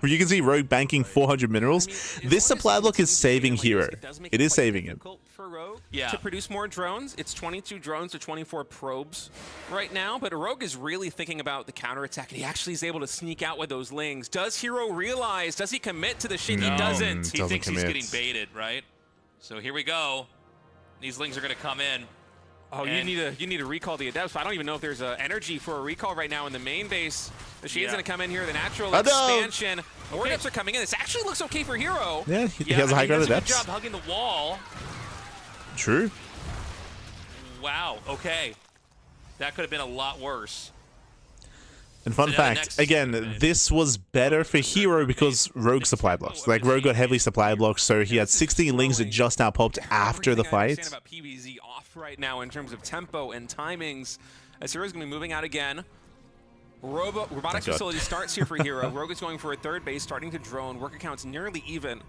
You can see Rogue banking 400 minerals. This supply block is saving herO. It is saving him. For Rogue Yeah. to produce more drones. It's 22 drones to 24 probes right now, but Rogue is really thinking about the counterattack, and he actually is able to sneak out with those Lings. Does herO realize? Does he commit to the shit? No. He doesn't. He Doesn't thinks he's commit. getting baited, right? So here we go. These Lings are gonna come in. Oh, And- you need to recall the Adepts. I don't even know if there's energy for a recall right now in the main base. The Shade's Yeah. going to come in here, the natural Oh, no. expansion. More Adepts are coming in. This actually looks okay for herO. Yeah, he has a high he ground does a good Adepts. job hugging the wall. True. Wow. Okay. That could have been a lot worse. And fun So now the fact, next- again, this was better for herO because Rogue supply blocks. Like, Rogue got heavily supply blocked, so he had 16 Lings that just now popped after the Everything I fight. understand about PvZ off right now in terms of tempo and timings. As hero's going to be moving out again. Robotics Thank God. facility starts here for herO. Rogue is going for a third base, starting to drone. Work account's nearly even.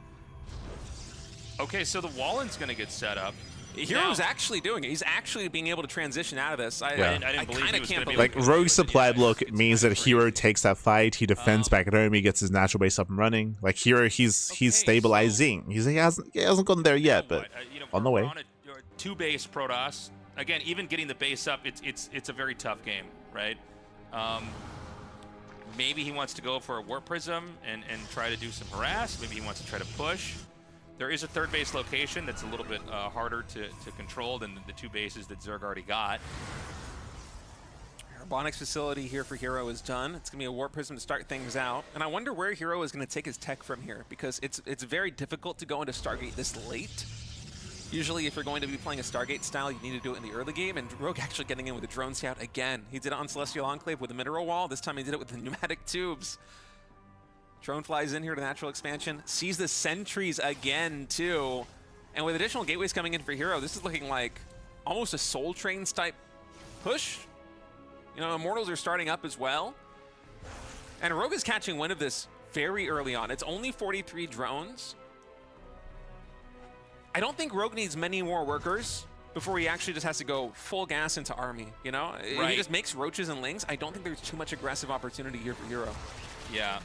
Okay, so the Wallen's gonna get set up. hero's Now- actually doing it. He's actually being able to transition out of this. I Yeah. I didn't believe kinda he was can't gonna be believe Like, Rogue supply block means that herO takes that fight, he defends back at home, he gets his natural base up and running. Like, herO, he's stabilizing. He hasn't gotten there yet, but You know, on the we're way. on a two-base Protoss. Again, even getting the base up, it's a very tough game, right? Maybe he wants to go for a Warp Prism and try to do some harass. Maybe he wants to try to push. There is a third base location that's a little bit harder to control than the two bases that Zerg already got. Robotics facility here for herO is done. It's going to be a Warp Prism to start things out. And I wonder where herO is going to take his tech from here, because it's very difficult to go into Stargate this late. Usually, if you're going to be playing a Stargate style, you need to do it in the early game, and Rogue actually getting in with a Drone Scout again. He did it on Celestial Enclave with a Mineral Wall. This time he did it with the pneumatic tubes. Drone flies in here to natural expansion, sees the sentries again, too. And with additional gateways coming in for herO, this is looking like almost a Soul Trains type push. You know, Immortals are starting up as well. And Rogue is catching wind of this very early on. It's only 43 drones. I don't think Rogue needs many more workers before he actually just has to go full gas into army, you know? If Right. he just makes roaches and lings, I don't think there's too much aggressive opportunity here for herO. Yeah.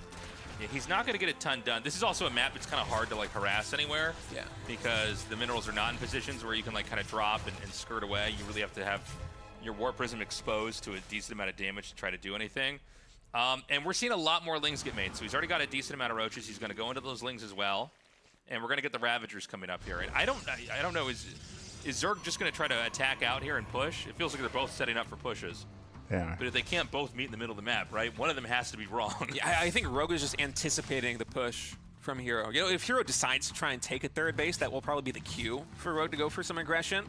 Yeah, he's not going to get a ton done. This is also a map that's kind of hard to like harass anywhere. Yeah. Because the minerals are not in positions where you can like kind of drop and skirt away. You really have to have your Warp Prism exposed to a decent amount of damage to try to do anything. And we're seeing a lot more Lings get made. So he's already got a decent amount of roaches. He's going to go into those Lings as well. And we're going to get the Ravagers coming up here. And I don't know, is Zerg just going to try to attack out here and push? It feels like they're both setting up for pushes. yeah. But if they can't both meet in the middle of the map, right? One of them has to be wrong. Yeah, I think Rogue is just anticipating the push from herO. You know, if herO decides to try and take a third base, that will probably be the cue for Rogue to go for some aggression.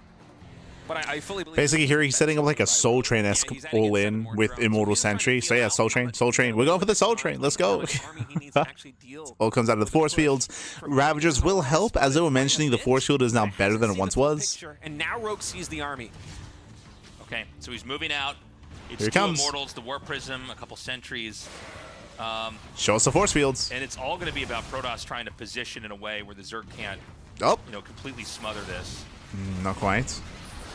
But I fully believe... Basically, here he's setting up like a Soul Train-esque all-in with Immortal Sentry. So yeah, Soul Train, Soul Train. We're going for the Soul Train. Let's go. All comes out of the Force Fields. Ravagers will help. As they were mentioning, the Force Field is now better than it once was. And now Rogue sees the army. Okay, so he's moving out. It's Here he two comes. Immortals, the Warp Prism, a couple Sentries. Show us the Force Fields. And it's all going to be about Protoss trying to position in a way where the Zerg can't, Oh, you know, completely smother this. not quite.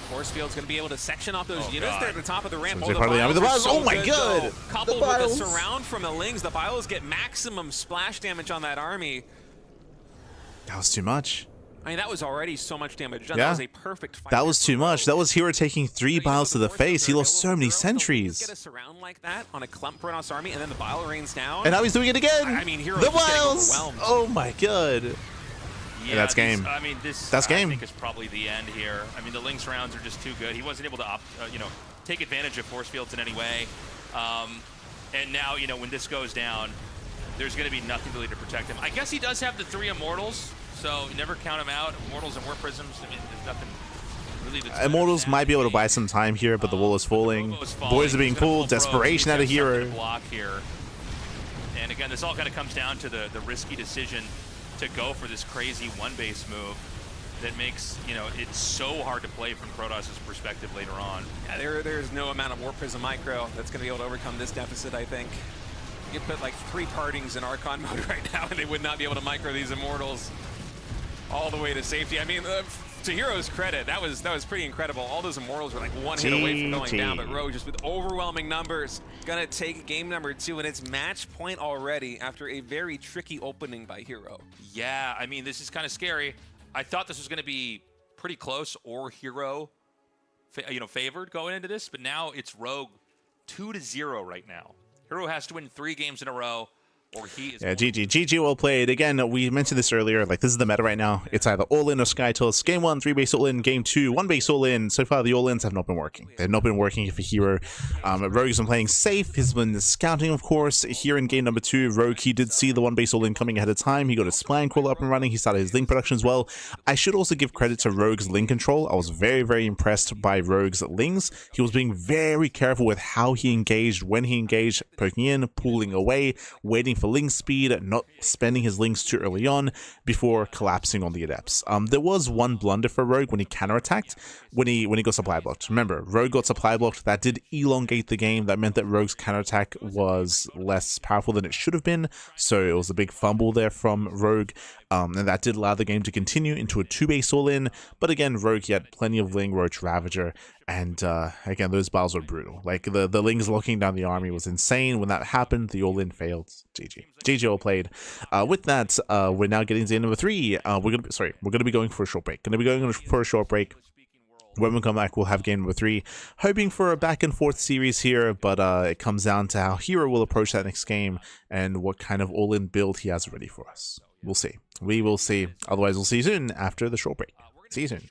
Force Field's going to be able to section off those units God. there at the top of the ramp. So they're part of the army. The Biles, oh my God! Coupled The with Biles. the surround from the Lings, the Biles get maximum splash damage on that army. That was too much. I mean, that was already so much damage done. Yeah. That was a perfect fight. That was too much. That was herO taking 3 Biles to the face. He lost so many Get sentries. a surround like that on a Clem Protoss army, and then the Bile rains down. And now he's doing it again. I mean, hero's the just getting Biles. overwhelmed. Oh my God. Yeah, that's game. I mean, this That's game. I think is probably the end here. I mean, the Lynx rounds are just too good. He wasn't able to, you know, take advantage of Force Fields in any way. And now, you know, when this goes down, there's going to be nothing really to protect him. I guess he does have the 3 Immortals, so you never count him out. Immortals and Warp Prisms, I mean, there's nothing really that's Immortals might be able to buy some time here, but the wall is falling. Boys are being pulled. Desperation out of herO. Block here. And again, this all kind of comes down to the risky decision to go for this crazy one-base move that makes, you know, it's so hard to play from Protoss's perspective later on. Yeah, there's no amount of Warp Prism Micro that's going to be able to overcome this deficit, I think. You could put like 3 partings in Archon mode right now, and they would not be able to micro these Immortals all the way to safety. I mean, to herO's credit, that was pretty incredible. All those Immortals were like one hit away from going down, but Rogue just with overwhelming numbers gonna take game number 2, and it's match point already after a very tricky opening by herO. Yeah, I mean, this is kind of scary. I thought this was going to be pretty close or herO, you know, favored going into this, but now it's Rogue 2-0 right now. herO has to win 3 games in a row, or he is... Yeah, GG well played. Again, we mentioned this earlier, like this is the meta right now. It's either all-in or Sky Toss. Game 1, 3-base all-in. Game 2, 1-base all-in. So far, the all-ins have not been working. They've not been working for herO. Rogue's been playing safe. He's been scouting, of course. Here in game number 2, Rogue, he did see the 1-base all-in coming ahead of time. He got his spline crawler up and running. He started his link production as well. I should also give credit to Rogue's link control. I was very, very impressed by Rogue's links. He was being very careful with how he engaged, when he engaged, poking in, pulling away, waiting for link speed, not spending his links too early on before collapsing on the adepts. There was one blunder for Rogue when he counterattacked, when he got supply blocked. Remember, Rogue got supply blocked. That did elongate the game. That meant that Rogue's counterattack was less powerful than it should have been. So it was a big fumble there from Rogue. And that did allow the game to continue into a 2-base all-in. But again, Rogue, he had plenty of Ling, Roach, Ravager. And again, those battles were brutal. Like the Lings locking down the army was insane. When that happened, the all-in failed. GG all played. With that, we're now getting to number 3. We're gonna be going for a short break. When we come back, we'll have game number 3. Hoping for a back and forth series here, but it comes down to how herO will approach that next game and what kind of all-in build he has ready for us. We'll see. We will see. Otherwise, we'll see you soon after the short break. See you soon.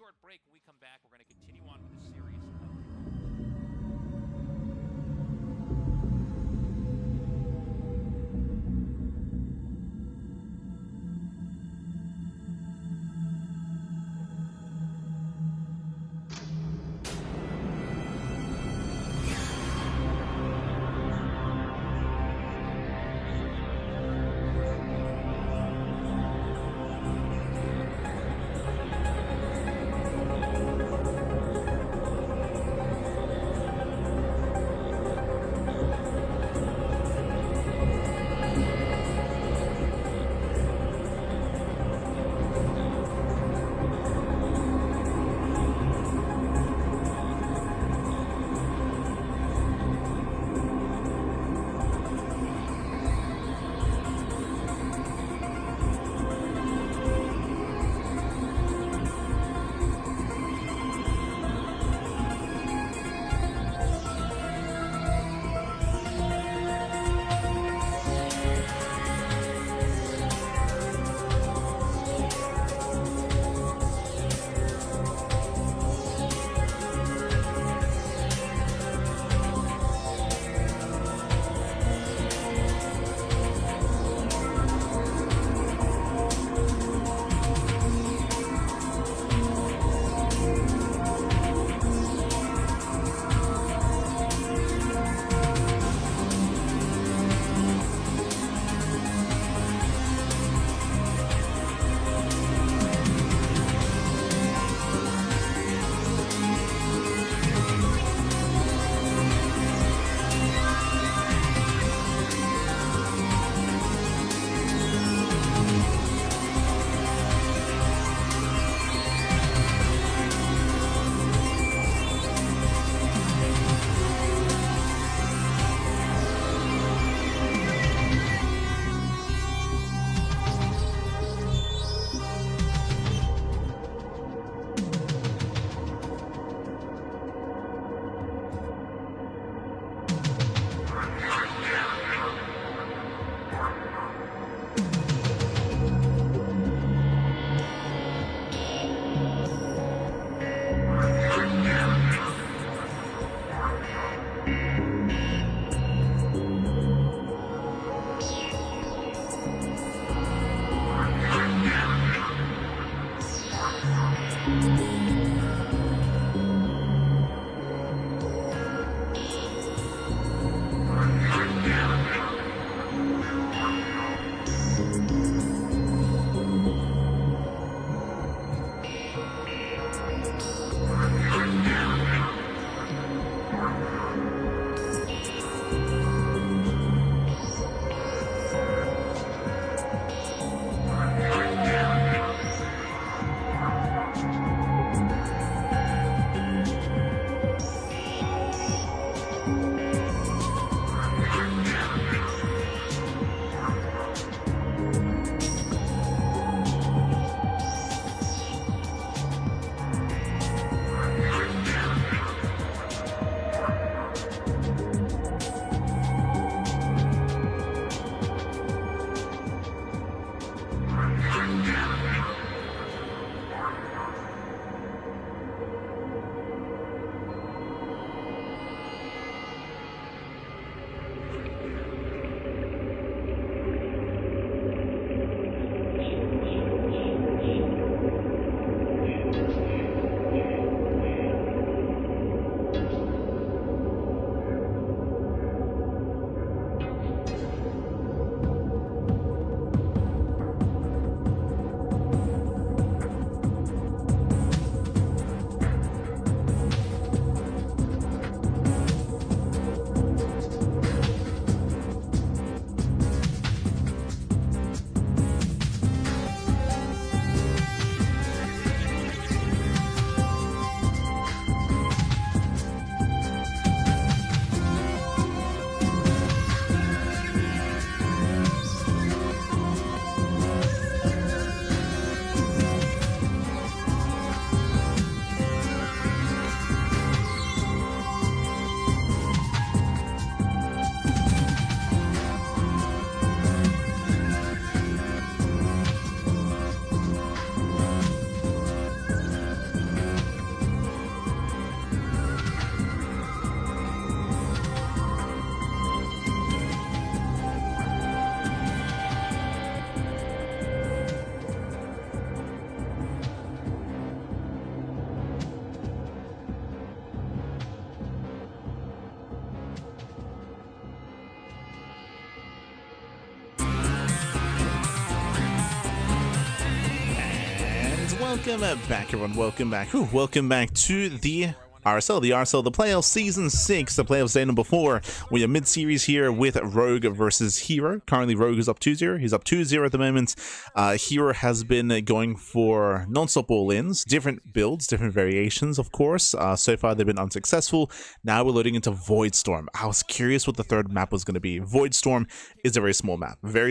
Welcome back, everyone. Welcome back. Welcome back to the RSL, the playoffs, Season 6, the playoffs day number 4. We are mid-series here with herO versus herO. Currently, herO is up 2-0. He's up 2-0 at the moment. herO has been going for non-stop all-ins, different builds, different variations, of course. So far, they've been unsuccessful. Now we're loading into Voidstorm. I was curious what the third map was going to be. Voidstorm is a very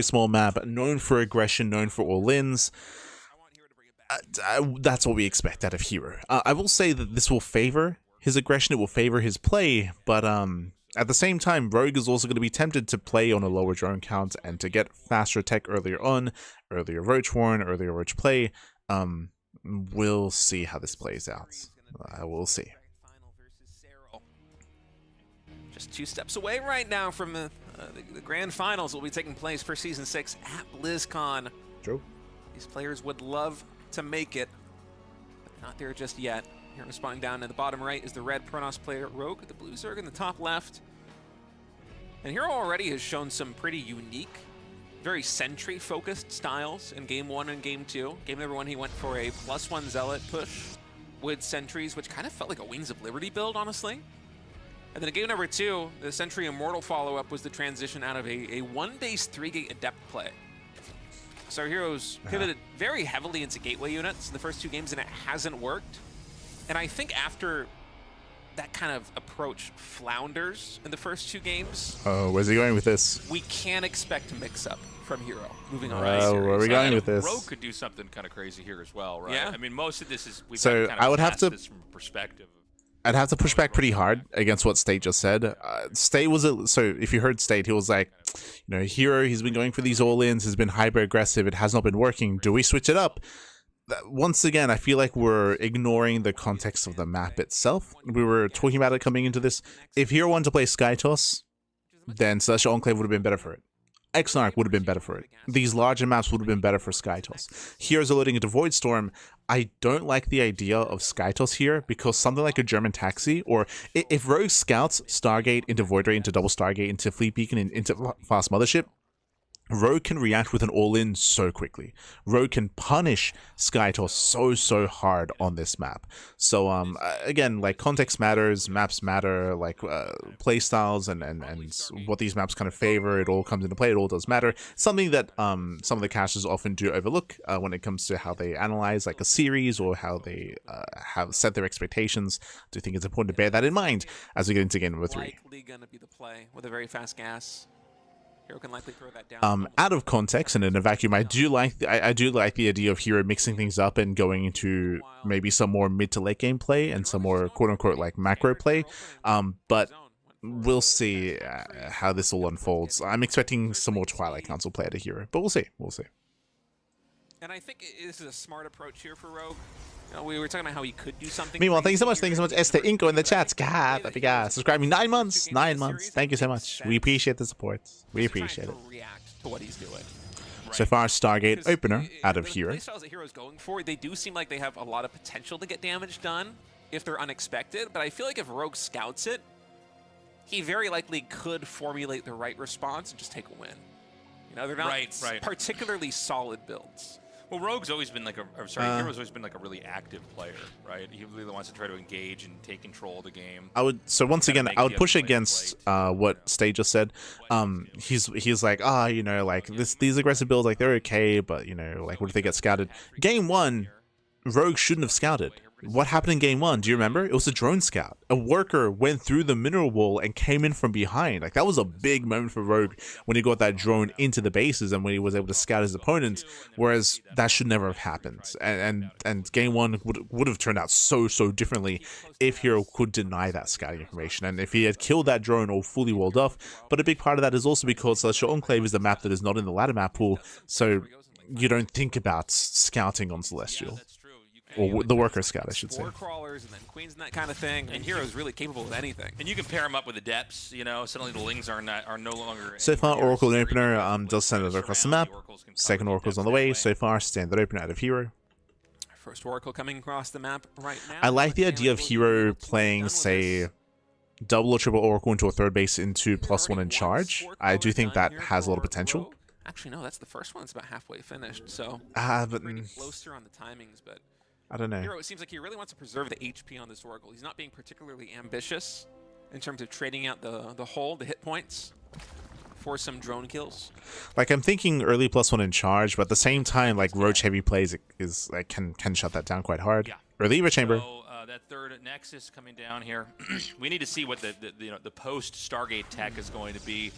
small map, known for aggression, known for all-ins. That's what we expect out of herO. I will say that this will favor his aggression, it will favor his play, but at the same time, Rogue is also going to be tempted to play on a lower drone count and to get faster tech earlier on, earlier Roach Warren, earlier Roach play. We'll see how this plays out. We'll see. Just 2 steps away right now from the grand finals will be taking place for Season 6 at BlizzCon. True. These players would love to make it, but not there just yet. Here spawning down in the bottom right is the red Protoss player herO, the blue Zerg in the top left. And herO already has shown some pretty unique, very sentry-focused styles in Game 1 and Game 2. Game number 1, he went for a +1 Zealot push with sentries, which kind of felt like a Wings of Liberty build, honestly. And then in Game number 2, the Sentry Immortal follow-up was the transition out of a 1-base 3-gate Adept play. So herO's pivoted very heavily into gateway units in the first 2 games, and it hasn't worked. And I think after that kind of approach flounders in the first 2 games... Oh, where's he going with this? We can't expect a mix-up from herO. Moving on. Where are we going with this? herO could do something kind of crazy here as well, right? Yeah. I mean, most of this is... So I would have to... this from a perspective. I'd have to push back pretty hard against what State just said. State was so if you heard State, he was like, you know, herO, he's been going for these all-ins, has been hyper-aggressive, it has not been working. Do we switch it up? Once again, I feel like we're ignoring the context of the map itself. We were talking about it coming into this. If herO wanted to play Skytoss, then Celestial Enclave would have been better for it. Exarch would have been better for it. These larger maps would have been better for Skytoss. Here's loading into Voidstorm. I don't like the idea of Skytoss here because something like a German taxi, or if Rogue scouts Stargate into Void Ray, into Double Stargate, into Fleet Beacon, and into Fast Mothership, Rogue can react with an all-in so quickly. Rogue can punish Skytoss so hard on this map. So again, like, context matters, maps matter, like play styles and what these maps kind of favor, it all comes into play, it all does matter. Something that some of the casters often do overlook when it comes to how they analyze like a series or how they have set their expectations. I do think it's important to bear that in mind as we get into game number 3. Likely gonna be the play with a very fast gas. herO can likely throw that down. Out of context and in a vacuum, I do like the idea of herO mixing things up and going into maybe some more mid to late game play and some more quote unquote like macro play. But we'll see how this all unfolds. I'm expecting some more Twilight Council play out of herO, but we'll see. We'll see. And I think this is a smart approach here for Rogue. You know, we were talking about how he could do something. Meanwhile, thank you so much. Thank you so much, Esther Inco in the chats. God, that'd be God. Subscribing 9 months. 9 months. Thank you so much. We appreciate the support. We appreciate it. React to what he's doing. So far, Stargate opener out of herO. The playstyles that herO's going for, they do seem like they have a lot of potential to get damage done if they're unexpected. But I feel like if Rogue scouts it, he very likely could formulate the right response and just take a win. You know, they're not particularly solid builds. Well, Rogue's always been like herO's always been like a really active player, right? He really wants to try to engage and take control of the game. Once again, I would push against what Stage just said. He's like, you know, like these aggressive builds, like they're okay, but you know, like what if they get scouted? Game 1, Rogue shouldn't have scouted. What happened in Game 1? Do you remember? It was a drone scout. A worker went through the mineral wall and came in from behind. Like, that was a big moment for Rogue when he got that drone into the bases and when he was able to scout his opponents, whereas that should never have happened. And Game 1 would have turned out so differently if herO could deny that scouting information and if he had killed that drone or fully walled off. But a big part of that is also because Celestial Enclave is the map that is not in the ladder map pool, so you don't think about scouting on Celestial. Or the worker scout, I should say. Crawlers and then queens and that kind of thing. And herO's really capable of anything. And you can pair him up with the depths. You know, suddenly the lings are no longer. So far, Oracle opener does send it across the map. Second Oracle's on the way. So far, standard opener out of herO. First Oracle coming across the map right now. I like the idea of herO playing, say, double or triple Oracle into a third base into +1 in charge. I do think that has a lot of potential. Actually, no, that's the first one. It's about halfway finished, so but pretty closer on the timings, but I don't know. herO, it seems like he really wants to preserve the HP on this Oracle. He's not being particularly ambitious in terms of trading out the hit points for some drone kills. Like, I'm thinking early +1 in charge, but at the same time, like, Roach heavy plays is like can shut that down quite hard. Yeah. Early Evo Chamber. So that third Nexus coming down here. We need to see what the post Stargate tech is going to be.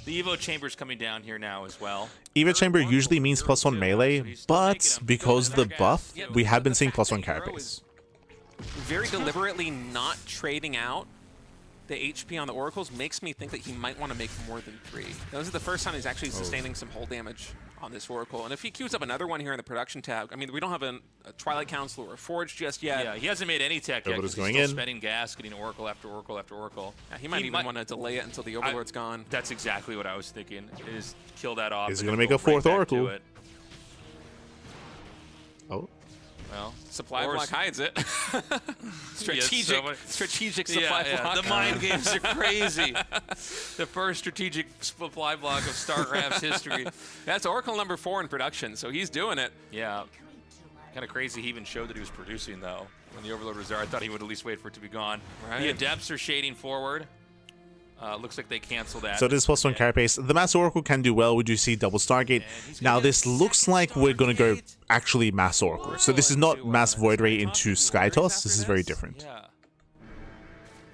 The Evo Chamber's coming down here now as well. Evo Chamber usually means +1 melee, but because of the buff, we have been seeing +1 carapace. Very deliberately not trading out the HP on the Oracles makes me think that he might want to make more than 3. This is the first time he's actually sustaining some hull damage on this Oracle. And if he queues up another one here in the production tab, I mean, we don't have a Twilight Council or a Forge just yet. Yeah, he hasn't made any tech yet. He's still spending gas, getting Oracle after Oracle after Oracle. Yeah, he might even want to delay it until the Overlord's gone. That's exactly what I was thinking, is kill that off. He's going to make a 4th Oracle. Oh. Well, supply block hides it. strategic supply block. The mind games are crazy. The first strategic supply block of StarCraft's history. That's Oracle number 4 in production, so he's doing it. Yeah. Kind of crazy he even showed that he was producing, though. When the Overlord was there, I thought he would at least wait for it to be gone. Right. The Adepts are shading forward. Looks like they cancel that. So this +1 carapace. The Mass Oracle can do well. We do see double Stargate. Now this looks like we're going to go actually Mass Oracle. So this is not Mass Void Ray into Skytoss. This is very different. Yeah.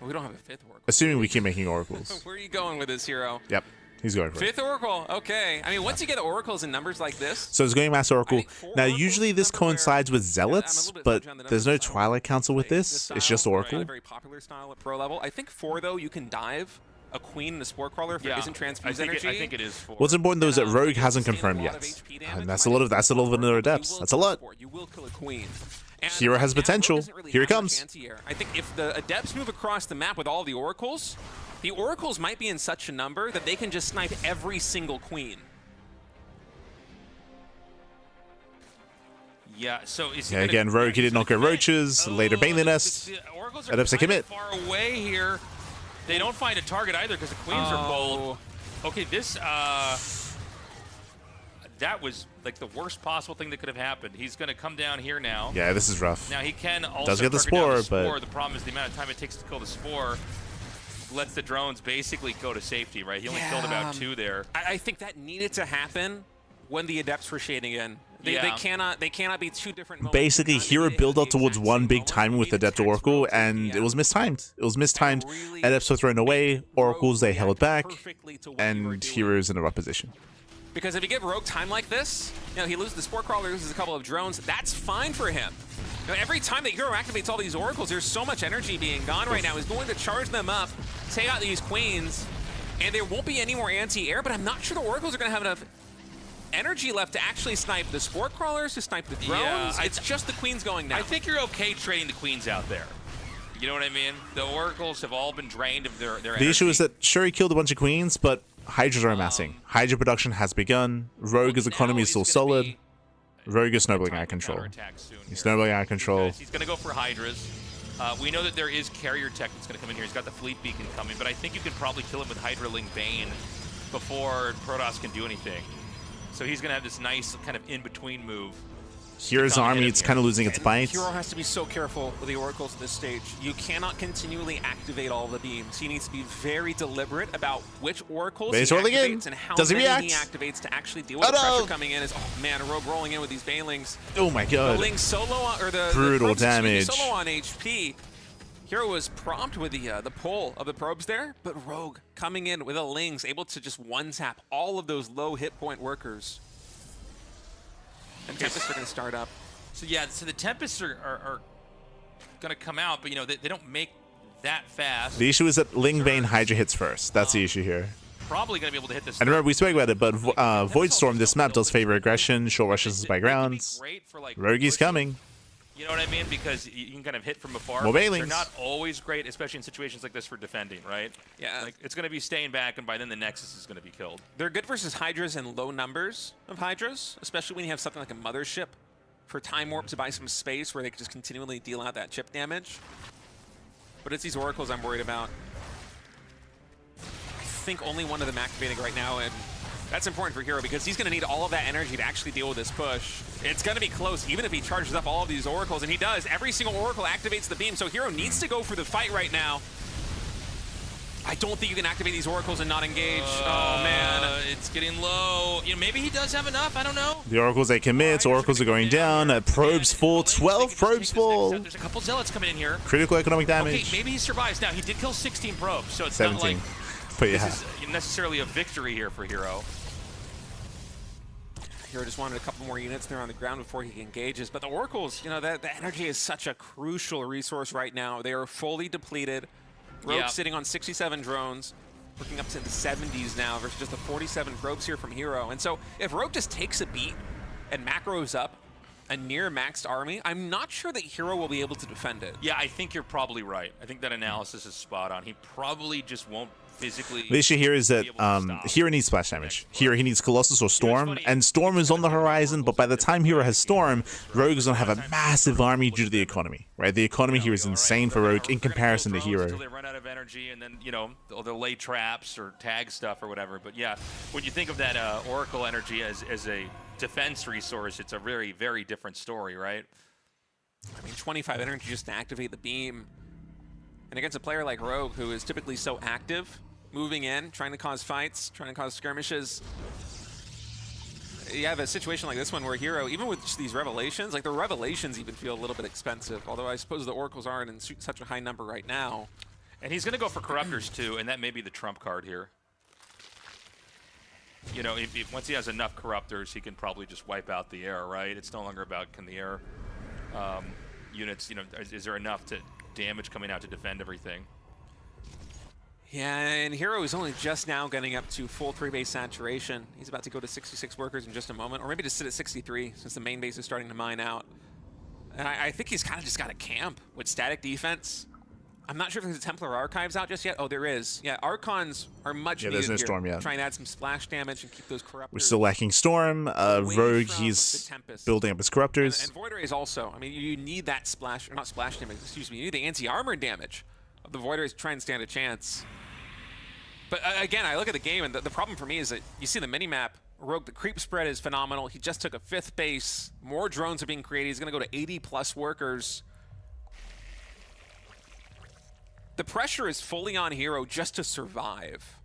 Well, we don't have a 5th Oracle. Assuming we keep making Oracles. Where are you going with this, herO? Yep. He's going for it. 5th Oracle. Okay. I mean, once you get Oracles in numbers like this. So it's going Mass Oracle. Now, usually this coincides with Zealots, but there's no Twilight Council with this. It's just Oracle. Very popular style at pro level. I think 4, though, you can dive a Queen and a Spore Crawler if it isn't transfused energy. I think it is 4. What's important though is that Rogue hasn't confirmed yet, and that's a lot of another Adepts. That's a lot. You will kill a Queen. herO has potential. Here he comes. I think if the Adepts move across the map with all the Oracles might be in such a number that they can just snipe every single Queen. Yeah, so is yeah, again, Rogue, he did not go Roaches, later Bane the Nest. Adepts are commit. Far away here. They don't find a target either because the Queens are bold. Okay, this, that was like the worst possible thing that could have happened. He's going to come down here now. Yeah, this is rough. Now he can also does get the Spore, but the problem is the amount of time it takes to kill the Spore lets the drones basically go to safety, right? He only killed about 2 there. I think that needed to happen when the Adepts were shading in. They cannot be 2 different moments. Basically, herO build up towards one big timing with Adept Oracle, and it was mistimed. Adepts were thrown away, Oracles they held back, and herO's in a rough position. Because if you give Rogue time like this, he loses the Spore Crawler, loses a couple of drones, that's fine for him. Every time that herO activates all these Oracles, there's so much energy being gone right now. He's going to charge them up, take out these Queens, and there won't be any more anti-air, but I'm not sure the Oracles are going to have enough energy left to actually snipe the Spore Crawlers, to snipe the drones. Yeah, it's just the Queens going now. I think you're okay trading the Queens out there. You know what I mean? The Oracles have all been drained of their energy. The issue is that, sure, he killed a bunch of Queens, but Hydras are amassing. Hydra production has begun. Rogue's economy is still solid. Rogue is snowballing out of control. He's snowballing out of control. He's going to go for Hydras. We know that there is carrier tech that's going to come in here. He's got the fleet beacon coming, but I think you can probably kill him with Hydraling Bane before Protoss can do anything. So he's going to have this nice kind of in-between move. hero's army, it's kind of losing its bite. herO has to be so careful with the Oracles at this stage. You cannot continually activate all the beams. He needs to be very deliberate about which Oracles he activates and how many he activates to actually deal with the pressure coming in. Oh man, Rogue rolling in with these Banelings. Oh my god. The Ling solo on, or the brutal damage. Solo on HP. herO was prompt with the pull of the probes there, but Rogue coming in with a Lings, able to just one-tap all of those low hit point workers. And Tempests are going to start up. So yeah, so the Tempests are going to come out, but you know, they don't make that fast. The issue is that Ling Bane Hydra hits first. That's the issue here. Probably going to be able to hit this. And remember, we spoke about it, but Void Storm, this map does favor aggression, short rushes by grounds. Rogue's coming. You know what I mean? Because you can kind of hit from afar. More Banelings. They're not always great, especially in situations like this for defending, right? Yeah. Like, it's going to be staying back, and by then the Nexus is going to be killed. They're good versus Hydras and low numbers of Hydras, especially when you have something like a Mothership for Time Warp to buy some space where they can just continually deal out that chip damage. But it's these Oracles I'm worried about. I think only one of them activating right now, and That's important for herO because he's going to need all of that energy to actually deal with this push. It's going to be close, even if he charges up all of these oracles, and he does. Every single oracle activates the beam, so herO needs to go for the fight right now. I don't think you can activate these oracles and not engage. Oh, man. It's getting low. You know, maybe he does have enough. I don't know. The oracles they commit. Oracles are going down. Probes full. 12 probes full. There's a couple zealots coming in here. Critical economic damage. Okay, maybe he survives. Now, he did kill 16 probes, so it's 17. not like but yeah. this is necessarily a victory here for herO. herO just wanted a couple more units there on the ground before he engages. But the oracles, you know, the energy is such a crucial resource right now. They are fully depleted. Rogue sitting on 67 drones, working up to the 70s now versus just the 47 probes here from herO. And so if Rogue just takes a beat and macros up a near maxed army, I'm not sure that herO will be able to defend it. Yeah, I think you're probably right. I think that analysis is spot on. He probably just won't physically... The issue here is that herO needs splash damage. Here he needs Colossus or Storm, and Storm is on the horizon, but by the time herO has Storm, Rogue is going to have a massive army due to the economy, right? The economy here is insane for Rogue in comparison to herO. Until they run out of energy, and then, you know, they'll lay traps or tag stuff or whatever. But yeah, when you think of that Oracle energy as a defense resource, it's a very, very different story, right? I mean, 25 energy just to activate the beam. And against a player like Rogue, who is typically so active, moving in, trying to cause fights, trying to cause skirmishes. You have a situation like this one where herO, even with just these revelations, like the revelations even feel a little bit expensive, although I suppose the oracles aren't in such a high number right now. And he's going to go for corruptors too, and that may be the trump card here. You know, once he has enough corruptors, he can probably just wipe out the air, right? It's no longer about can the air units, you know, is there enough to damage coming out to defend everything? Yeah, and herO is only just now getting up to full 3-base saturation. He's about to go to 66 workers in just a moment, or maybe just sit at 63 since the main base is starting to mine out. And I think he's kind of just got a camp with static defense. I'm not sure if there's a Templar Archives out just yet. Oh, there is. Yeah, Archons are much needed there's no here. Storm yet. Try and add some splash damage and keep those corruptors. We're still lacking Storm. Rogue, he's building up his corruptors. And Void Rays also. I mean, you need that splash, or not splash damage, excuse me. You need the anti-armor damage of the Void Rays to try and stand a chance. But again, I look at the game, and the problem for me is that you see the minimap. Rogue, the creep spread is phenomenal. He just took a 5th base. More drones are being created. He's going to go to 80+ workers. The pressure is fully on herO just to survive.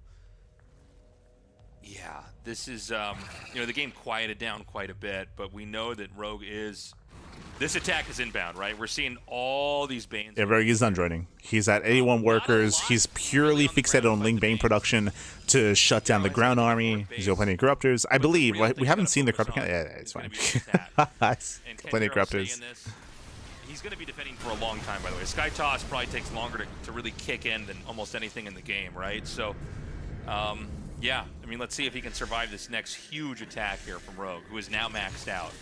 Yeah, this is, you know, the game quieted down quite a bit, but we know that Rogue is... This attack is inbound, right? We're seeing all these Banes. Yeah, Rogue is done droning. He's at 81 workers. He's purely fixated on Ling Bane production to shut down the ground army. He's got plenty of corruptors. I believe. We haven't seen the corruptor count. Yeah, it's fine. Plenty of corruptors. He's going to be defending for a long time, by the way. Sky Toss probably takes longer to really kick in than almost anything in the game, right? So, yeah, I mean, let's see if he can survive this next huge attack here from Rogue, who is now maxed out.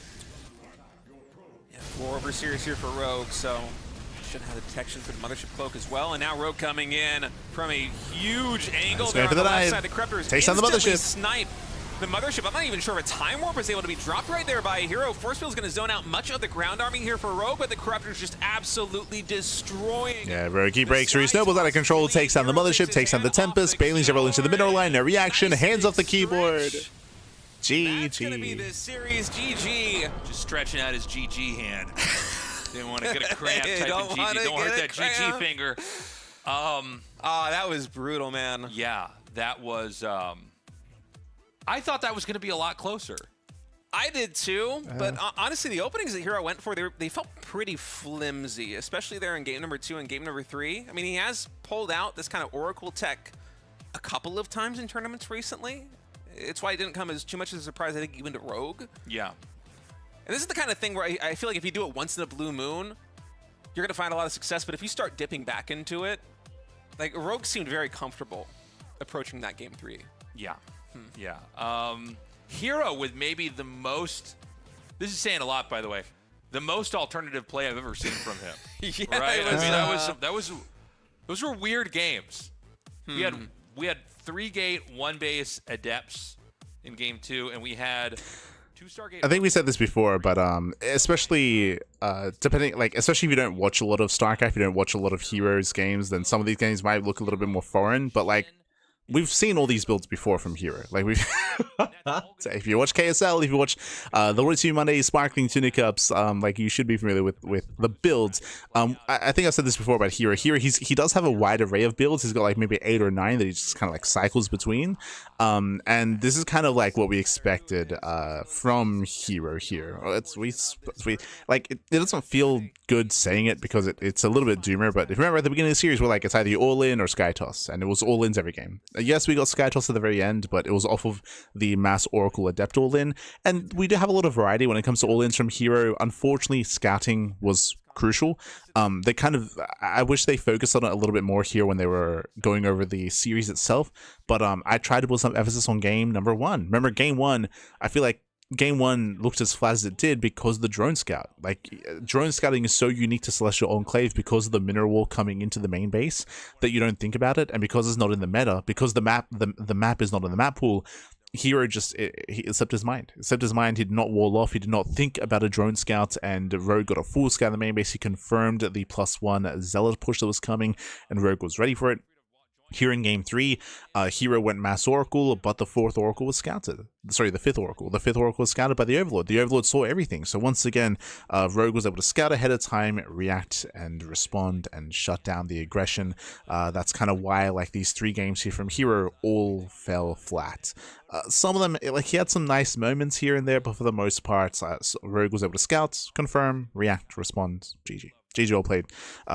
Yeah, 4 Overseers here for Rogue, so should have the detection for the Mothership Cloak as well. And now Rogue coming in from a huge angle there on the left side. The Corruptors takes on the Mothership. Snipe the Mothership. I'm not even sure if a Time Warp was able to be dropped right there by herO. Force Field is going to zone out much of the ground army here for Rogue, but the Corruptors just absolutely destroying. Yeah, Rogue, he breaks through. Snowballs out of control, takes down the Mothership, takes down the Tempest. Bailey's are rolling to the middle line. No reaction. Hands off the keyboard. GG. That's going to be the series GG. Just stretching out his GG hand. Didn't want to get a cramp typing GG. Don't hurt that GG finger. That was brutal, man. Yeah, that was... I thought that was going to be a lot closer. I did too, but honestly, the openings that herO went for, they felt pretty flimsy, especially there in game number 2 and game number 3. I mean, he has pulled out this kind of Oracle tech a couple of times in tournaments recently. It's why it didn't come as too much as a surprise, I think, even to Rogue. Yeah. And this is the kind of thing where I feel like if you do it once in a blue moon, you're going to find a lot of success, but if you start dipping back into it, like, Rogue seemed very comfortable approaching that game 3. Yeah. Yeah. herO with maybe the most, this is saying a lot, by the way, the most alternative play I've ever seen from him. Yeah, right? I mean, those were weird games. We had 3-gate, 1-base Adepts in game 2, and we had 2-star gate. I think we said this before, but especially especially if you don't watch a lot of StarCraft, if you don't watch a lot of herO's games, then some of these games might look a little bit more foreign. But like, we've seen all these builds before from herO. Like we've, so if you watch KSL, if you watch the World 2 Monday Sparkling Tunic Cups, like you should be familiar with the builds. I think I've said this before about herO. He does have a wide array of builds. He's got like maybe 8 or 9 that he just kind of like cycles between. And this is kind of like what we expected from herO here. We like it doesn't feel good saying it because it's a little bit doomer, but if you remember at the beginning of the series, we're like, it's either all in or sky toss, and it was all ins every game. Yes, we got sky toss at the very end, but it was off of the mass oracle adept all in, and we do have a lot of variety when it comes to all ins from herO. Unfortunately, scouting was crucial. They kind of, I wish they focused on it a little bit more here when they were going over the series itself, but I tried to put some emphasis on game number 1. Remember game 1, I feel like Game 1 looked as flat as it did because of the drone scout. Like, drone scouting is so unique to Celestial Enclave because of the mineral wall coming into the main base that you don't think about it, and because it's not in the meta, because the map is not in the map pool, herO just he slipped his mind. He did not wall off. He did not think about a drone scout, and Rogue got a full scout in the main base. He confirmed the +1 zealot push that was coming, and Rogue was ready for it. Here in Game 3, herO went Mass Oracle, but the 4th Oracle was scouted. Sorry, the 5th Oracle. The 5th Oracle was scouted by the Overlord. The Overlord saw everything. So once again, Rogue was able to scout ahead of time, react and respond, and shut down the aggression. That's kind of why, like, these 3 games here from herO all fell flat. Some of them, like, he had some nice moments here and there, but for the most part, Rogue was able to scout, confirm, react, respond, GG. GG all played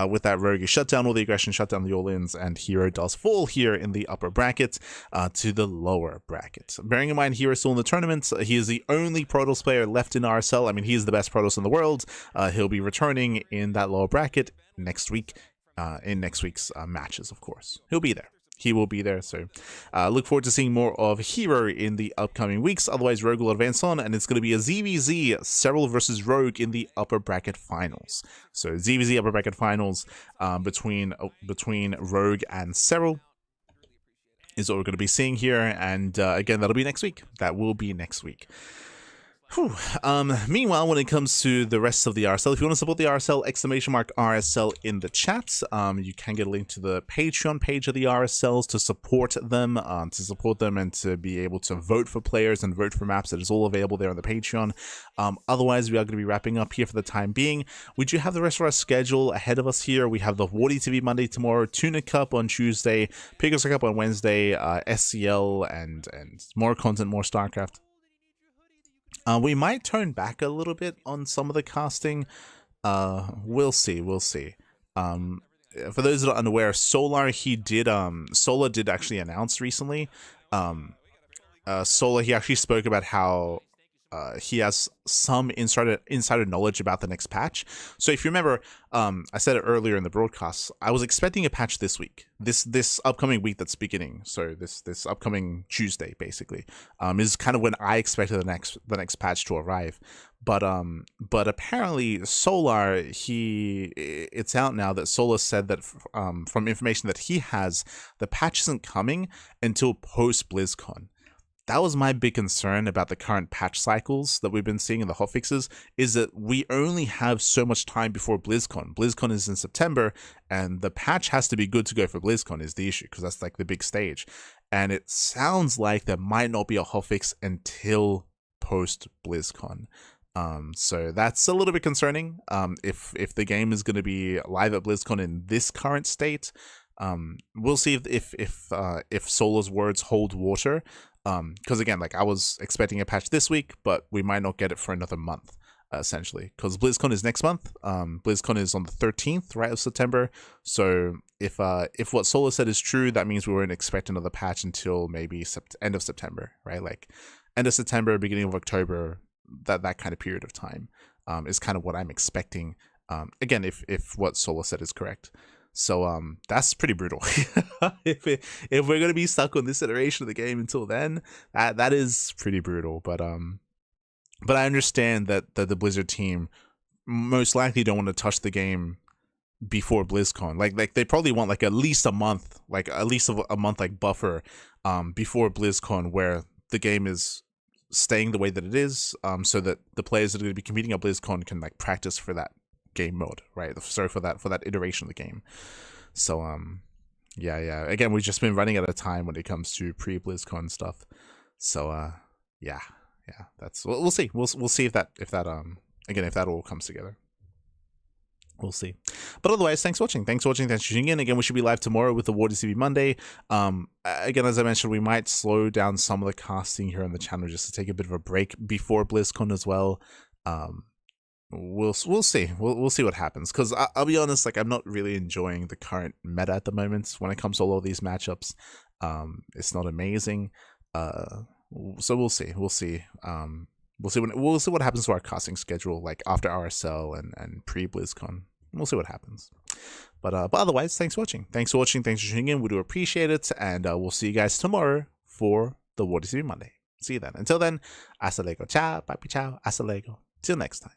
with that Rogue. He shut down all the aggression, shut down the all-ins, and herO does fall here in the upper bracket to the lower bracket. Bearing in mind, herO still in the tournament. He is the only Protoss player left in RSL. I mean, he is the best Protoss in the world. He'll be returning in that lower bracket next week, in next week's matches, of course. He'll be there. He will be there, so look forward to seeing more of herO in the upcoming weeks. Otherwise, Rogue will advance on, and it's going to be a ZVZ Serral versus Rogue in the upper bracket finals. So ZVZ upper bracket finals between Rogue and Serral is what we're going to be seeing here, and again, that'll be next week. That will be next week. Whew. Meanwhile, when it comes to the rest of the RSL, if you want to support the RSL, !RSL in the chat, you can get a link to the Patreon page of the RSLs to support them and to be able to vote for players and vote for maps. That is all available there on the Patreon. Otherwise, we are going to be wrapping up here for the time being. We do have the rest of our schedule ahead of us here. We have the Wardy TV Monday tomorrow, Tunic Cup on Tuesday, Pegasus Cup on Wednesday, SCL, and more content, more StarCraft. We might turn back a little bit on some of the casting. We'll see. For those that are unaware, Solar did actually announce recently. Solar, he actually spoke about how he has some insider knowledge about the next patch. So if you remember, I said it earlier in the broadcast, I was expecting a patch this week, this upcoming week that's beginning. So this upcoming Tuesday, basically, is kind of when I expected the next patch to arrive. But apparently Solar, it's out now that Solar said that from information that he has, the patch isn't coming until post BlizzCon. That was my big concern about the current patch cycles that we've been seeing in the hotfixes, is that we only have so much time before BlizzCon. BlizzCon is in September, and the patch has to be good to go for BlizzCon is the issue, because that's like the big stage. And it sounds like there might not be a hotfix until post BlizzCon. So that's a little bit concerning. If the game is going to be live at BlizzCon in this current state, we'll see if Solar's words hold water. Because again, like, I was expecting a patch this week, but we might not get it for another month, essentially, because BlizzCon is next month. BlizzCon is on the 13th, right, of September. So if what Solar said is true, that means we won't expect another patch until maybe end of September, right? Like end of September, beginning of October, that kind of period of time is kind of what I'm expecting. Again, if what Solar said is correct. So that's pretty brutal. if we're gonna be stuck on this iteration of the game until then, that is pretty brutal. But I understand that the Blizzard team most likely don't want to touch the game before BlizzCon. Like they probably want like at least a month like buffer before BlizzCon, where the game is staying the way that it is, so that the players that are going to be competing at BlizzCon can like practice for that game mode, right? So for that iteration of the game. So Yeah. Again, we've just been running out of time when it comes to pre-BlizzCon stuff. So, yeah. That's we'll see. We'll see if that again, if that all comes together. We'll see. But otherwise, thanks for watching. Thanks for tuning in. Again, we should be live tomorrow with the WarDCB Monday. Again, as I mentioned, we might slow down some of the casting here on the channel just to take a bit of a break before BlizzCon as well. We'll see. We'll see what happens. Because I'll be honest, like I'm not really enjoying the current meta at the moment when it comes to all of these matchups. It's not amazing. So we'll see. We'll see what happens to our casting schedule, like after RSL and pre-BlizzCon. We'll see what happens. But otherwise, thanks for watching. Thanks for tuning in. We do appreciate it, and we'll see you guys tomorrow for the WarDCB Monday. See you then. Until then, hasta luego. Ciao, papi, ciao, hasta luego. Till next time.